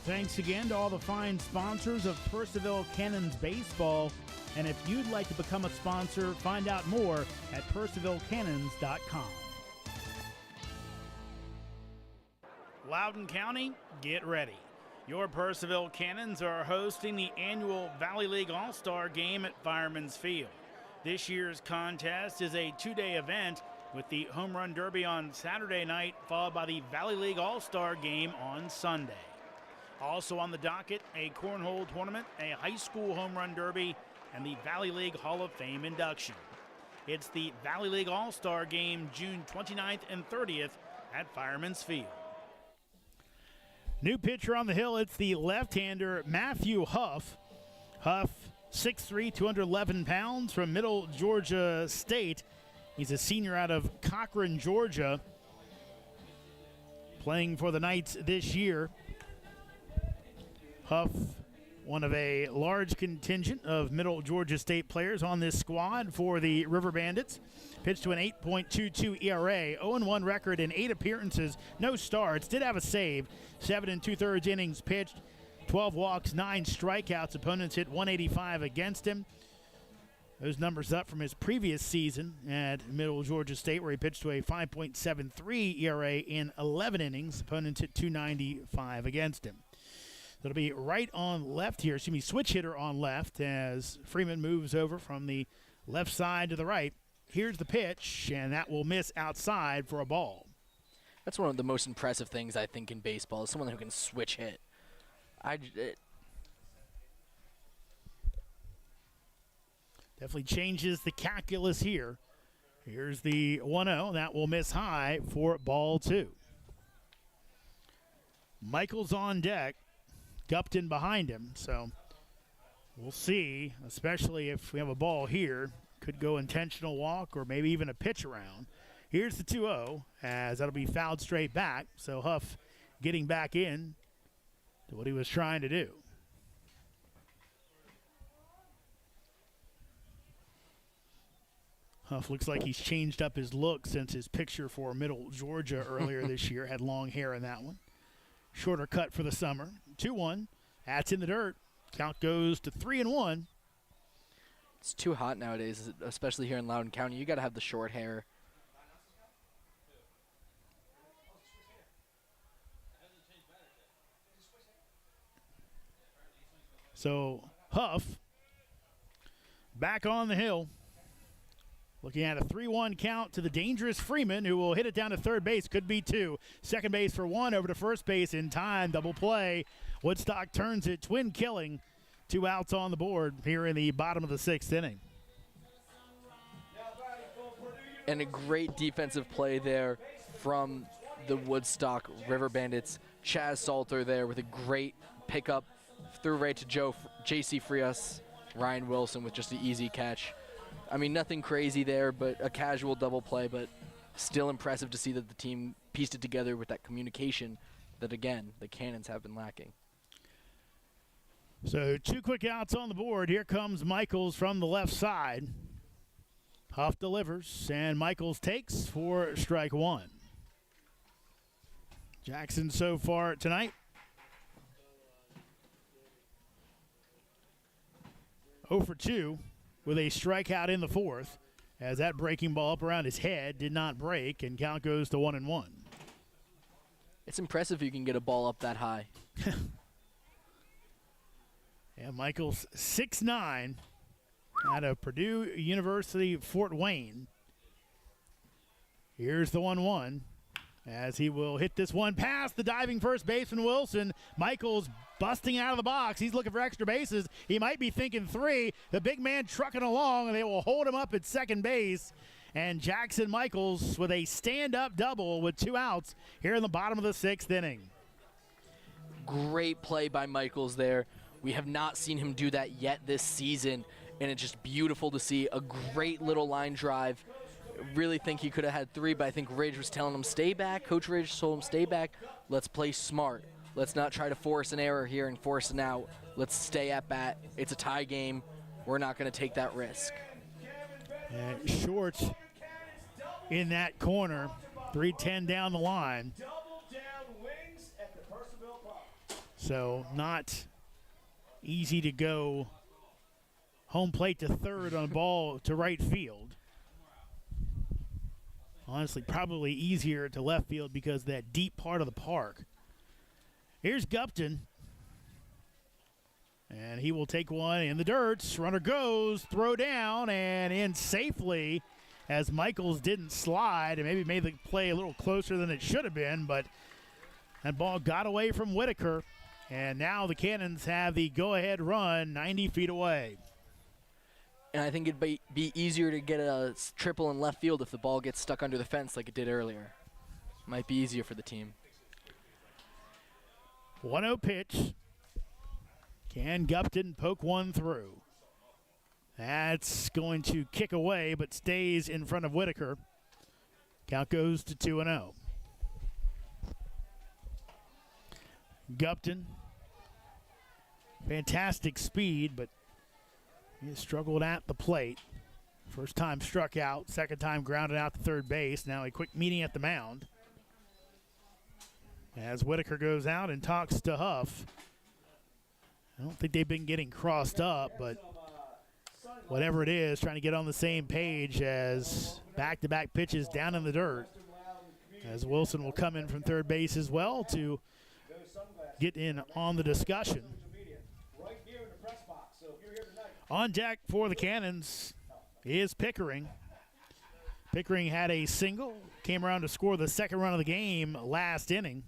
Thanks again to all the fine sponsors of Purcellville Cannons Baseball. And if you'd like to become a sponsor, find out more at purcellvillecannons.com. Loudoun County, get ready. Your Purcellville Cannons are hosting the annual Valley League All-Star Game at Fireman's Field. This year's contest is a 2-day event with the Home Run Derby on Saturday night, followed by the Valley League All-Star Game on Sunday. Also on the docket, a cornhole tournament, a high school home run derby, and the Valley League Hall of Fame induction. It's the Valley League All-Star Game June 29th and 30th at Fireman's Field. New pitcher on the hill, it's the left-hander Matthew Huff. Huff, 6'3", 211 pounds from Middle Georgia State. He's a senior out of Cochran, Georgia, playing for the Knights this year. Huff, one of a large contingent of Middle Georgia State players on this squad for the Riverbandits. Pitched to an 8.22 ERA, 0-1 record in 8 appearances, no starts. Did have a save, 7 2/3 innings pitched, 12 walks, 9 strikeouts. Opponents hit 185 against him. Those numbers up from his previous season at Middle Georgia State, where he pitched to a 5.73 ERA in 11 innings. Opponents hit 295 against him. It'll be right on left here, switch hitter on left as Freeman moves over from the left side to the right. Here's the pitch, and that will miss outside for a ball.
That's one of the most impressive things I think in baseball is someone who can switch hit.
Definitely changes the calculus here. Here's the 1-0. That will miss high for ball 2. Michael's on deck. Gupton behind him, so we'll see, especially if we have a ball here. Could go intentional walk or maybe even a pitch around. Here's the 2-0, as that'll be fouled straight back, so Huff getting back in to what he was trying to do. Huff looks like he's changed up his look since his picture for Middle Georgia earlier this year. Had long hair in that one. Shorter cut for the summer. 2-1. That's in the dirt. Count goes to 3-1.
It's too hot nowadays, especially here in Loudoun County. You got to have the short hair.
So Huff back on the hill. Looking at a 3-1 count to the dangerous Freeman, who will hit it down to third base. Could be 2. Second base for 1, over to first base in time. Double play. Woodstock turns it, twin killing. 2 outs on the board here in the bottom of the 6th inning.
And a great defensive play there from the Woodstock Riverbandits. Chaz Salter there with a great pickup. Threw right to J.C. Frias. Ryan Wilson with just an easy catch. I mean, nothing crazy there, but a casual double play, but still impressive to see that the team pieced it together with that communication that, again, the Cannons have been lacking.
So 2 quick outs on the board. Here comes Michaels from the left side. Huff delivers, and Michaels takes for strike 1. Jackson so far tonight, 0 for 2 with a strikeout in the 4th, as that breaking ball up around his head did not break, and count goes to 1-1.
It's impressive you can get a ball up that high.
Yeah, Michael's 6'9", out of Purdue University, Fort Wayne. Here's the 1-1 as he will hit this one past the diving first baseman Wilson. Michael's busting out of the box. He's looking for extra bases. He might be thinking 3. The big man trucking along, and they will hold him up at second base. And Jackson Michaels with a stand-up double with 2 outs here in the bottom of the 6th inning.
Great play by Michaels there. We have not seen him do that yet this season, and it's just beautiful to see. A great little line drive. Really think he could have had 3, but I think Ridge was telling him, stay back. Coach Ridge told him, stay back. Let's play smart. Let's not try to force an error here and force an out. Let's stay at bat. It's a tie game. We're not going to take that risk.
And Shorts in that corner, 3-10 down the line. So not easy to go home plate to third on a ball to right field. Honestly, probably easier to left field because of that deep part of the park. Here's Gupton. And he will take one in the dirt. Runner goes, throw down, and in safely as Michaels didn't slide and maybe made the play a little closer than it should have been, but that ball got away from Whitaker. And now the Cannons have the go-ahead run 90 feet away.
And I think it'd be easier to get a triple in left field if the ball gets stuck under the fence like it did earlier. Might be easier for the team.
1-0 pitch. Can Gupton poke one through? That's going to kick away, but stays in front of Whitaker. Count goes to 2-0. Gupton, fantastic speed, but he struggled at the plate. First time struck out, second time grounded out to third base. Now a quick meeting at the mound. As Whitaker goes out and talks to Huff. I don't think they've been getting crossed up, but whatever it is, trying to get on the same page as back-to-back pitches down in the dirt. As Wilson will come in from third base as well to get in on the discussion. On deck for the Cannons is Pickering. Pickering had a single, came around to score the second run of the game last inning.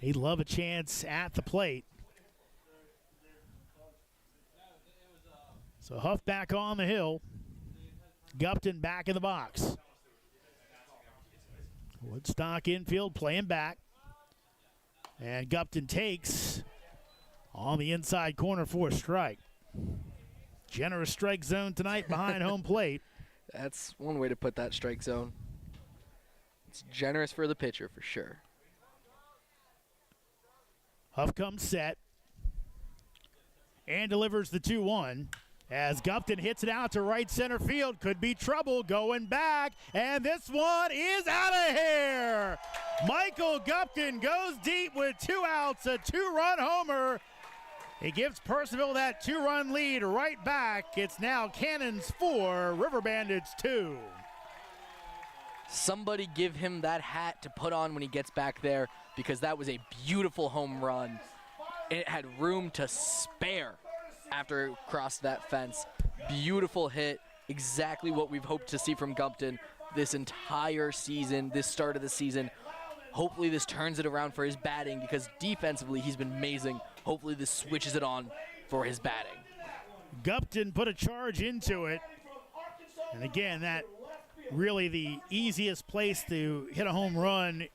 He'd love a chance at the plate. So Huff back on the hill. Gupton back in the box. Woodstock infield playing back. And Gupton takes on the inside corner for a strike. Generous strike zone tonight behind home plate.
That's one way to put that strike zone. It's generous for the pitcher for sure.
Huff comes set and delivers the 2-1 as Gupton hits it out to right center field. Could be trouble going back, and this one is out of here. Michael Gupton goes deep with 2 outs, a 2-run homer. He gives Purcellville that 2-run lead right back. It's now Cannons 4, Riverbandits 2.
Somebody give him that hat to put on when he gets back there, because that was a beautiful home run. It had room to spare after it crossed that fence. Beautiful hit, exactly what we've hoped to see from Gupton this entire season, this start of the season. Hopefully this turns it around for his batting, because defensively he's been amazing. Hopefully this switches it on for his batting.
Gupton put a charge into it. And again, that really the easiest place to hit a home run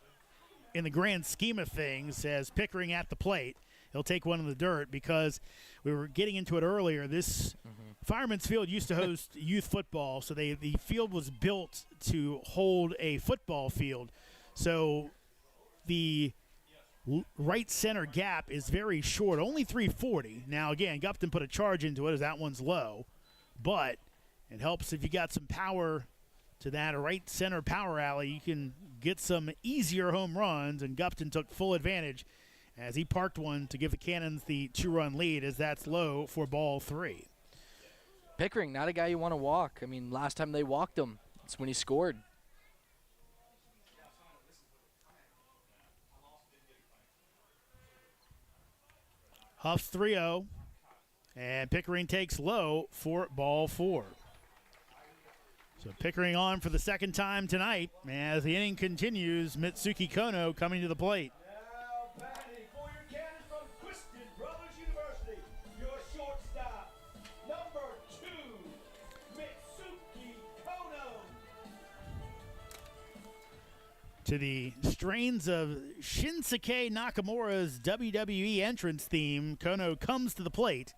in the grand scheme of things, as Pickering at the plate. He'll take one in the dirt, because we were getting into it earlier. This Fireman's Field used to host youth football, so the field was built to hold a football field. So the right center gap is very short, only 340. Now, again, Gupton put a charge into it as that one's low, but it helps if you got some power to that right center power alley. You can get some easier home runs, and Gupton took full advantage as he parked one to give the Cannons the 2-run lead, as that's low for ball 3.
Pickering, not a guy you want to walk. I mean, last time they walked him, it's when he scored.
Huff's 3-0, and Pickering takes low for ball 4. So Pickering on for the second time tonight as the inning continues. Mitsuki Kono coming to the plate.
Now batting for your Cannons from Twisted Brothers University, your shortstop, number 2, Mitsuki Kono.
To the strains of Shinsuke Nakamura's WWE entrance theme, Kono comes to the plate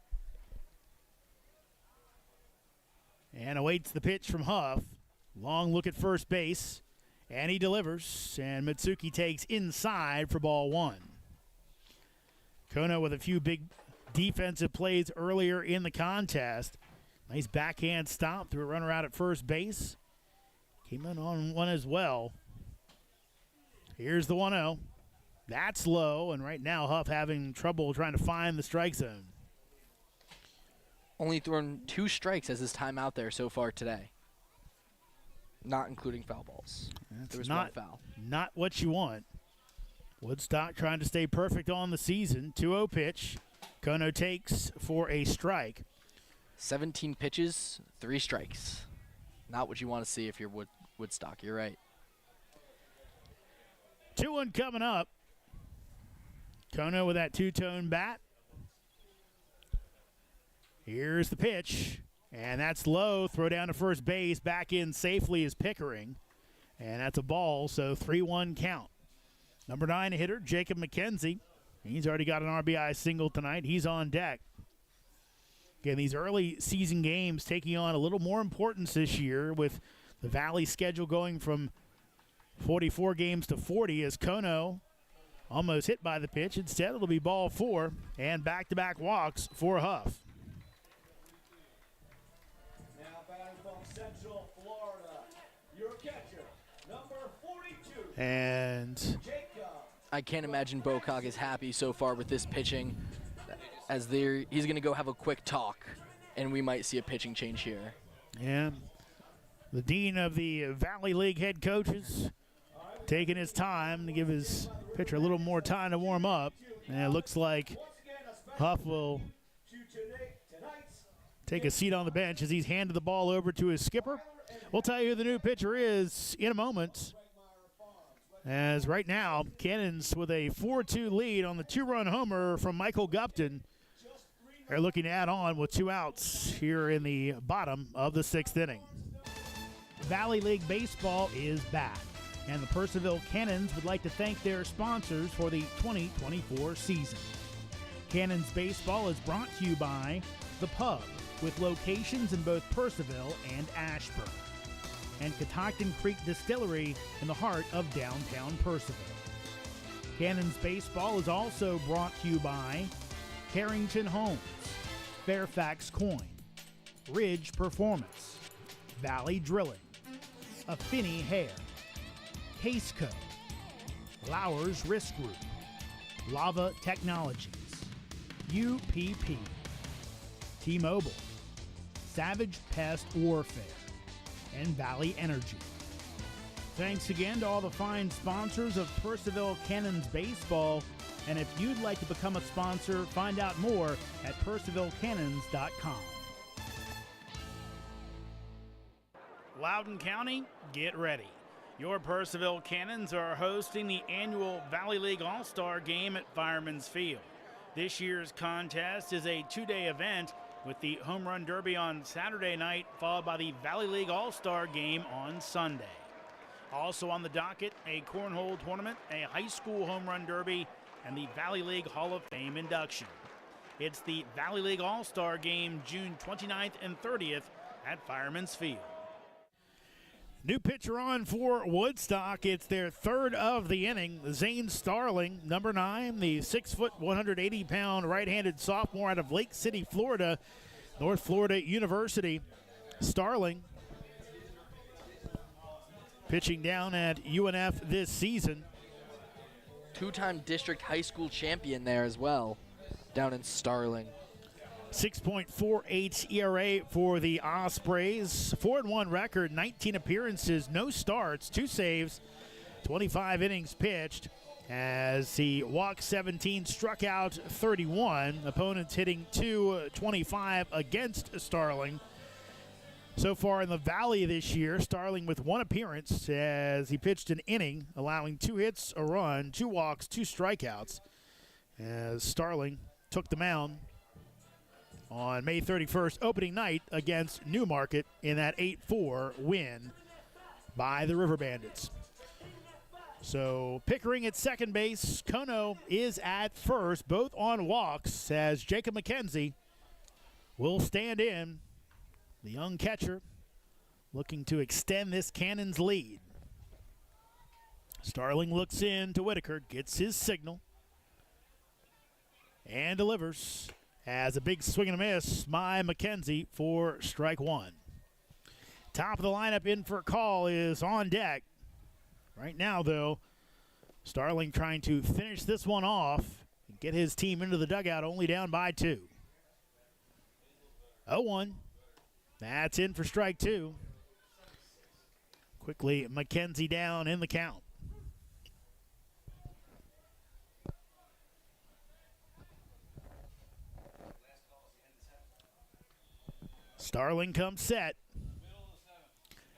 and awaits the pitch from Huff. Long look at first base, and he delivers, and Mitsuki takes inside for ball 1. Kono with a few big defensive plays earlier in the contest. Nice backhand stop through a runner out at first base. Came in on one as well. Here's the 1-0. That's low, and right now Huff having trouble trying to find the strike zone.
Only thrown 2 strikes as his time out there so far today, not including foul balls. There was 1 foul.
Not what you want. Woodstock trying to stay perfect on the season. 2-0 pitch. Kono takes for a strike.
17 pitches, 3 strikes. Not what you want to see if you're Woodstock. You're right.
2-1 coming up. Kono with that two-tone bat. Here's the pitch, and that's low. Throw down to first base. Back in safely is Pickering, and that's a ball, so 3-1 count. Number 9 hitter, Jacob McKenzie. He's already got an RBI single tonight. He's on deck. Again, these early season games taking on a little more importance this year with the Valley schedule going from 44 games to 40 as Kono almost hit by the pitch. Instead, it'll be ball 4 and back-to-back walks for Huff.
Now batting from Central Florida, your catcher, number 42,
And
Jacob.
I can't imagine Bocock is happy so far with this pitching, as he's going to go have a quick talk, and we might see a pitching change here.
yeah, the dean of the Valley League head coaches taking his time to give his pitcher a little more time to warm up. And it looks like Huff will take a seat on the bench as he's handed the ball over to his skipper. We'll tell you who the new pitcher is in a moment. As right now, Cannons with a 4-2 lead on the 2-run homer from Michael Gupton. They're looking to add on with 2 outs here in the bottom of the 6th inning. Valley League Baseball is back, and the Purcellville Cannons would like to thank their sponsors for the 2024 season. Cannons Baseball is brought to you by The Pub, with locations in both Purcellville and Ashburn, and Catoctin Creek Distillery in the heart of downtown Purcellville. Cannons Baseball is also brought to you by Carrington Homes, Fairfax Coin, Ridge Performance, Valley Drilling, Affinity Hair, Caseco, Lowers Risk Group, Lava Technologies, UPP, T-Mobile, Savage Pest Warfare, and Valley Energy. Thanks again to all the fine sponsors of Purcellville Cannons Baseball, and if you'd like to become a sponsor, find out more at purcellvillecannons.com. Loudoun County, get ready. Your Purcellville Cannons are hosting the annual Valley League All-Star Game at Fireman's Field. This year's contest is a 2-day event with the Home Run Derby on Saturday night, followed by the Valley League All-Star Game on Sunday. Also on the docket, a cornhole tournament, a high school home run derby, and the Valley League Hall of Fame induction. It's the Valley League All-Star Game June 29th and 30th at Fireman's Field. New pitcher on for Woodstock. It's their 3rd of the inning. Zane Starling, number 9, the 6-foot, 180-pound right-handed sophomore out of Lake City, Florida, North Florida University. Starling pitching down at UNF this season.
2-time district high school champion there as well, down in Starling.
6.48 ERA for the Ospreys. 4-1 record, 19 appearances, no starts, 2 saves, 25 innings pitched. As he walked 17, struck out 31. Opponents hitting .225 against Starling. So far in the Valley this year, Starling with 1 appearance as he pitched an inning, allowing 2 hits, a run, 2 walks, 2 strikeouts. As Starling took the mound on May 31st, opening night against Newmarket in that 8-4 win by the Riverbandits. So Pickering at second base, Kono is at first, both on walks, as Jacob McKenzie will stand in. The young catcher looking to extend this Cannons lead. Starling looks in to Whitaker, gets his signal, and delivers as a big swing and a miss by McKenzie for strike 1. Top of the lineup in for a call is on deck. Right now, though, Starling trying to finish this one off and get his team into the dugout, only down by 2. 0-1. That's in for strike 2. Quickly, McKenzie down in the count. Starling comes set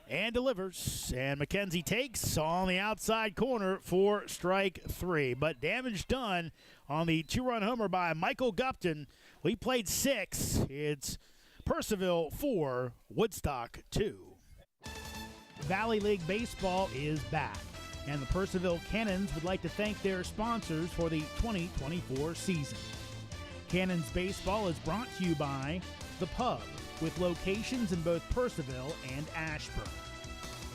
and delivers, and McKenzie takes on the outside corner for strike 3. But damage done on the 2-run homer by Michael Gupton. We played 6. It's Purcellville 4, Woodstock 2. Valley League Baseball is back, and the Purcellville Cannons would like to thank their sponsors for the 2024 season. Cannons Baseball is brought to you by The Pub, with locations in both Purcellville and Ashburn,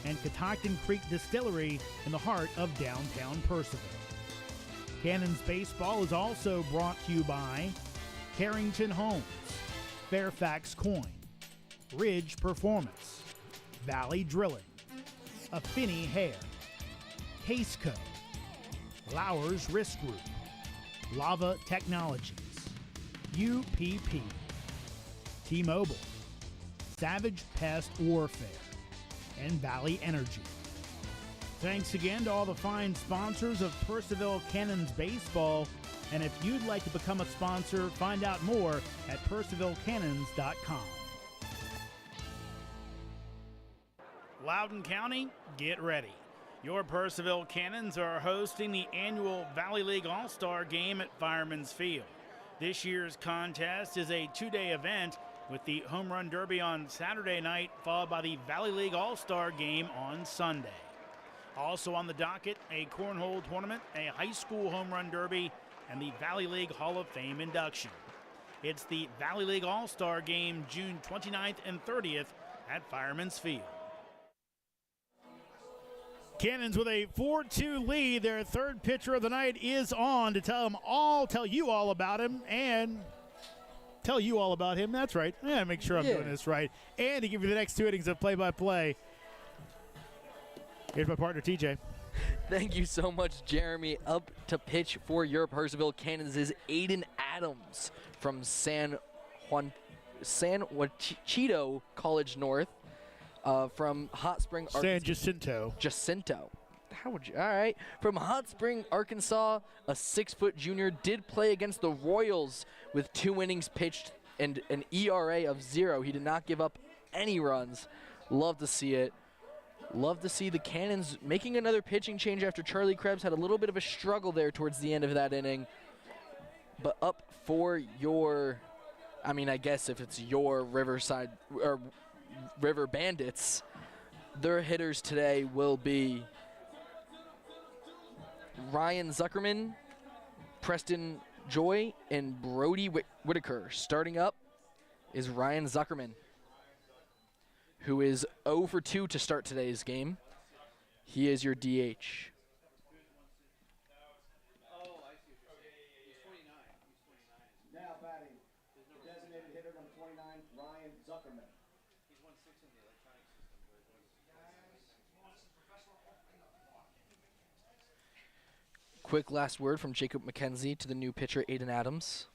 and Catoctin Creek Distillery in the heart of downtown Purcellville. Cannons Baseball is also brought to you by Carrington Homes, Fairfax Coin, Ridge Performance, Valley Drilling, Affinity Hair, Caseco, Lowers Risk Group, Lava Technologies, UPP, T-Mobile, Savage Pest Warfare, and Valley Energy. Thanks again to all the fine sponsors of Purcellville Cannons Baseball, and if you'd like to become a sponsor, find out more at purcellvillecannons.com. Loudoun County, get ready. Your Purcellville Cannons are hosting the annual Valley League All-Star Game at Fireman's Field. This year's contest is a 2-day event with the Home Run Derby on Saturday night, followed by the Valley League All-Star Game on Sunday. Also on the docket, a cornhole tournament, a high school Home Run Derby, and the Valley League Hall of Fame induction. It's the Valley League All-Star Game June 29th and 30th at Fireman's Field. Cannons with a 4-2 lead. Their third pitcher of the night is on to tell you all about him, and tell you all about him. That's right. Yeah, make sure I'm doing this right. And to give you the next 2 innings of play-by-play. Here's my partner, TJ.
Thank you so much, Jeremy. Up to pitch for your Purcellville Cannons is Aiden Adams from San Juanito College North. From Hot Spring, Arkansas. Jacinto. How would you? All right. From Hot Spring, Arkansas, a 6-foot junior did play against the Royals with 2 innings pitched and an ERA of 0. He did not give up any runs. Love to see it. Love to see the Cannons making another pitching change after Charlie Krebs had a little bit of a struggle there towards the end of that inning. But up for your, I guess if it's your Riverside or River Bandits, their hitters today will be Ryan Zuckerman, Preston Joy, and Brody Whitaker. Starting up is Ryan Zuckerman, who is 0 for 2 to start today's game. He is your DH.
Now batting, the designated hitter number 29, Ryan Zuckerman.
Quick last word from Jacob McKenzie to the new pitcher, Aiden Adams.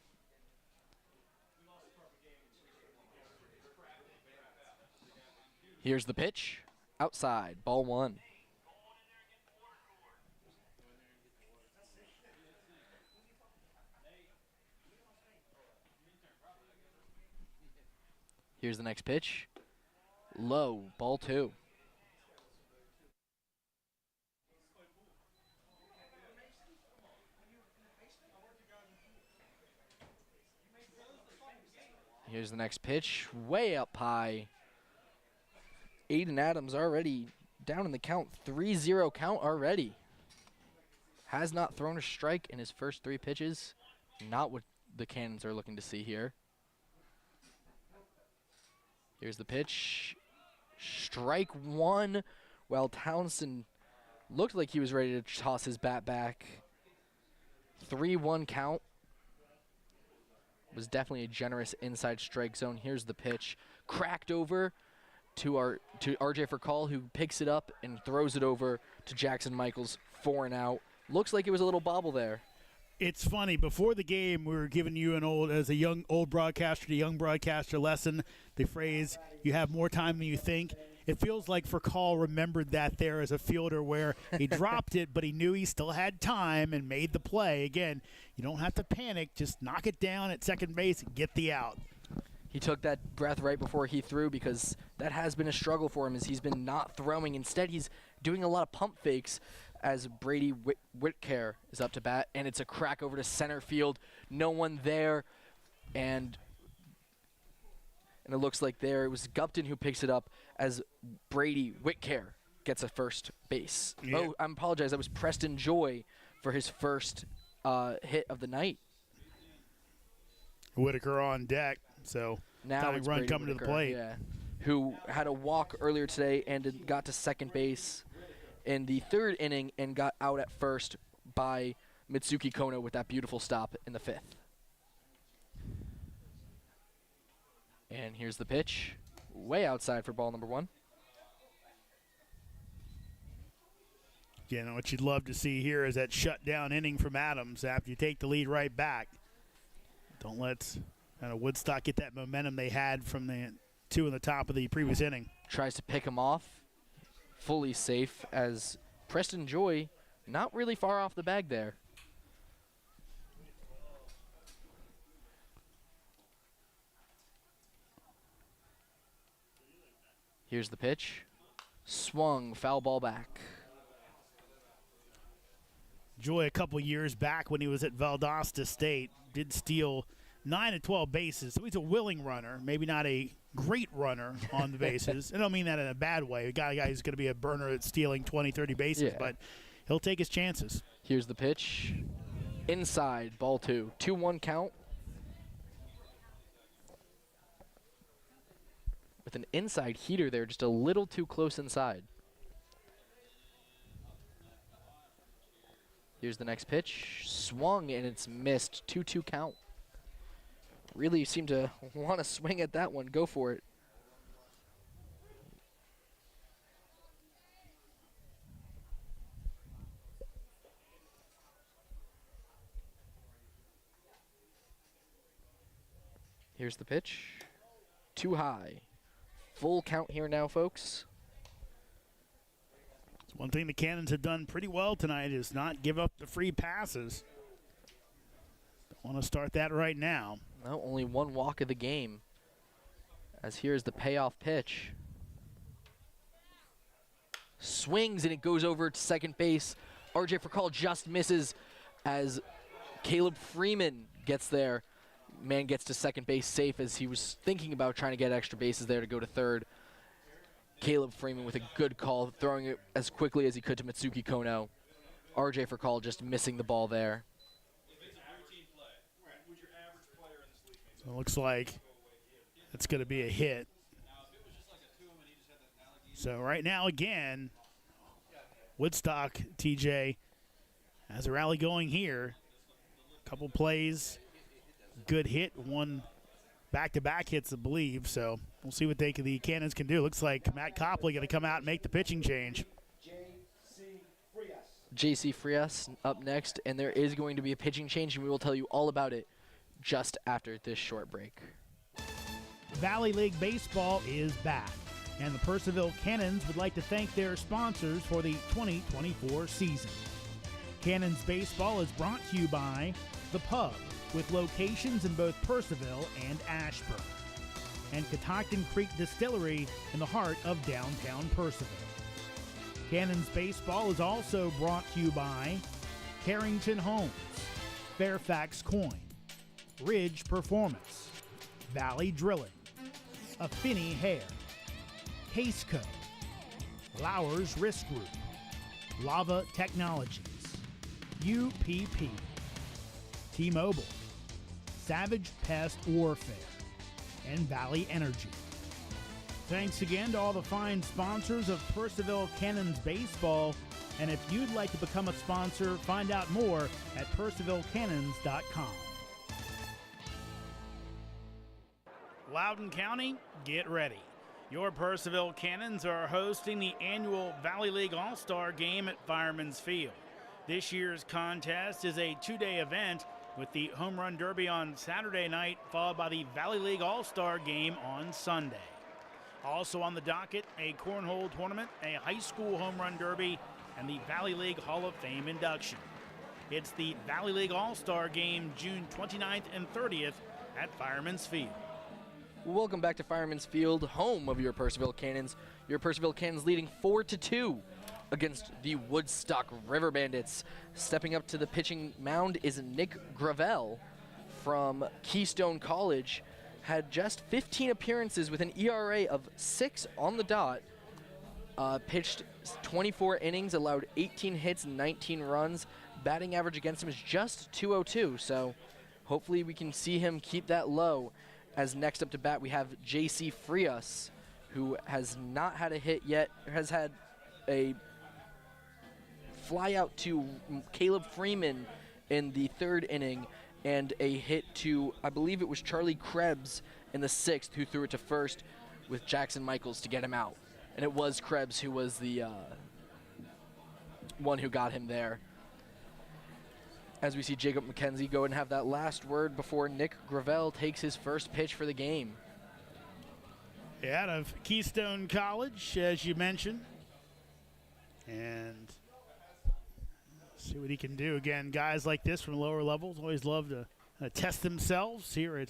Here's the pitch. Outside, ball 1. Here's the next pitch. Low, ball 2. Here's the next pitch, way up high. Aiden Adams already down in the count, 3-0 count already. Has not thrown a strike in his first 3 pitches. Not what the Cannons are looking to see here. Here's the pitch. Strike 1. While Townsend looked like he was ready to toss his bat back. 3-1 count. Was definitely a generous inside strike zone. Here's the pitch. Cracked over to RJ Furcall, who picks it up and throws it over to Jackson Michaels, 4 and out. Looks like it was a little bobble there.
It's funny, before the game, we were giving you as a young broadcaster to young broadcaster lesson, the phrase, you have more time than you think. It feels like Furcall remembered that there as a fielder where he dropped it, but he knew he still had time and made the play. Again, you don't have to panic. Just knock it down at second base and get the out.
He took that breath right before he threw because that has been a struggle for him as he's been not throwing. Instead, he's doing a lot of pump fakes as Brady Whitcare is up to bat, and it's a crack over to center field. No one there, and it looks like there it was Gupton who picks it up as Brady Whitcare gets a first base.
Yeah.
Oh, I apologize. That was Preston Joy for his first hit of the night.
Whitaker on deck, so
Now it's
run
Brady
coming to the
Whitaker,
plate.
yeah, who had a walk earlier today and got to second base in the 3rd inning and got out at first by Mitsuki Kono with that beautiful stop in the 5th. And here's the pitch, way outside for ball number 1.
You know, what you'd love to see here is that shutdown inning from Adams after you take the lead right back. Don't let Woodstock get that momentum they had from the 2 in the top of the previous inning.
Tries to pick him off, fully safe as Preston Joy not really far off the bag there. Here's the pitch. Swung, foul ball back.
Joy, a couple years back when he was at Valdosta State, did steal 9 of 12 bases. So he's a willing runner, maybe not a great runner on the bases. I don't mean that in a bad way. A guy who's going to be a burner at stealing 20, 30 bases, but he'll take his chances.
Here's the pitch. Inside, ball 2. 2-1 count. With an inside heater there, just a little too close inside. Here's the next pitch. Swung, and it's missed. 2-2 count. Really seem to want to swing at that one. Go for it. Here's the pitch. Too high. Full count here now, folks.
One thing the Cannons have done pretty well tonight is not give up the free passes. Don't want to start that right now.
No, only 1 walk of the game. As here's the payoff pitch. Swings, and it goes over to second base. RJ Furcall just misses as Caleb Freeman gets there. Man gets to second base safe as he was thinking about trying to get extra bases there to go to third. Caleb Freeman with a good call, throwing it as quickly as he could to Mitsuki Kono. RJ Furcall just missing the ball there.
So it looks like it's going to be a hit. So right now, again, Woodstock, TJ, has a rally going here. Couple plays, good hit, 1 back-to-back hits, I believe. So we'll see what the Cannons can do. Looks like Matt Copley going to come out and make the pitching change.
JC Frias up next, and there is going to be a pitching change, and we will tell you all about it just after this short break.
Valley League Baseball is back. and the Purcellville Cannons would like to thank their sponsors for the 2024 season. Cannons Baseball is brought to you by The Pub, with locations in both Purcellville and Ashburn, and Catoctin Creek Distillery in the heart of downtown Purcellville. Cannons Baseball is also brought to you by Carrington Homes, Fairfax Coin, Ridge Performance, Valley Drilling, Affinity Hair, Caseco, Lowers Risk Group, Lava Technologies, UPP, T-Mobile, Savage Pest Warfare, and Valley Energy. Thanks again to all the fine sponsors of Purcellville Cannons Baseball, and if you'd like to become a sponsor, find out more at purcellvillecannons.com. Loudoun County, get ready. Your Purcellville Cannons are hosting the annual Valley League All-Star Game at Fireman's Field. This year's contest is a two-day event with the Home Run Derby on Saturday night, followed by the Valley League All-Star Game on Sunday. Also on the docket, a cornhole tournament, a high school home run derby, and the Valley League Hall of Fame induction. It's the Valley League All-Star Game, June 29th and 30th at Fireman's Field.
Welcome back to Fireman's Field, home of your Purcellville Cannons. Your Purcellville Cannons leading 4-2 against the Woodstock Riverbandits. Stepping up to the pitching mound is Nick Gravel from Keystone College. Had just 15 appearances with an ERA of 6 on the dot. Pitched 24 innings, allowed 18 hits, 19 runs. Batting average against him is just .202, so hopefully we can see him keep that low. As next up to bat, we have J.C. Frias, who has not had a hit yet, has had a fly out to Caleb Freeman in the third inning, and a hit to, I believe it was Charlie Krebs in the sixth, who threw it to first with Jackson Michaels to get him out. And it was Krebs who was the one who got him there. As we see Jacob McKenzie go and have that last word before Nick Gravel takes his first pitch for the game.
Out of Keystone College, as you mentioned. And see what he can do. Again, guys like this from lower levels always love to test themselves here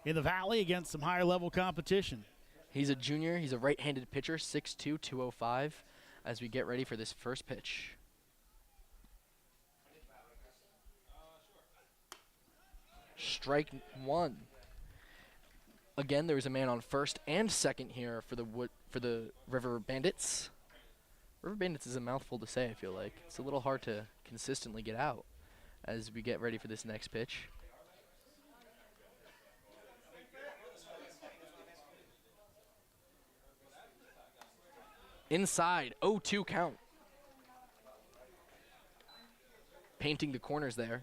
in the Valley against some higher level competition.
He's a junior. He's a right-handed pitcher, 6'2", 205, as we get ready for this first pitch. Strike one. Again, there is a man on first and second here for the River Bandits. River Bandits is a mouthful to say, I feel like. It's a little hard to consistently get out as we get ready for this next pitch. Inside, 0-2 count. Painting the corners there.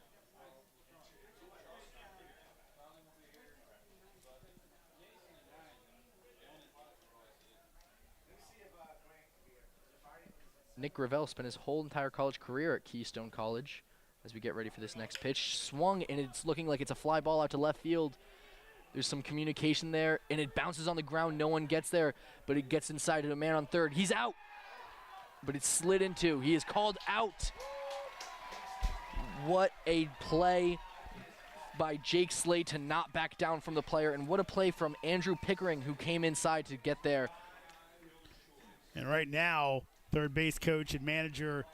Nick Gravel spent his whole entire college career at Keystone College. As we get ready for this next pitch, swung, and it's looking like it's a fly ball out to left field. There's some communication there, and it bounces on the ground. No one gets there, but it gets inside to a man on third. He's out, but it's slid into. He is called out. What a play by Jake Slade to not back down from the player, and what a play from Andrew Pickering, who came inside to get there.
And right now, third base coach and manager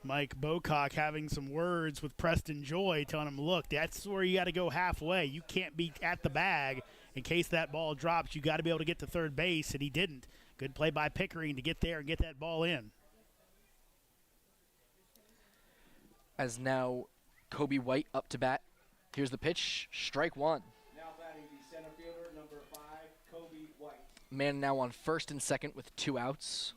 Mike Bocock having some words with Preston Joy, telling him, look, that's where you got to go halfway. You can't be at the bag in case that ball drops. You got to be able to get to third base, and he didn't. Good play by Pickering to get there and get that ball in.
As now Kobe White up to bat. Here's the pitch, strike one.
Now batting the center fielder, number 5, Kobe White.
Man now on first and second with 2 outs.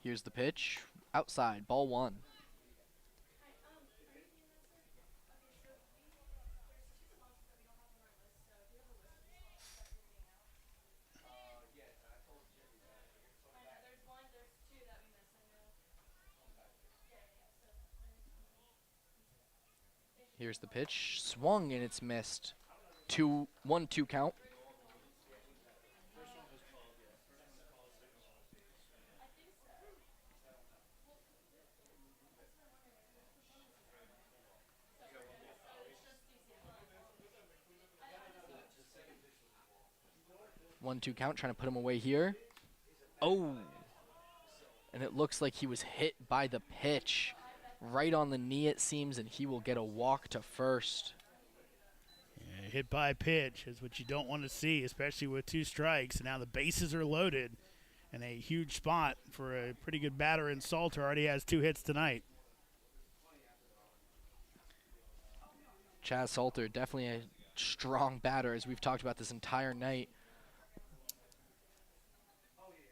Here's the pitch, outside, ball one. Here's the pitch. Swung and it's missed. 1-2 count. One-two count, trying to put him away here. Oh, and it looks like he was hit by the pitch. Right on the knee, it seems, and he will get a walk to first.
Yeah, hit by pitch is what you don't want to see, especially with 2 strikes. And now the bases are loaded, and a huge spot for a pretty good batter in Salter. Already has 2 hits tonight.
Chaz Salter, definitely a strong batter, as we've talked about this entire night.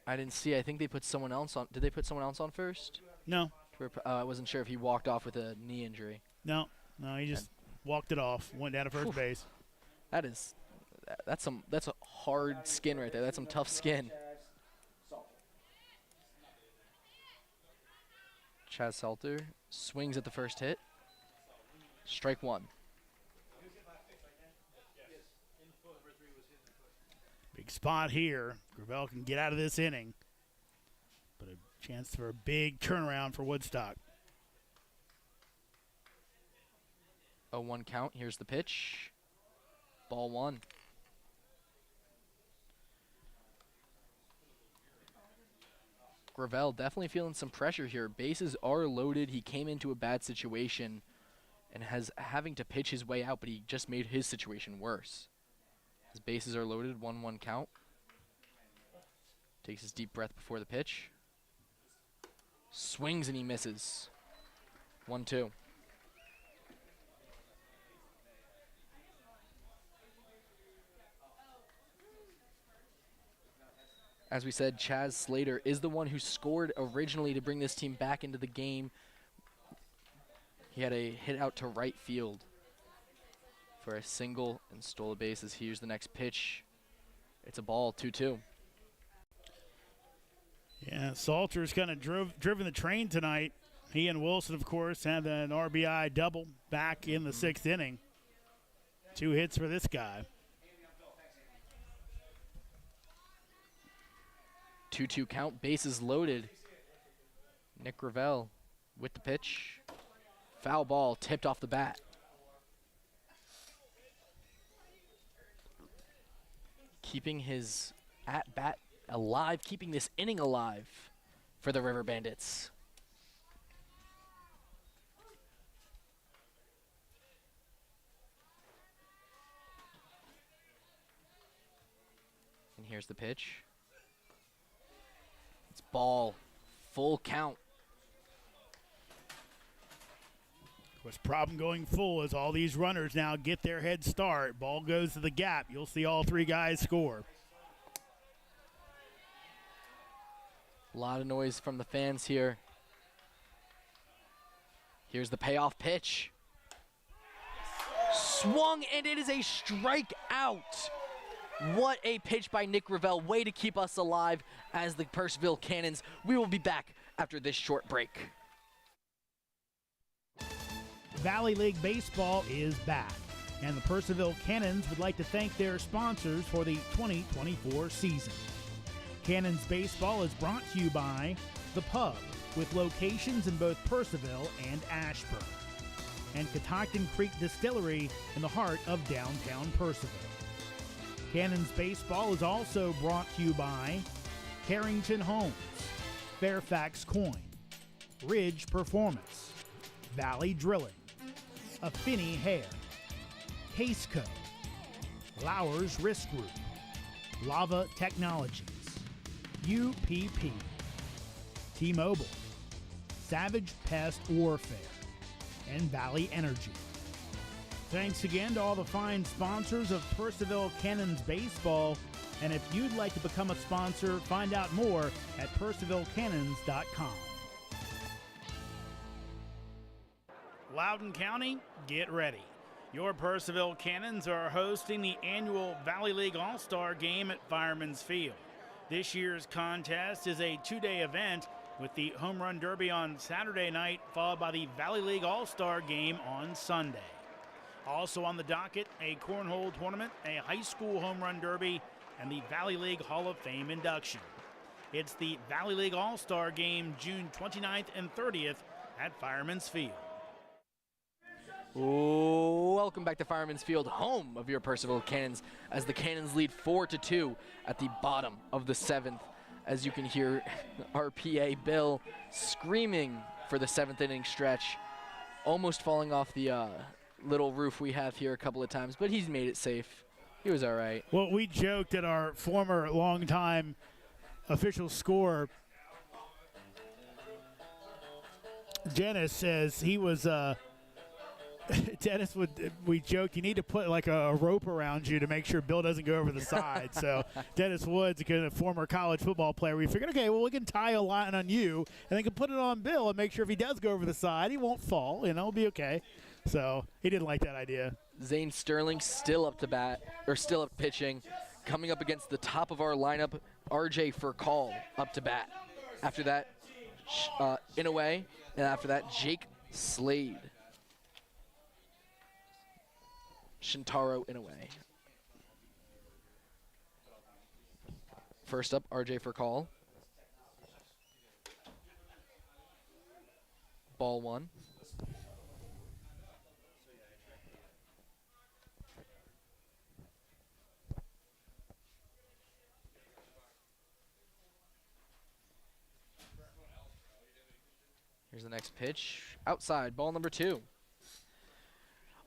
I didn't see. I think they put someone else on. Did they put someone else on first?
No.
I wasn't sure if he walked off with a knee injury.
No, he just walked it off, went down to first base.
That's a hard skin right there. That's some tough skin. Chaz Salter swings at the first hit. Strike 1.
Big spot here. Gravel can get out of this inning. But a chance for a big turnaround for Woodstock.
0-1 count. Here's the pitch. Ball 1. Gravel definitely feeling some pressure here. Bases are loaded. He came into a bad situation and having to pitch his way out, but he just made his situation worse. His bases are loaded. 1-1 count. Takes his deep breath before the pitch. Swings and he misses. 1-2. As we said, Chaz Slater is the one who scored originally to bring this team back into the game. He had a hit out to right field for a single and stole a bases. Here's the next pitch. It's a ball, 2-2.
Yeah, Salter's kind of driven the train tonight. He and Wilson, of course, had an RBI double back in the 6th inning. 2 hits for this guy.
2-2 count, bases loaded. Nick Gravel with the pitch. Foul ball tipped off the bat. Keeping his at-bat alive, keeping this inning alive for the Riverbandits. And here's the pitch. It's ball, full count.
Of course, problem going full as all these runners now get their head start. Ball goes to the gap. You'll see all 3 guys score.
A lot of noise from the fans here. Here's the payoff pitch. Swung, and it is a strikeout. What a pitch by Nick Gravel. Way to keep us alive as the Purcellville Cannons. We will be back after this short break.
Valley League Baseball is back, and the Purcellville Cannons would like to thank their sponsors for the 2024 season. Cannons Baseball is brought to you by The Pub, with locations in both Purcellville and Ashburn, and Catoctin Creek Distillery in the heart of downtown Purcellville. Cannons Baseball is also brought to you by Carrington Homes, Fairfax Coin, Ridge Performance, Valley Drilling, Affinity Hair, Caseco, Lowers Risk Group, Lava Technologies, UPP, T-Mobile, Savage Pest Warfare, and Valley Energy. Thanks again to all the fine sponsors of Purcellville Cannons Baseball, and if you'd like to become a sponsor, find out more at purcellvillecannons.com. Loudoun County, get ready. Your Purcellville Cannons are hosting the annual Valley League All-Star Game at Fireman's Field. This year's contest is a 2-day event with the Home Run Derby on Saturday night, followed by the Valley League All-Star Game on Sunday. Also on the docket, a cornhole tournament, a high school home run derby, and the Valley League Hall of Fame induction. It's the Valley League All-Star Game, June 29th and 30th at Fireman's Field.
Welcome back to Fireman's Field, home of your Purcellville Cannons, as the Cannons lead 4-2 at the bottom of the 7th. As you can hear our PA Bill screaming for the 7th inning stretch, almost falling off the little roof we have here a couple of times, but he's made it safe. He was all right.
Well, we joked that our former longtime official scorer, Dennis, says he was Dennis we joked you need to put like a rope around you to make sure Bill doesn't go over the side. So Dennis Woods, a former college football player, we figured, okay, well, we can tie a line on you and then can put it on Bill and make sure if he does go over the side, he won't fall, it'll be okay. So he didn't like that idea.
Zane Sterling still up to bat, or still up pitching, coming up against the top of our lineup, RJ Furcall up to bat. After that, Inouye, and after that, Jake Slade. Shintaro Inouye. First up, RJ Furcall. Ball one. Here's the next pitch. Outside, ball number 2.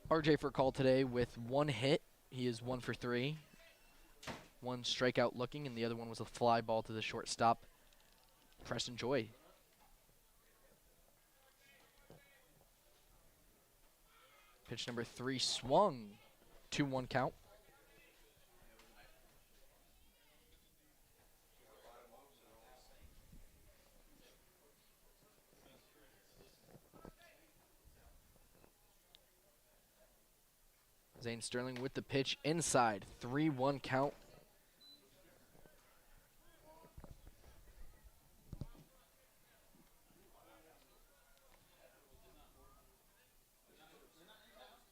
RJ Furcall today with 1 hit. He is 1 for 3. 1 strikeout looking, and the other one was a fly ball to the shortstop, Preston Joy. Pitch number 3 swung. 2-1 count. Zane Sterling with the pitch inside. 3-1 count.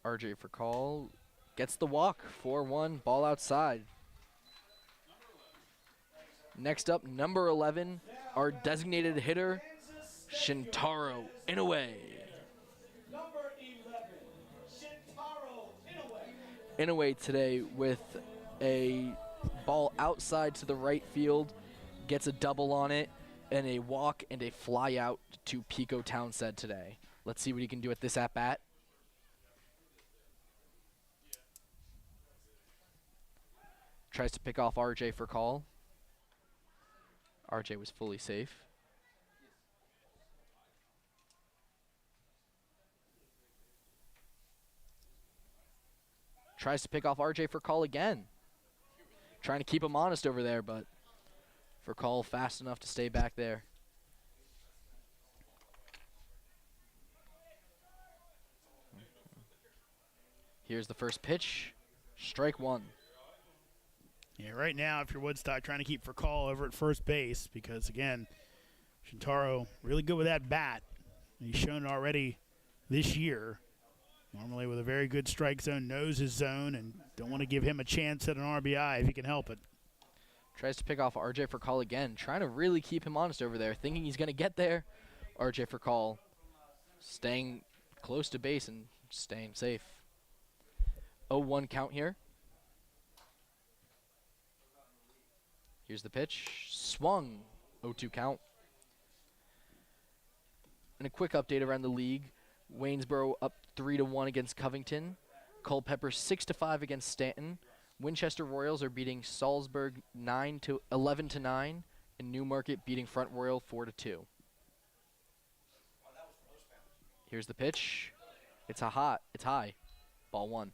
RJ Furcall gets the walk. 4-1, ball outside. Next up, number 11, our designated hitter, Shintaro Inouye. Inouye today with a ball outside to the right field, gets a double on it, and a walk and a fly out to Pico Townsend today. Let's see what he can do at this at-bat. Tries to pick off RJ Furcall. RJ was fully safe. Tries to pick off RJ Furcall again. Trying to keep him honest over there, but Furcall fast enough to stay back there. Here's the first pitch. Strike 1.
Yeah, right now, if you're Woodstock, trying to keep Furcall over at first base because, again, Shintaro really good with that bat. He's shown it already this year. Normally with a very good strike zone, knows his zone, and don't want to give him a chance at an RBI if he can help it.
Tries to pick off RJ Furcall again, trying to really keep him honest over there, thinking he's going to get there. RJ Furcall staying close to base and staying safe. 0-1 count here. Here's the pitch. Swung. 0-2 count. And a quick update around the league. Waynesboro up 3-1 against Covington. Culpeper 6-5 against Stanton. Winchester Royals are beating Salzburg 11-9, and Newmarket beating Front Royal 4-2. Here's the pitch. It's high. Ball 1.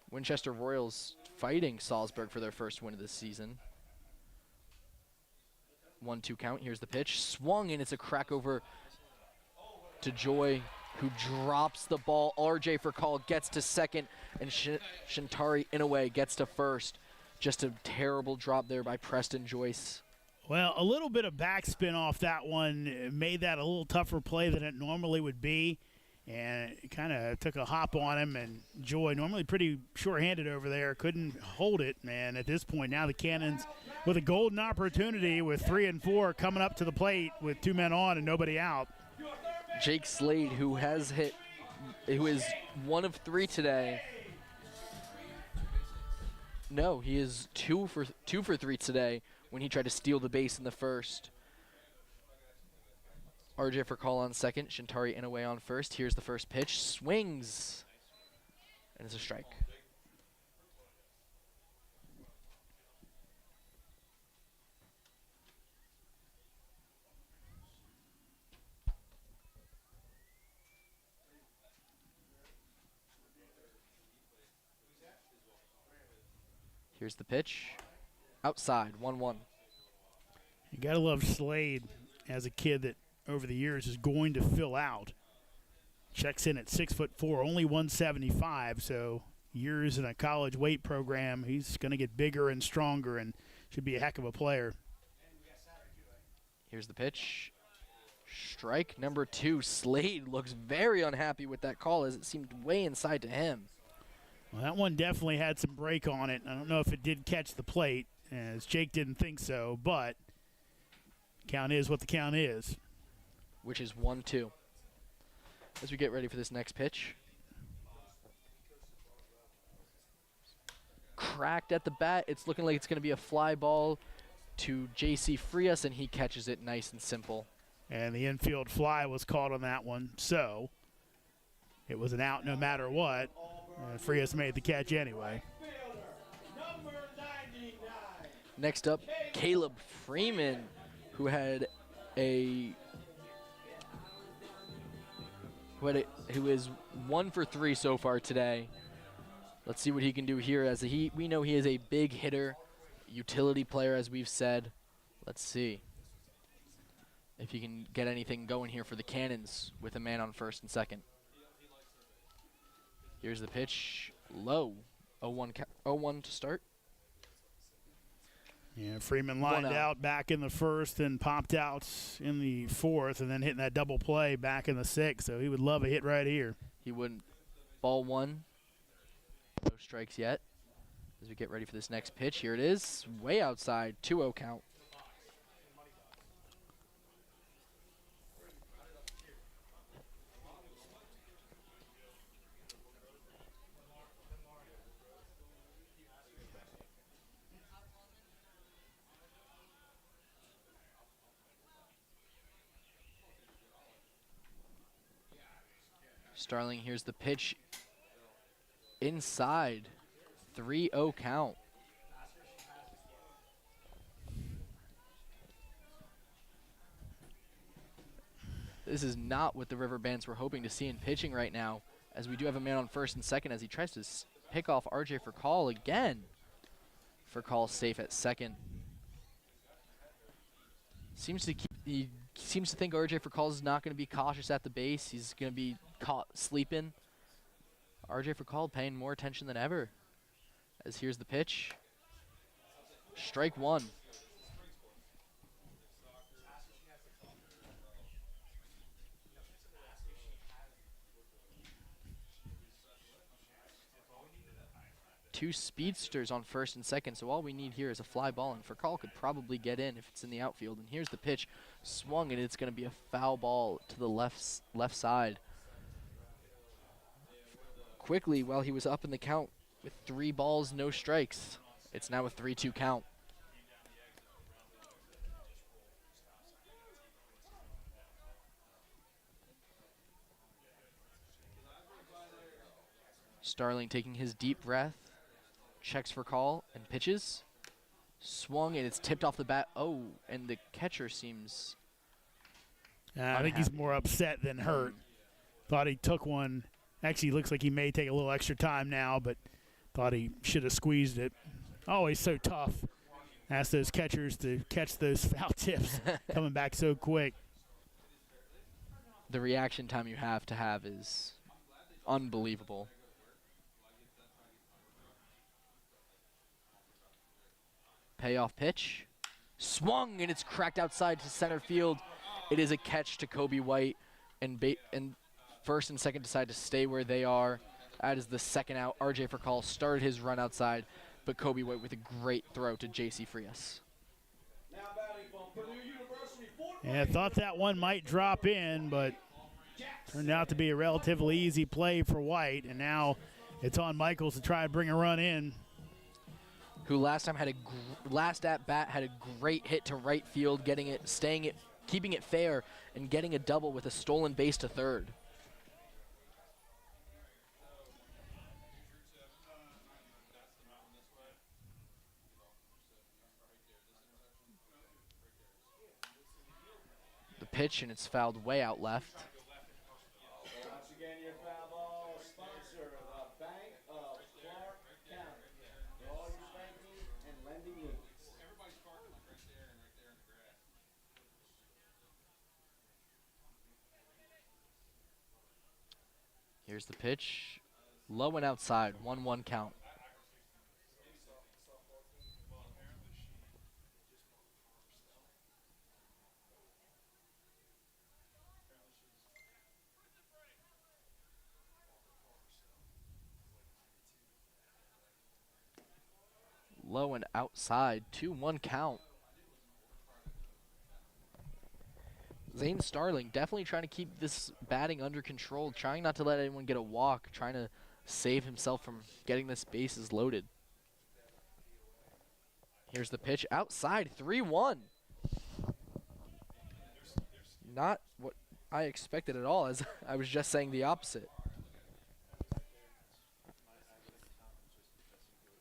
Winchester Royals fighting Salzburg for their first win of this season. 1-2 count. Here's the pitch. Swung, and it's a crack over to Joy, who drops the ball. RJ Furcall gets to second, and Shintaro Inouye gets to first. Just a terrible drop there by Preston Joyce.
Well, a little bit of backspin off that one made that a little tougher play than it normally would be. And it kind of took a hop on him, and Joy, normally pretty short-handed over there, couldn't hold it, man. At this point, now the Cannons with a golden opportunity with 3 and 4 coming up to the plate with 2 men on and nobody out.
Jake Slade, who is 1 of 3 today. No, he is 2 for 3 today when he tried to steal the base in the first. RJ for call on second, Shintari Inouye on first. Here's the first pitch, swings, and it's a strike. Here's the pitch, outside, 1-1.
You gotta love Slade as a kid that over the years is going to fill out. Checks in at 6'4", only 175, so years in a college weight program, he's going to get bigger and stronger and should be a heck of a player.
Here's the pitch. Strike number 2. Slade looks very unhappy with that call as it seemed way inside to him.
Well, that one definitely had some break on it. I don't know if it did catch the plate, as Jake didn't think so, but count is what the count is.
Which is 1-2. As we get ready for this next pitch. Cracked at the bat. It's looking like it's going to be a fly ball to J.C. Frias, and he catches it nice and simple.
And the infield fly was caught on that one, so it was an out no matter what. Frias made the catch anyway.
Next up, Caleb Freeman, who is 1 for 3 so far today. Let's see what he can do here, as we know he is a big hitter, utility player, as we've said. Let's see if he can get anything going here for the Cannons with a man on first and second. Here's the pitch, low, 0-1 to start.
Yeah, Freeman lined out back in the first and popped out in the fourth, and then hitting that double play back in the sixth. So he would love a hit right here.
He wouldn't. Ball 1. No strikes yet. As we get ready for this next pitch, here it is, way outside, 2-0 count. Starling, here's the pitch. Inside, 3-0 count. This is not what the Riverbandits were hoping to see in pitching right now, as we do have a man on first and second as he tries to pick off RJ for call again. For call safe at second. He seems to think RJ for calls is not going to be cautious at the base. He's going to be caught sleeping. RJ for call paying more attention than ever. As here's the pitch. Strike 1. Two speedsters on first and second, so all we need here is a fly ball, and Furcall could probably get in if it's in the outfield. And here's the pitch, swung, and it's going to be a foul ball to the left side. Quickly, while he was up in the count with 3 balls, no strikes, it's now a 3-2 count. Starling taking his deep breath. Checks for call and pitches. Swung, and it's tipped off the bat. Oh, and the catcher seems
I think he's more upset than hurt. Thought he took one. Actually, looks like he may take a little extra time now, but thought he should have squeezed it. Always so tough. Ask those catchers to catch those foul tips coming back so quick.
The reaction time you have to have is unbelievable. payoff pitch. Swung, and it's cracked outside to center field. It is a catch to Kobe White, and first and second decide to stay where they are. That is the second out. RJ Furcal started his run outside, but Kobe White with a great throw to JC Frias.
Yeah, I thought that one might drop in, but turned out to be a relatively easy play for White, and now it's on Michaels to try and bring a run in.
Who last at bat had a great hit to right field, keeping it fair, and getting a double with a stolen base to third. The pitch, and it's fouled way out left.
Once again, your foul ball sponsor, the Bank of Clark County. For all your banking and lending needs.
Everybody's parking like right there and right there in the grass.
Here's the pitch. Low and outside, 1-1 count. Low and outside, 2-1 count. Zane Starling definitely trying to keep this batting under control, trying not to let anyone get a walk, trying to save himself from getting this bases loaded. Here's the pitch outside, 3-1. Not what I expected at all, as I was just saying the opposite.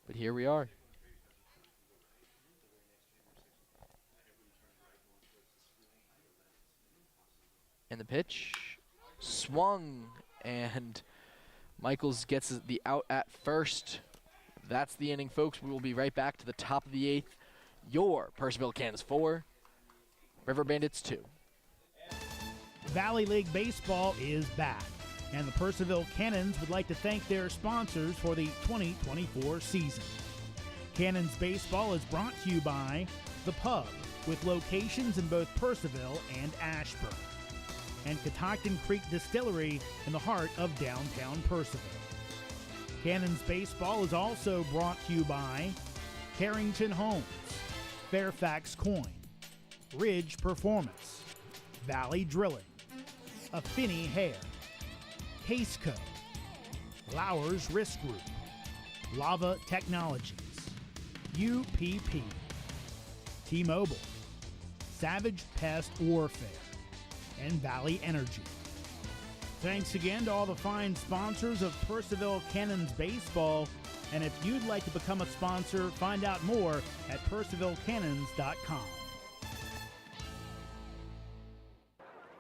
But here we are. And the pitch swung, and Michaels gets the out at first. That's the inning, folks. We will be right back to the top of the 8th. Your Purcellville Cannons 4, Riverbandits 2.
Valley League Baseball is back, and the Purcellville Cannons would like to thank their sponsors for the 2024 season. Cannons Baseball is brought to you by The Pub, with locations in both Purcellville and Ashburn, and Catoctin Creek Distillery in the heart of downtown Purcellville. Cannons Baseball is also brought to you by Carrington Homes, Fairfax Coin, Ridge Performance, Valley Drilling, Affinity Hair, Caseco, Lowers Risk Group, Lava Technologies, UPP, T-Mobile, Savage Pest Warfare, and Valley Energy. Thanks again to all the fine sponsors of Purcellville Cannons Baseball, and if you'd like to become a sponsor, find out more at purcellvillecannons.com.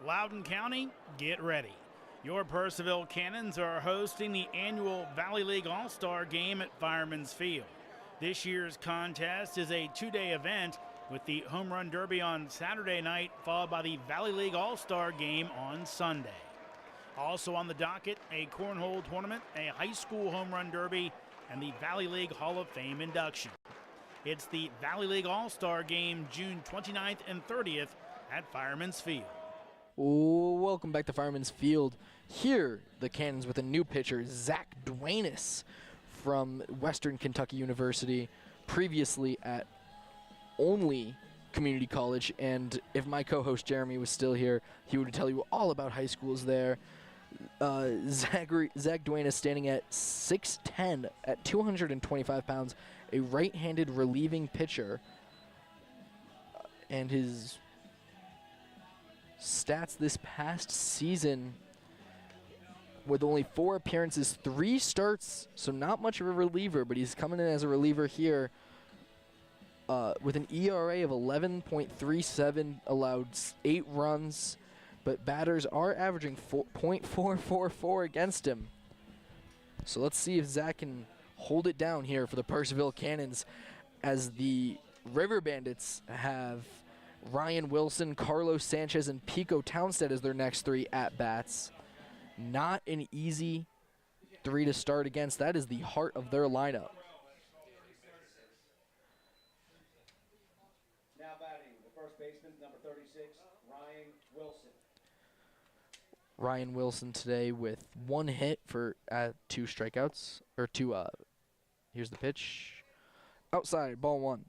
Loudoun County, get ready. Your Purcellville Cannons are hosting the annual Valley League All-Star Game at Fireman's Field. This year's contest is a 2-day event with the Home Run Derby on Saturday night, followed by the Valley League All-Star Game on Sunday. Also on the docket, a cornhole tournament, a high school Home Run Derby, and the Valley League Hall of Fame induction. It's the Valley League All-Star Game, June 29th and 30th at Fireman's Field.
Welcome back to Fireman's Field. Here, the Cannons with a new pitcher, Zach Duenas from Western Kentucky University, previously at only community college, and if my co-host Jeremy was still here, he would tell you all about high schools there. Zach Duenas standing at 6'10", at 225 pounds, a right-handed relieving pitcher, and his stats this past season, with only 4 appearances, 3 starts, so not much of a reliever, but he's coming in as a reliever here. With an ERA of 11.37, allowed 8 runs, but batters are averaging 0.444 against him. So let's see if Zach can hold it down here for the Purcellville Cannons, as the Riverbandits have Ryan Wilson, Carlos Sanchez, and Pico Townstead as their next 3 at-bats. Not an easy 3 to start against. That is the heart of their lineup. Ryan Wilson today with 1 hit for 2 strikeouts, or 2, here's the pitch. Outside, ball 1.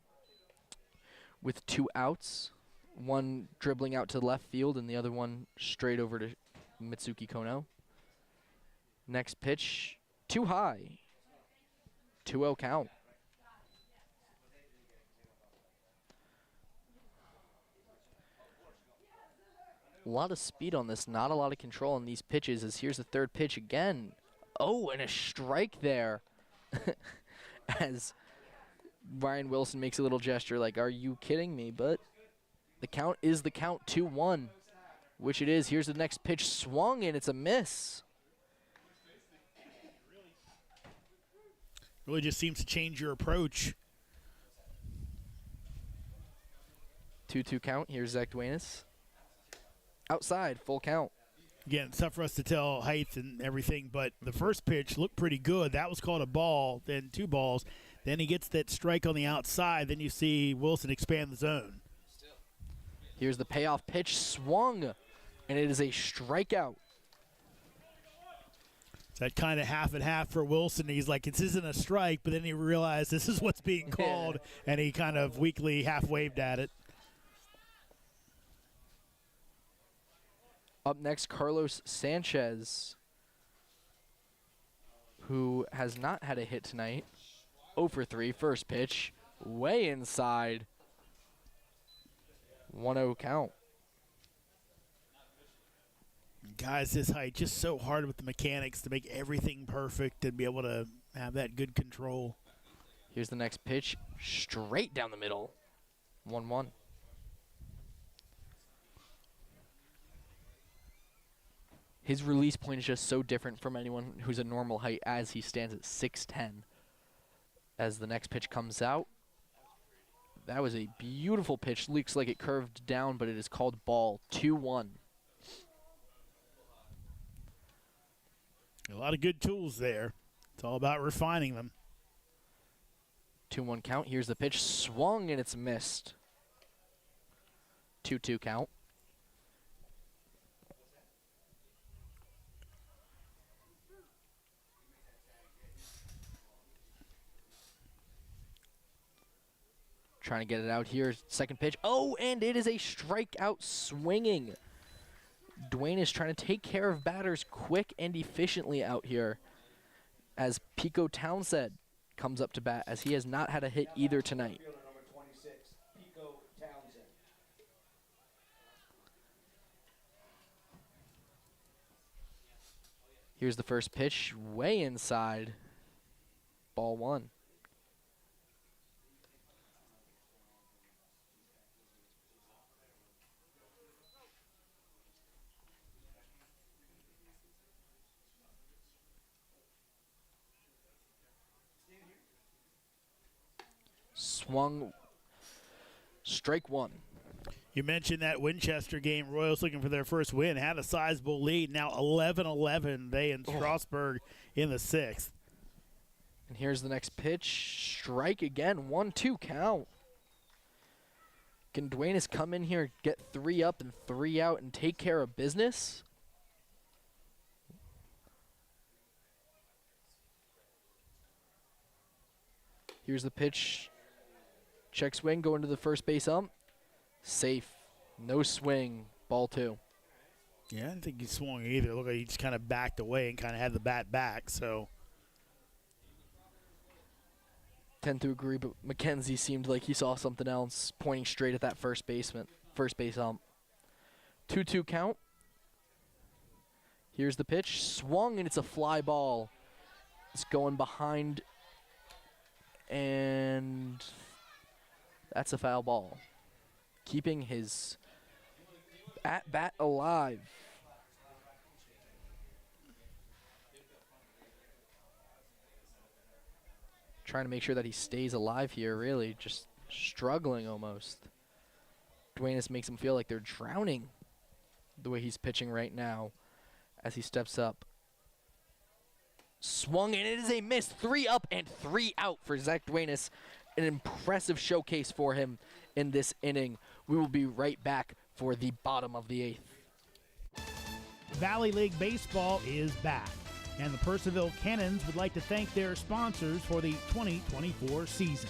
With 2 outs, 1 dribbling out to left field and the other one straight over to Mitsuki Kono. Next pitch, too high. 2-0 count. A lot of speed on this, not a lot of control on these pitches, as here's the 3rd pitch again. Oh, and a strike there. As Ryan Wilson makes a little gesture like, are you kidding me? But the count is the count, 2-1, which it is. Here's the next pitch, swung, and it's a miss.
Really just seems to change your approach.
2-2 count. Here's Zach Duenas. Outside, full count.
Again, it's tough for us to tell height and everything, but the first pitch looked pretty good. That was called a ball, then 2 balls. Then he gets that strike on the outside. Then you see Wilson expand the zone.
Here's the payoff pitch, swung, and it is a strikeout.
It's that kind of half and half for Wilson. He's like, this isn't a strike, but then he realized this is what's being called, and he kind of weakly half-waved at it.
Up next, Carlos Sanchez, who has not had a hit tonight. 0 for 3, first pitch, way inside. 1-0 count.
Guys, this height, just so hard with the mechanics to make everything perfect and be able to have that good control.
Here's the next pitch, straight down the middle. 1-1. His release point is just so different from anyone who's a normal height, as he stands at 6'10". As the next pitch comes out, that was a beautiful pitch. Looks like it curved down, but it is called ball. 2-1.
A lot of good tools there. It's all about refining them.
2-1 count. Here's the pitch, swung, and it's missed. 2-2 count. Trying to get it out here. Second pitch. Oh, and it is a strikeout swinging. Dwayne is trying to take care of batters quick and efficiently out here, as Pico Townsend comes up to bat, as he has not had a hit either tonight. Here's the first pitch, way inside. Ball 1. Swung, strike 1.
You mentioned that Winchester game. Royals looking for their first win. Had a sizable lead. Now 11-11. They in Strasburg in the 6th.
And here's the next pitch. Strike again. 1-2 count. Can Duenas come in here, get 3 up and 3 out, and take care of business? Here's the pitch. Check swing, going to the first base ump. Safe. No swing. Ball 2.
Yeah, I didn't think he swung either. Look like he just kind of backed away and kind of had the bat back. So
Tend to agree, but McKenzie seemed like he saw something else, pointing straight at that first base ump. 2-2 count. Here's the pitch. Swung, and it's a fly ball. It's going behind, and that's a foul ball. Keeping his at-bat alive. Trying to make sure that he stays alive here, really. Just struggling almost. Duenas makes him feel like they're drowning the way he's pitching right now as he steps up. Swung, and it is a miss. 3 up and 3 out for Zach Duenas. An impressive showcase for him in this inning. We will be right back for the bottom of the 8th.
Valley League Baseball is back, and the Purcellville Cannons would like to thank their sponsors for the 2024 season.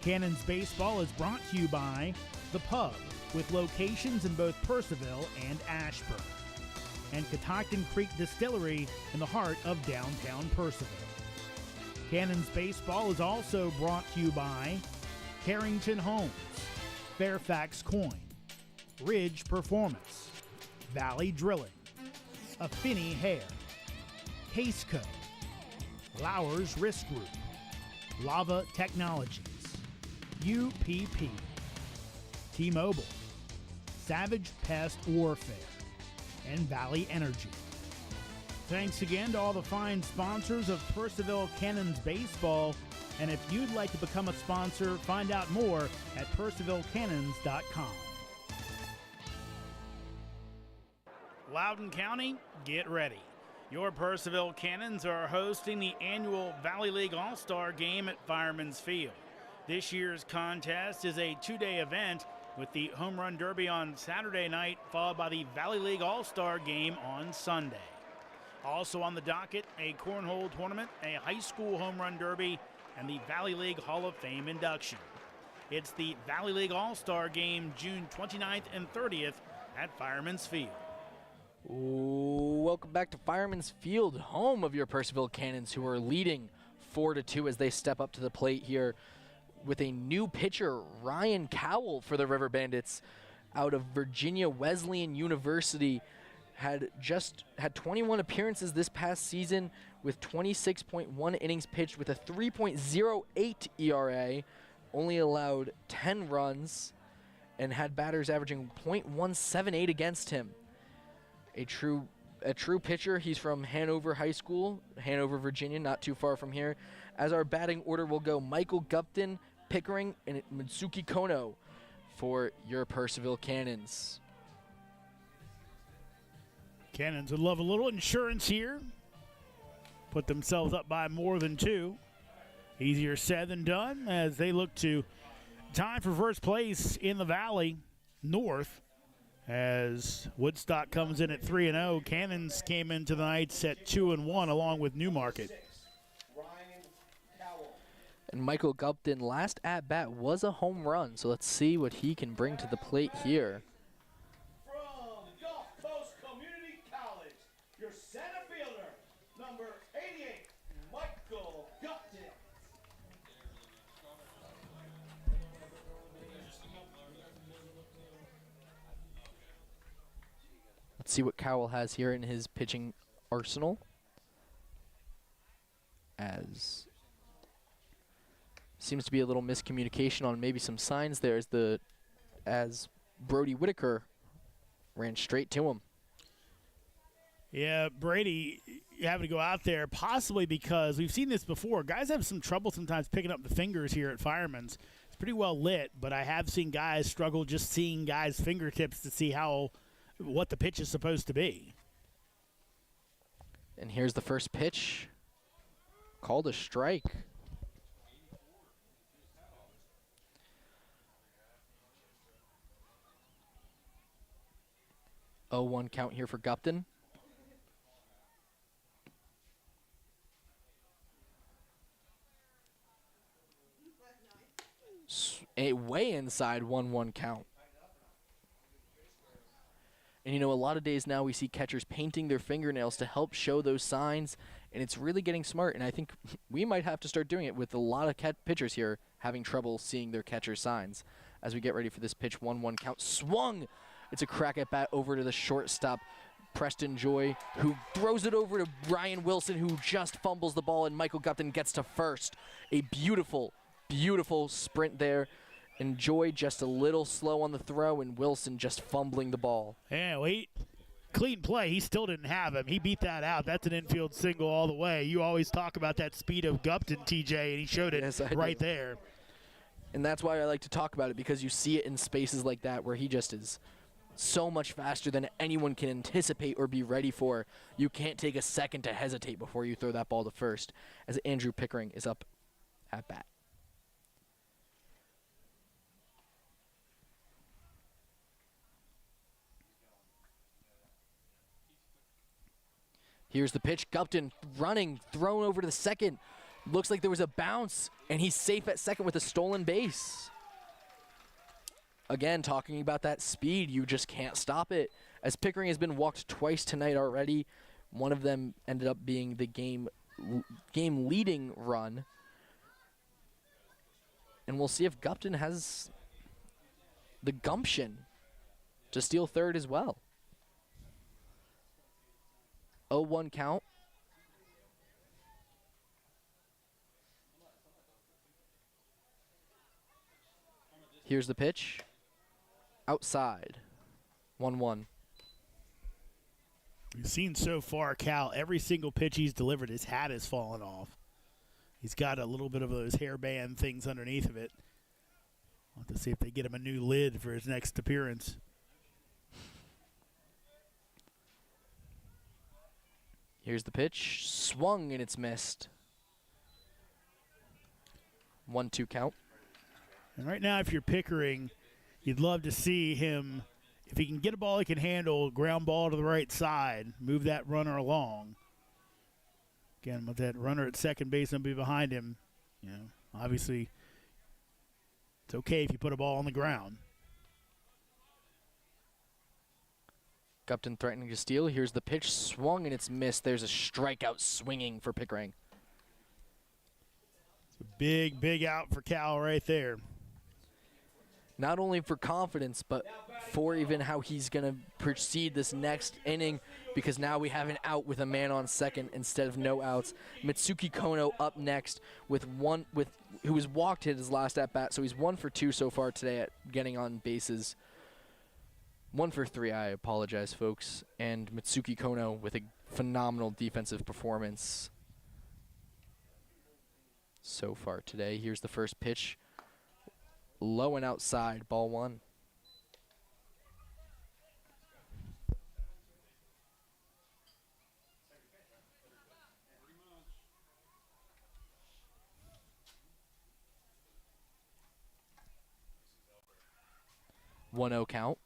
Cannons Baseball is brought to you by The Pub, with locations in both Purcellville and Ashburn, and Catoctin Creek Distillery in the heart of downtown Purcellville. Cannons Baseball is also brought to you by Carrington Homes, Fairfax Coin, Ridge Performance, Valley Drilling, Affinity Hair, Caseco, Lowers Risk Group, Lava Technologies, UPP, T-Mobile, Savage Pest Warfare, and Valley Energy. Thanks again to all the fine sponsors of Purcellville Cannons Baseball. And if you'd like to become a sponsor, find out more at purcellvillecannons.com. Loudoun County, get ready. Your Purcellville Cannons are hosting the annual Valley League All-Star Game at Fireman's Field. This year's contest is a two-day event with the Home Run Derby on Saturday night, followed by the Valley League All-Star Game on Sunday. Also on the docket, a cornhole tournament, a high school home run derby, and the Valley League Hall of Fame induction. It's the Valley League All-Star Game June 29th and 30th at Fireman's Field.
Welcome back to Fireman's Field, home of your Purcellville Cannons, who are leading 4-2 as they step up to the plate here with a new pitcher, Ryan Cowell, for the Riverbandits out of Virginia Wesleyan University. Had 21 appearances this past season with 26.1 innings pitched with a 3.08 ERA, only allowed 10 runs, and had batters averaging .178 against him. A true pitcher. He's from Hanover High School, Hanover, Virginia, not too far from here. As our batting order will go, Michael Gupton, Pickering, and Mitsuki Kono for your Purcellville Cannons.
Cannons would love a little insurance here. Put themselves up by more than two. Easier said than done as they look to tie for first place in the Valley North as Woodstock comes in at 3-0. Cannons came into the night at 2-1 along with Newmarket.
And Michael Gupton, last at-bat was a home run, so let's see what he can bring to the plate here.
Center fielder, number 88, Michael Gupton.
Let's see what Cowell has here in his pitching arsenal. As seems to be a little miscommunication on maybe some signs there as Brody Whitaker ran straight to him.
Yeah, Brady having to go out there possibly because we've seen this before. Guys have some trouble sometimes picking up the fingers here at Fireman's. It's pretty well lit, but I have seen guys struggle just seeing guys' fingertips to see what the pitch is supposed to be.
And here's the first pitch. Called a strike. Oh, 1 count here for Gupton. Way inside 1-1 count. And you know, a lot of days now we see catchers painting their fingernails to help show those signs, and it's really getting smart, and I think we might have to start doing it with a lot of pitchers here having trouble seeing their catcher signs. As we get ready for this pitch, 1-1 count, swung! It's a crack at bat over to the shortstop, Preston Joy, who throws it over to Brian Wilson, who just fumbles the ball, and Michael Gupton gets to first. A beautiful, beautiful sprint there. And Joy just a little slow on the throw, and Wilson just fumbling the ball.
Yeah, well, clean play. He still didn't have him. He beat that out. That's an infield single all the way. You always talk about that speed of Gupton, TJ, and he showed it right there.
And that's why I like to talk about it, because you see it in spaces like that where he just is so much faster than anyone can anticipate or be ready for. You can't take a second to hesitate before you throw that ball to first, as Andrew Pickering is up at bat. Here's the pitch. Gupton running, thrown over to the second. Looks like there was a bounce, and he's safe at second with a stolen base. Again, talking about that speed, you just can't stop it. As Pickering has been walked twice tonight already, one of them ended up being the game-leading run. And we'll see if Gupton has the gumption to steal third as well. 0-1 count. Here's the pitch. Outside. 1-1.
We've seen so far, Cal, every single pitch he's delivered, his hat has fallen off. He's got a little bit of those hairband things underneath of it. We'll have to see if they get him a new lid for his next appearance.
Here's the pitch. Swung and it's missed. 1-2 count.
And right now, if you're Pickering, you'd love to see him, if he can get a ball he can handle, ground ball to the right side, move that runner along. Again, with that runner at second base and be behind him, you know, obviously it's okay if you put a ball on the ground.
Gupton threatening to steal. Here's the pitch. Swung and it's missed. There's a strikeout swinging for Pickering.
It's a big, big out for Cal right there.
Not only for confidence, but for even how he's going to proceed this next inning, because now we have an out with a man on second instead of no outs. Mitsuki Kono up next who was walked hit his last at bat, so he's 1 for 2 so far today at getting on bases. 1 for 3, I apologize, folks. And Mitsuki Kono with a phenomenal defensive performance so far today. Here's the first pitch. Low and outside, ball 1. One 0 count.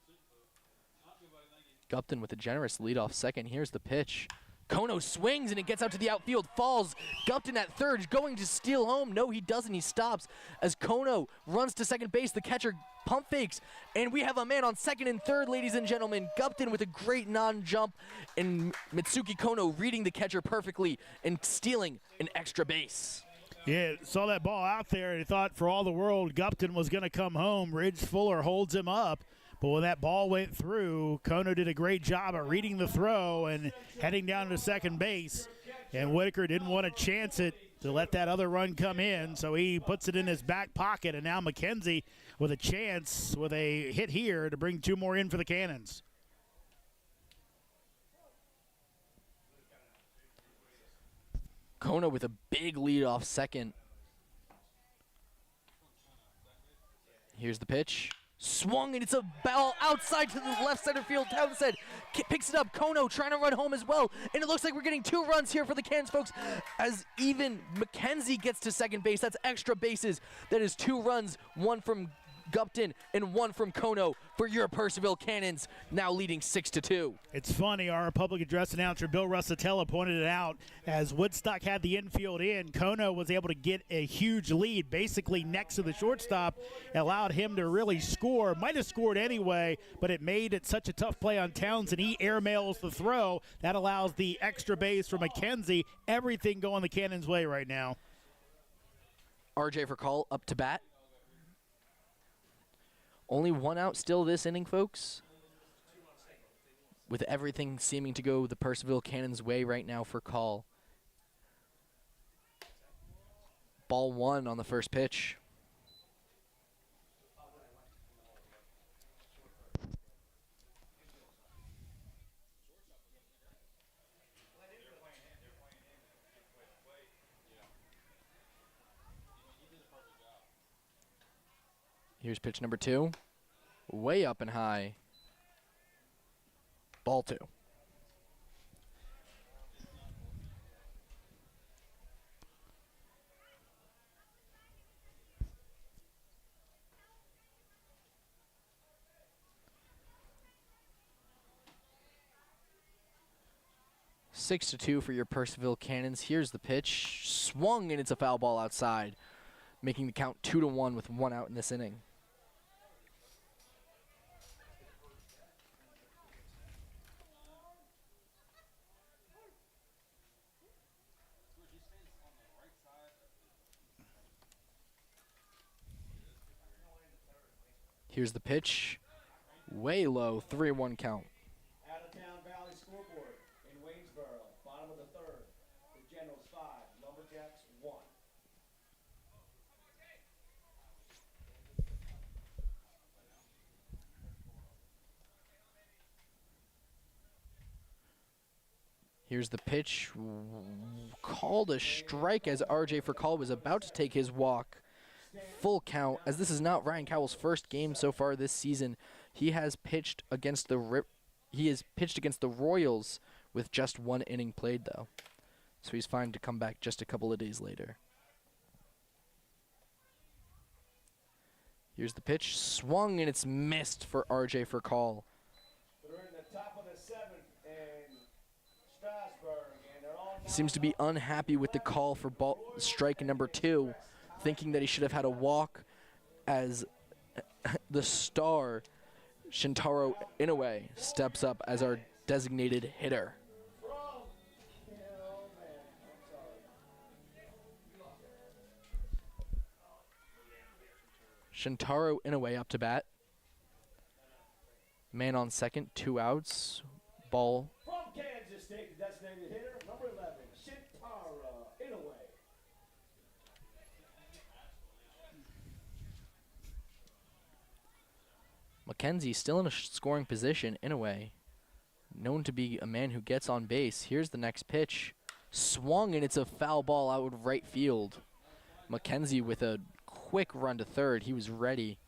Gupton with a generous leadoff second. Here's the pitch. Kono swings and it gets out to the outfield, falls. Gupton at third, going to steal home. No, he doesn't. He stops as Kono runs to second base. The catcher pump fakes, and we have a man on second and third, ladies and gentlemen. Gupton with a great non-jump, and Mitsuki Kono reading the catcher perfectly and stealing an extra base.
Yeah, saw that ball out there and he thought for all the world Gupton was going to come home. Ridge Fuller holds him up. But when that ball went through, Kono did a great job of reading the throw and heading down to second base. And Whitaker didn't want to chance it to let that other run come in, so he puts it in his back pocket. And now McKenzie with a chance with a hit here to bring 2 more in for the Cannons.
Kono with a big lead off second. Here's the pitch. Swung, and it's a ball outside to the left center field. Townsend picks it up. Kono trying to run home as well. And it looks like we're getting 2 runs here for the Cannons, folks, as even McKenzie gets to second base. That's extra bases. That is 2 runs, 1 from Gupton and 1 from Kono for your Purcellville Cannons, now leading 6-2.
It's funny, our public address announcer Bill Russatella pointed it out. As Woodstock had the infield in, Kono was able to get a huge lead basically next to the shortstop. It allowed him to really score. Might have scored anyway, but it made it such a tough play on Townsend. He airmails the throw. That allows the extra base for McKenzie. Everything going the Cannons' way right now.
RJ for call up to bat. Only 1 out still this inning, folks. With everything seeming to go the Purcellville Cannons' way right now for call. Ball 1 on the first pitch. Here's pitch number 2. Way up and high. Ball 2. 6-2 for your Purcellville Cannons. Here's the pitch. Swung, and it's a foul ball outside, making the count 2-1 with 1 out in this inning. Here's the pitch. Way low, 3-1 count.
Out-of-town Valley scoreboard in Waynesboro, bottom of the third. The Generals 5, Lumberjacks 1.
Here's the pitch. Called a strike as RJ Furcall was about to take his walk. Full count, as this is not Ryan Cowell's first game so far this season. He has pitched against the Royals with just 1 inning played, though. So he's fine to come back just a couple of days later. Here's the pitch. Swung, and it's missed for RJ Furcall.
They're in the top of the 7th in Strasburg, and they're all
Seems to be unhappy with the call for strike number 2, thinking that he should have had a walk, as the star Shintaro Inoue steps up as our designated hitter. Shintaro Inoue up to bat. Man on second, 2 outs. Ball.
from Kansas State, the designated hitter, number 11, Shintaro Inoue.
McKenzie still in a scoring position, Inoue, known to be a man who gets on base. Here's the next pitch. Swung, and it's a foul ball out of right field. McKenzie with a quick run to third. He was ready.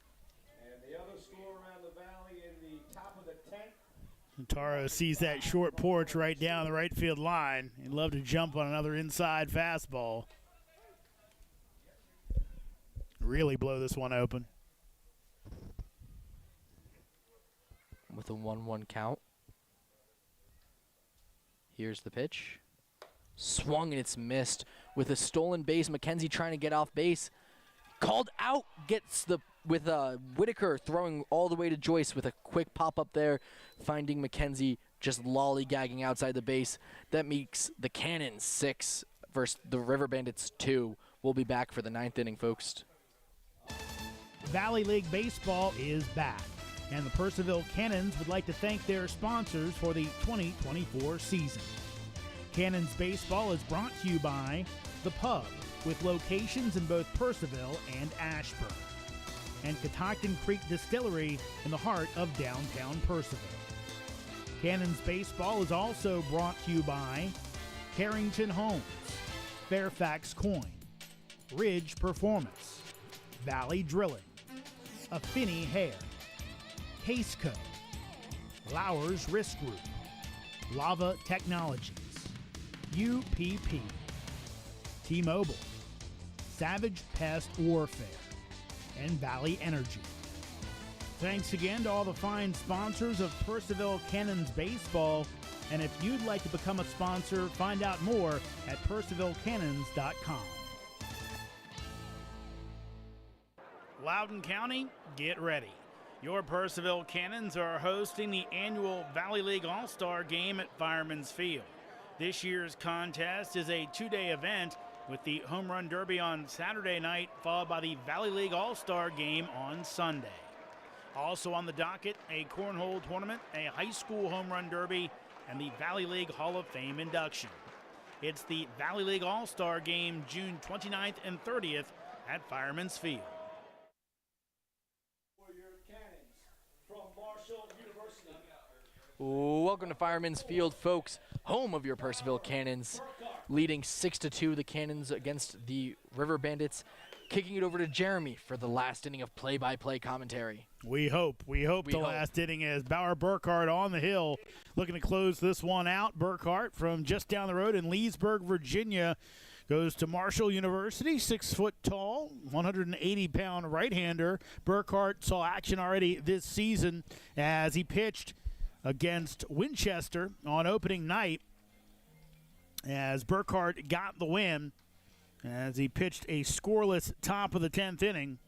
And the other score around the valley in the top of the 10th.
Taro sees that short porch right down the right field line. He'd love to jump on another inside fastball. Really blow this one open.
With a 1-1 count. Here's the pitch. Swung, and it's missed. With a stolen base, McKenzie trying to get off base. Called out, gets the with Whitaker throwing all the way to Joyce with a quick pop up there, finding McKenzie just lollygagging outside the base. That makes the Cannons 6 versus the Riverbandits 2. We'll be back for the 9th inning, folks.
Valley League Baseball is back, and the Purcellville Cannons would like to thank their sponsors for the 2024 season. Cannons Baseball is brought to you by The Pub, with locations in both Purcellville and Ashburn, and Catoctin Creek Distillery in the heart of downtown Purcellville. Cannons Baseball is also brought to you by Carrington Homes, Fairfax Coin, Ridge Performance, Valley Drilling, Affinity Hair, Caseco, Lowers Risk Group, Lava Technologies, UPP, T-Mobile, Savage Pest Warfare, and Valley Energy. Thanks again to all the fine sponsors of Purcellville Cannons Baseball, and if you'd like to become a sponsor, find out more at purcellvillecannons.com. Loudoun County, get ready. Your Purcellville Cannons are hosting the annual Valley League All-Star Game at Fireman's Field. This year's contest is a 2-day event with the Home Run Derby on Saturday night, followed by the Valley League All-Star Game on Sunday. Also on the docket, a cornhole tournament, a high school Home Run Derby, and the Valley League Hall of Fame induction. It's the Valley League All-Star Game June 29th and 30th at Fireman's Field.
Welcome to Fireman's Field, folks, home of your Purcellville Cannons, leading 6-2 the Cannons against the Riverbandits. Kicking it over to Jeremy for the last inning of play-by-play commentary.
We hope the last inning is Bauer Burkhart on the hill, looking to close this one out. Burkhart from just down the road in Leesburg, Virginia, goes to Marshall University, 6 foot tall, 180-pound right-hander. Burkhart saw action already this season as he pitched against Winchester on opening night as Burkhart got the win as he pitched a scoreless top of the 10th inning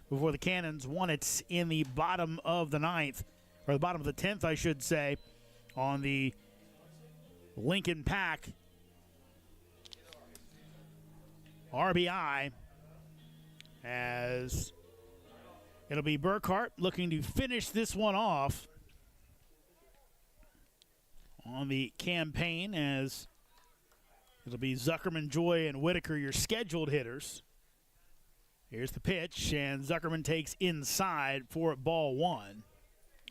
before the Cannons won it in the bottom of the 9th, or the bottom of the 10th, I should say, on the Lincoln Pack RBI, as it'll be Burkhart looking to finish this one off on the campaign, as it'll be Zuckerman, Joy, and Whitaker, your scheduled hitters. Here's the pitch, and Zuckerman takes inside for ball one.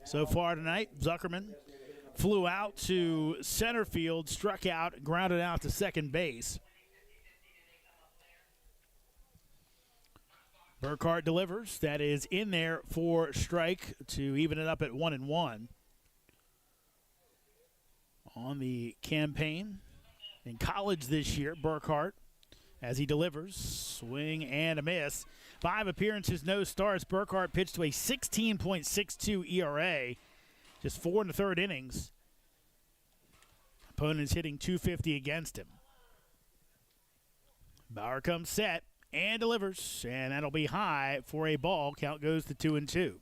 So far tonight, Zuckerman flew out to center field, struck out, grounded out to second base. Burkhart delivers. That is in there for strike to even it up at 1-1. On the campaign in college this year, Burkhart, as he delivers, swing and a miss. 5 appearances, no starts. Burkhart pitched to a 16.62 ERA, just 4 1/3 innings. Opponent is hitting .250 against him. Bauer comes set and delivers, and that'll be high for a ball. Count goes to 2-2.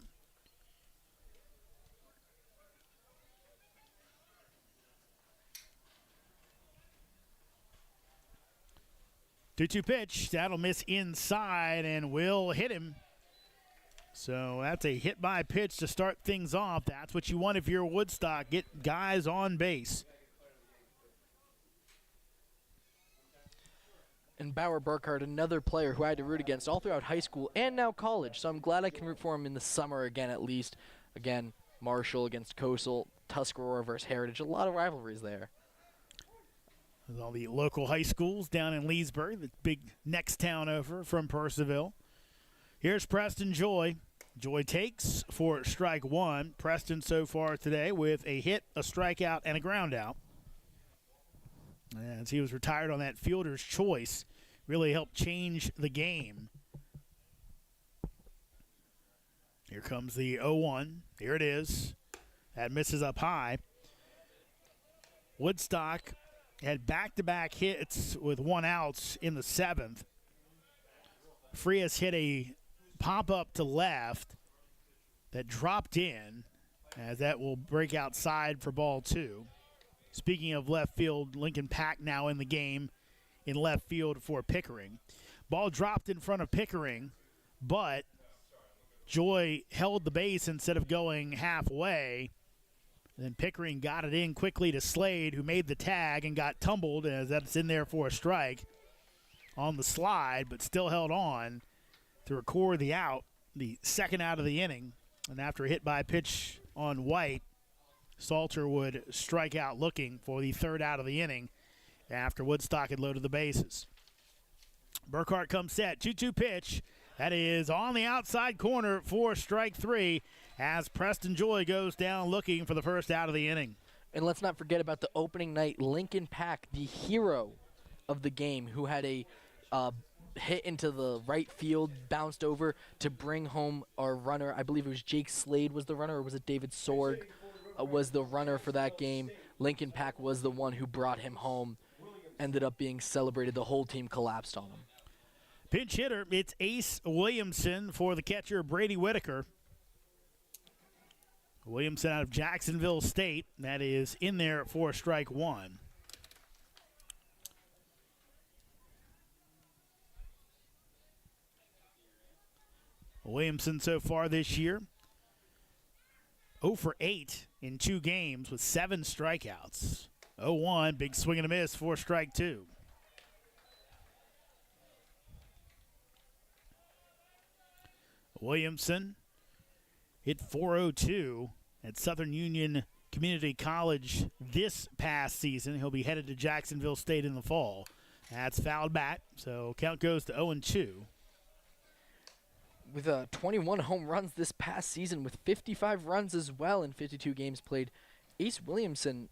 2-2 pitch. That'll miss inside and will hit him. So that's a hit by pitch to start things off. That's what you want if you're Woodstock. Get guys on base.
And Bauer Burkhart, another player who I had to root against all throughout high school and now college. So I'm glad I can root for him in the summer again, at least. Again, Marshall against Coastal, Tuscarora versus Heritage. A lot of rivalries there.
With all the local high schools down in Leesburg, the big next town over from Purcellville. Here's Preston Joy. Joy takes for strike one. Preston so far today with a hit, a strikeout, and a ground out. As he was retired on that fielder's choice, really helped change the game. Here comes the 0-1. Here it is. That misses up high. Woodstock had back-to-back hits with 1 out in the 7th. Frias hit a pop-up to left that dropped in, as that will break outside for ball 2. Speaking of left field, Lincoln Pack now in the game in left field for Pickering. Ball dropped in front of Pickering, but Joy held the base instead of going halfway. Then Pickering got it in quickly to Slade, who made the tag and got tumbled, as that's in there for a strike on the slide, but still held on to record the out, the second out of the inning. And after a hit by pitch on White, Salter would strike out looking for the third out of the inning after Woodstock had loaded the bases. Burkhart comes set, 2-2 pitch. That is on the outside corner for strike 3 as Preston Joy goes down looking for the first out of the inning.
And let's not forget about the opening night Lincoln Pack, the hero of the game, who had a hit into the right field, bounced over to bring home our runner. I believe it was Jake Slade was the runner, or was it David Sorg was the runner for that game. Lincoln Pack was the one who brought him home. Ended up being celebrated. The whole team collapsed on him.
Pinch hitter, it's Ace Williamson for the catcher, Brady Whitaker. Williamson out of Jacksonville State. That is in there for strike 1. Williamson so far this year, 0 for 8 in 2 games with 7 strikeouts. 0-1, big swing and a miss for strike 2. Williamson hit .402 at Southern Union Community College this past season. He'll be headed to Jacksonville State in the fall. That's fouled back, so count goes to 0-2.
With 21 home runs this past season, with 55 runs as well in 52 games played, Ace Williamson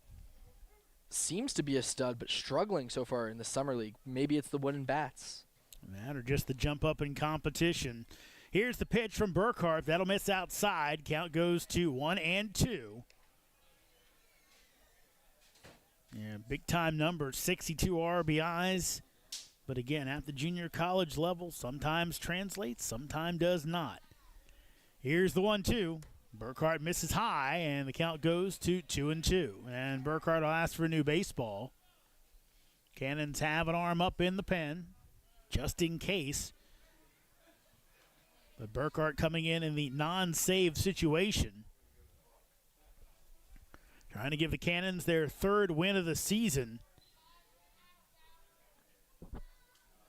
seems to be a stud, but struggling so far in the summer league. Maybe it's the wooden bats.
That or just the jump up in competition. Here's the pitch from Burkhart. That'll miss outside. Count goes to 1-2. Yeah, big-time number, 62 RBIs. But again, at the junior college level, sometimes translates, sometimes does not. Here's the 1-2. Burkhart misses high, and the count goes to 2-2. And Burkhart will ask for a new baseball. Cannons have an arm up in the pen, just in case. But Burkhart coming in the non-save situation. Trying to give the Cannons their third win of the season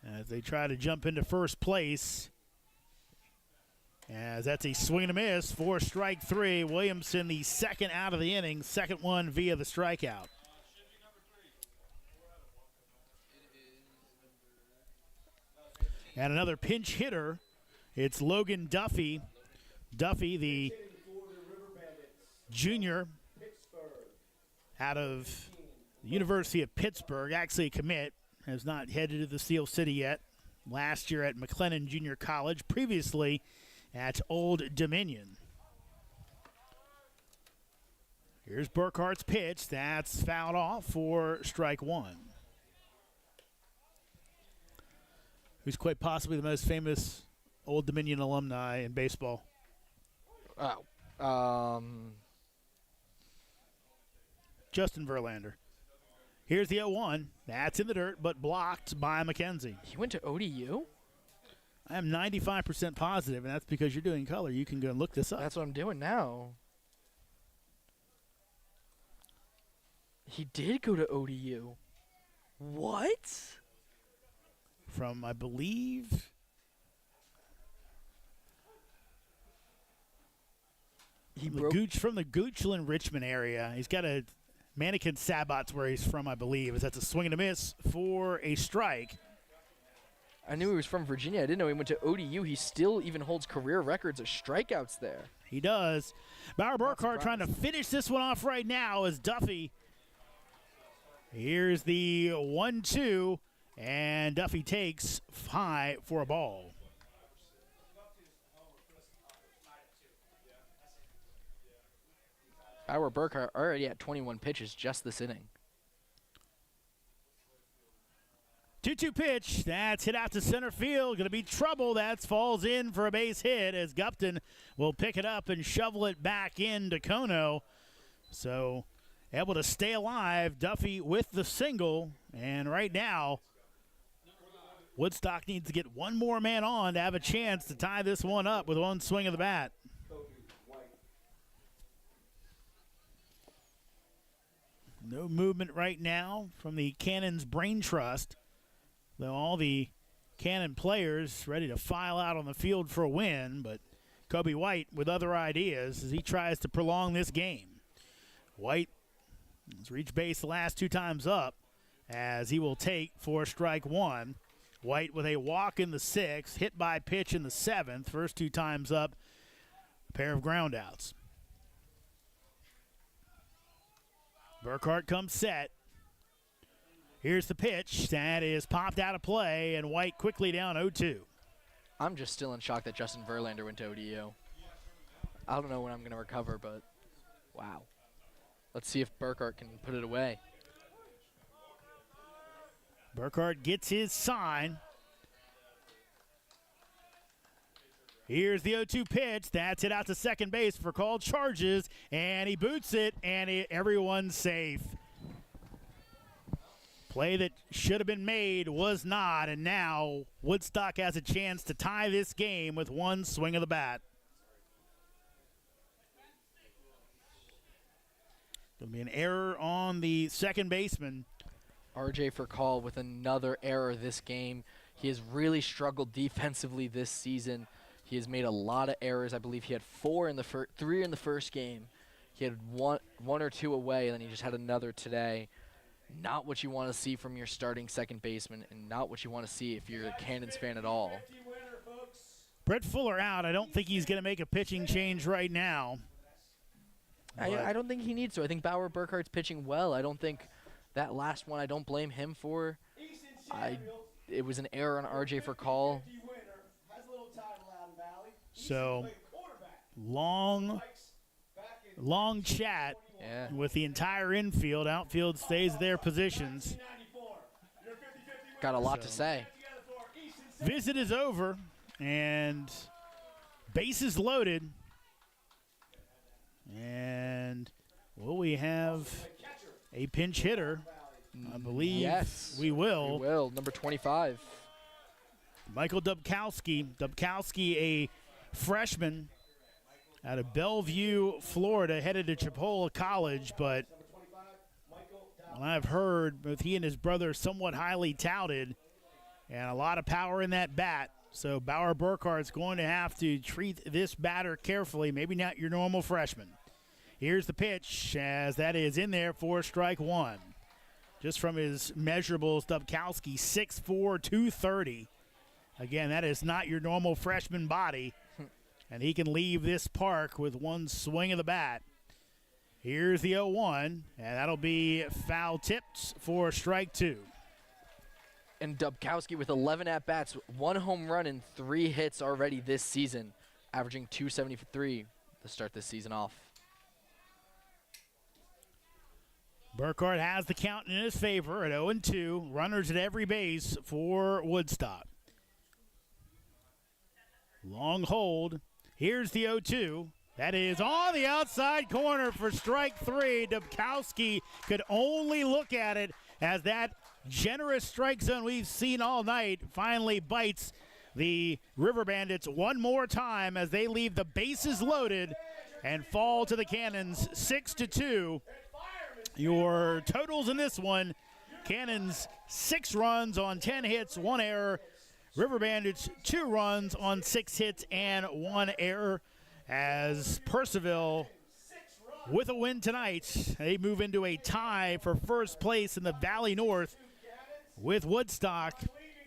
as they try to jump into first place. As that's a swing and a miss for strike three. Williamson, the second out of the inning, second one via the strikeout. And another pinch hitter. It's Logan Duffy. Duffy, the junior out of the University of Pittsburgh, actually a commit, has not headed to the Steel City yet. Last year at McLennan Junior College, previously at Old Dominion. Here's Burkhart's pitch. That's fouled off for strike one. Who's quite possibly the most famous Old Dominion alumni in baseball? Justin Verlander. Here's the 0-1. That's in the dirt, but blocked by McKenzie.
He went to ODU?
I am 95% positive, and that's because you're doing color. You can go and look this up.
That's what I'm doing now. He did go to ODU. What?
From, I believe, from the Goochland, Richmond area. He's got a Mannequin Sabat's where he's from, I believe. That's a swing and a miss for a strike.
I knew he was from Virginia. I didn't know he went to ODU. He still even holds career records of strikeouts there.
He does. Bauer Burkhart trying to finish this one off right now as Duffy. Here's the 1-2, and Duffy takes high for a ball.
Bauer Burkhart already at 21 pitches just this inning.
2-2 pitch. That's hit out to center field. Going to be trouble. That falls in for a base hit as Gupton will pick it up and shovel it back into Kono. So able to stay alive. Duffy with the single. And right now, Woodstock needs to get one more man on to have a chance to tie this one up with one swing of the bat. No movement right now from the Cannons Brain Trust. Though all the Cannon players ready to file out on the field for a win, but Kobe White with other ideas as he tries to prolong this game. White has reached base the last two times up as he will take for strike one. White with a walk in the sixth, hit by pitch in the seventh. First two times up, a pair of groundouts. Burkhart comes set. Here's the pitch. That is popped out of play, and White quickly down 0-2.
I'm just still in shock that Justin Verlander went to ODU. I don't know when I'm going to recover, but wow. Let's see if Burkhart can put it away.
Burkhart gets his sign. Here's the 0-2 pitch. That's it out to second base for called charges, and he boots it, and everyone's safe. Play that should have been made was not, and now Woodstock has a chance to tie this game with one swing of the bat. Going to be an error on the second baseman.
RJ for call with another error this game. He has really struggled defensively this season. He has made a lot of errors. I believe he had 3 in the first game. He had one or two away, and then he just had another today. Not what you want to see from your starting second baseman, and not what you want to see if you're a Cannons fan at all.
Brett Fuller out. I don't think he's going to make a pitching change right now.
I don't think he needs to. I think Bauer Burkhart's pitching well. I don't think that last one I don't blame him for. It was an error on RJ for call.
So long chat
Yeah.
with the entire infield. Outfield stays their positions.
Got a lot to say.
Visit is over, and bases loaded. And will we have a pinch hitter? I believe
Yes.
we will.
We will. Number 25.
Michael Dubkowski. Dubkowski, a freshman out of Bellevue, Florida, headed to Chipola College, but what I've heard, both he and his brother are somewhat highly touted, and a lot of power in that bat. So Bauer Burkhardt's going to have to treat this batter carefully, maybe not your normal freshman. Here's the pitch, as that is in there for strike one. Just from his measurables, Dubkowski, 6'4", 230. Again, that is not your normal freshman body, and he can leave this park with one swing of the bat. Here's the 0-1, and that'll be foul tipped for strike two.
And Dubkowski with 11 at-bats, 1 home run and 3 hits already this season, averaging .273 to start this season off.
Burkhardt has the count in his favor at 0-2. Runners at every base for Woodstock. Long hold. Here's the 0-2. That is on the outside corner for strike three. Dubkowski could only look at it as that generous strike zone we've seen all night finally bites the Riverbandits one more time as they leave the bases loaded and fall to the Cannons 6-2. Your totals in this one, Cannons 6 runs on 10 hits, 1 error. Riverbandits 2 runs on 6 hits and 1 error. As Purcellville, with a win tonight, they move into a tie for first place in the Valley North with Woodstock,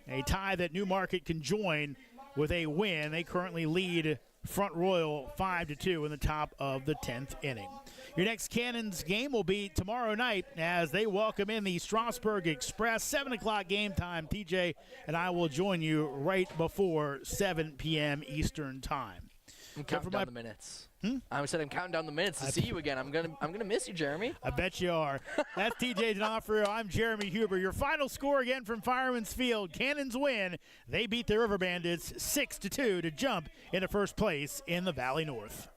a tie that Newmarket can join with a win. They currently lead Front Royal 5-2 in the top of the 10th inning. Your next Cannons game will be tomorrow night as they welcome in the Strasburg Express. 7 o'clock game time. TJ and I will join you right before 7 p.m. Eastern time.
I'm counting down the minutes. I said I'm counting down the minutes to see you again. I'm gonna miss you, Jeremy.
I bet you are. That's TJ D'Onofrio. I'm Jeremy Huber. Your final score again from Fireman's Field. Cannons win. They beat the Riverbandits 6-2 to jump into first place in the Valley North.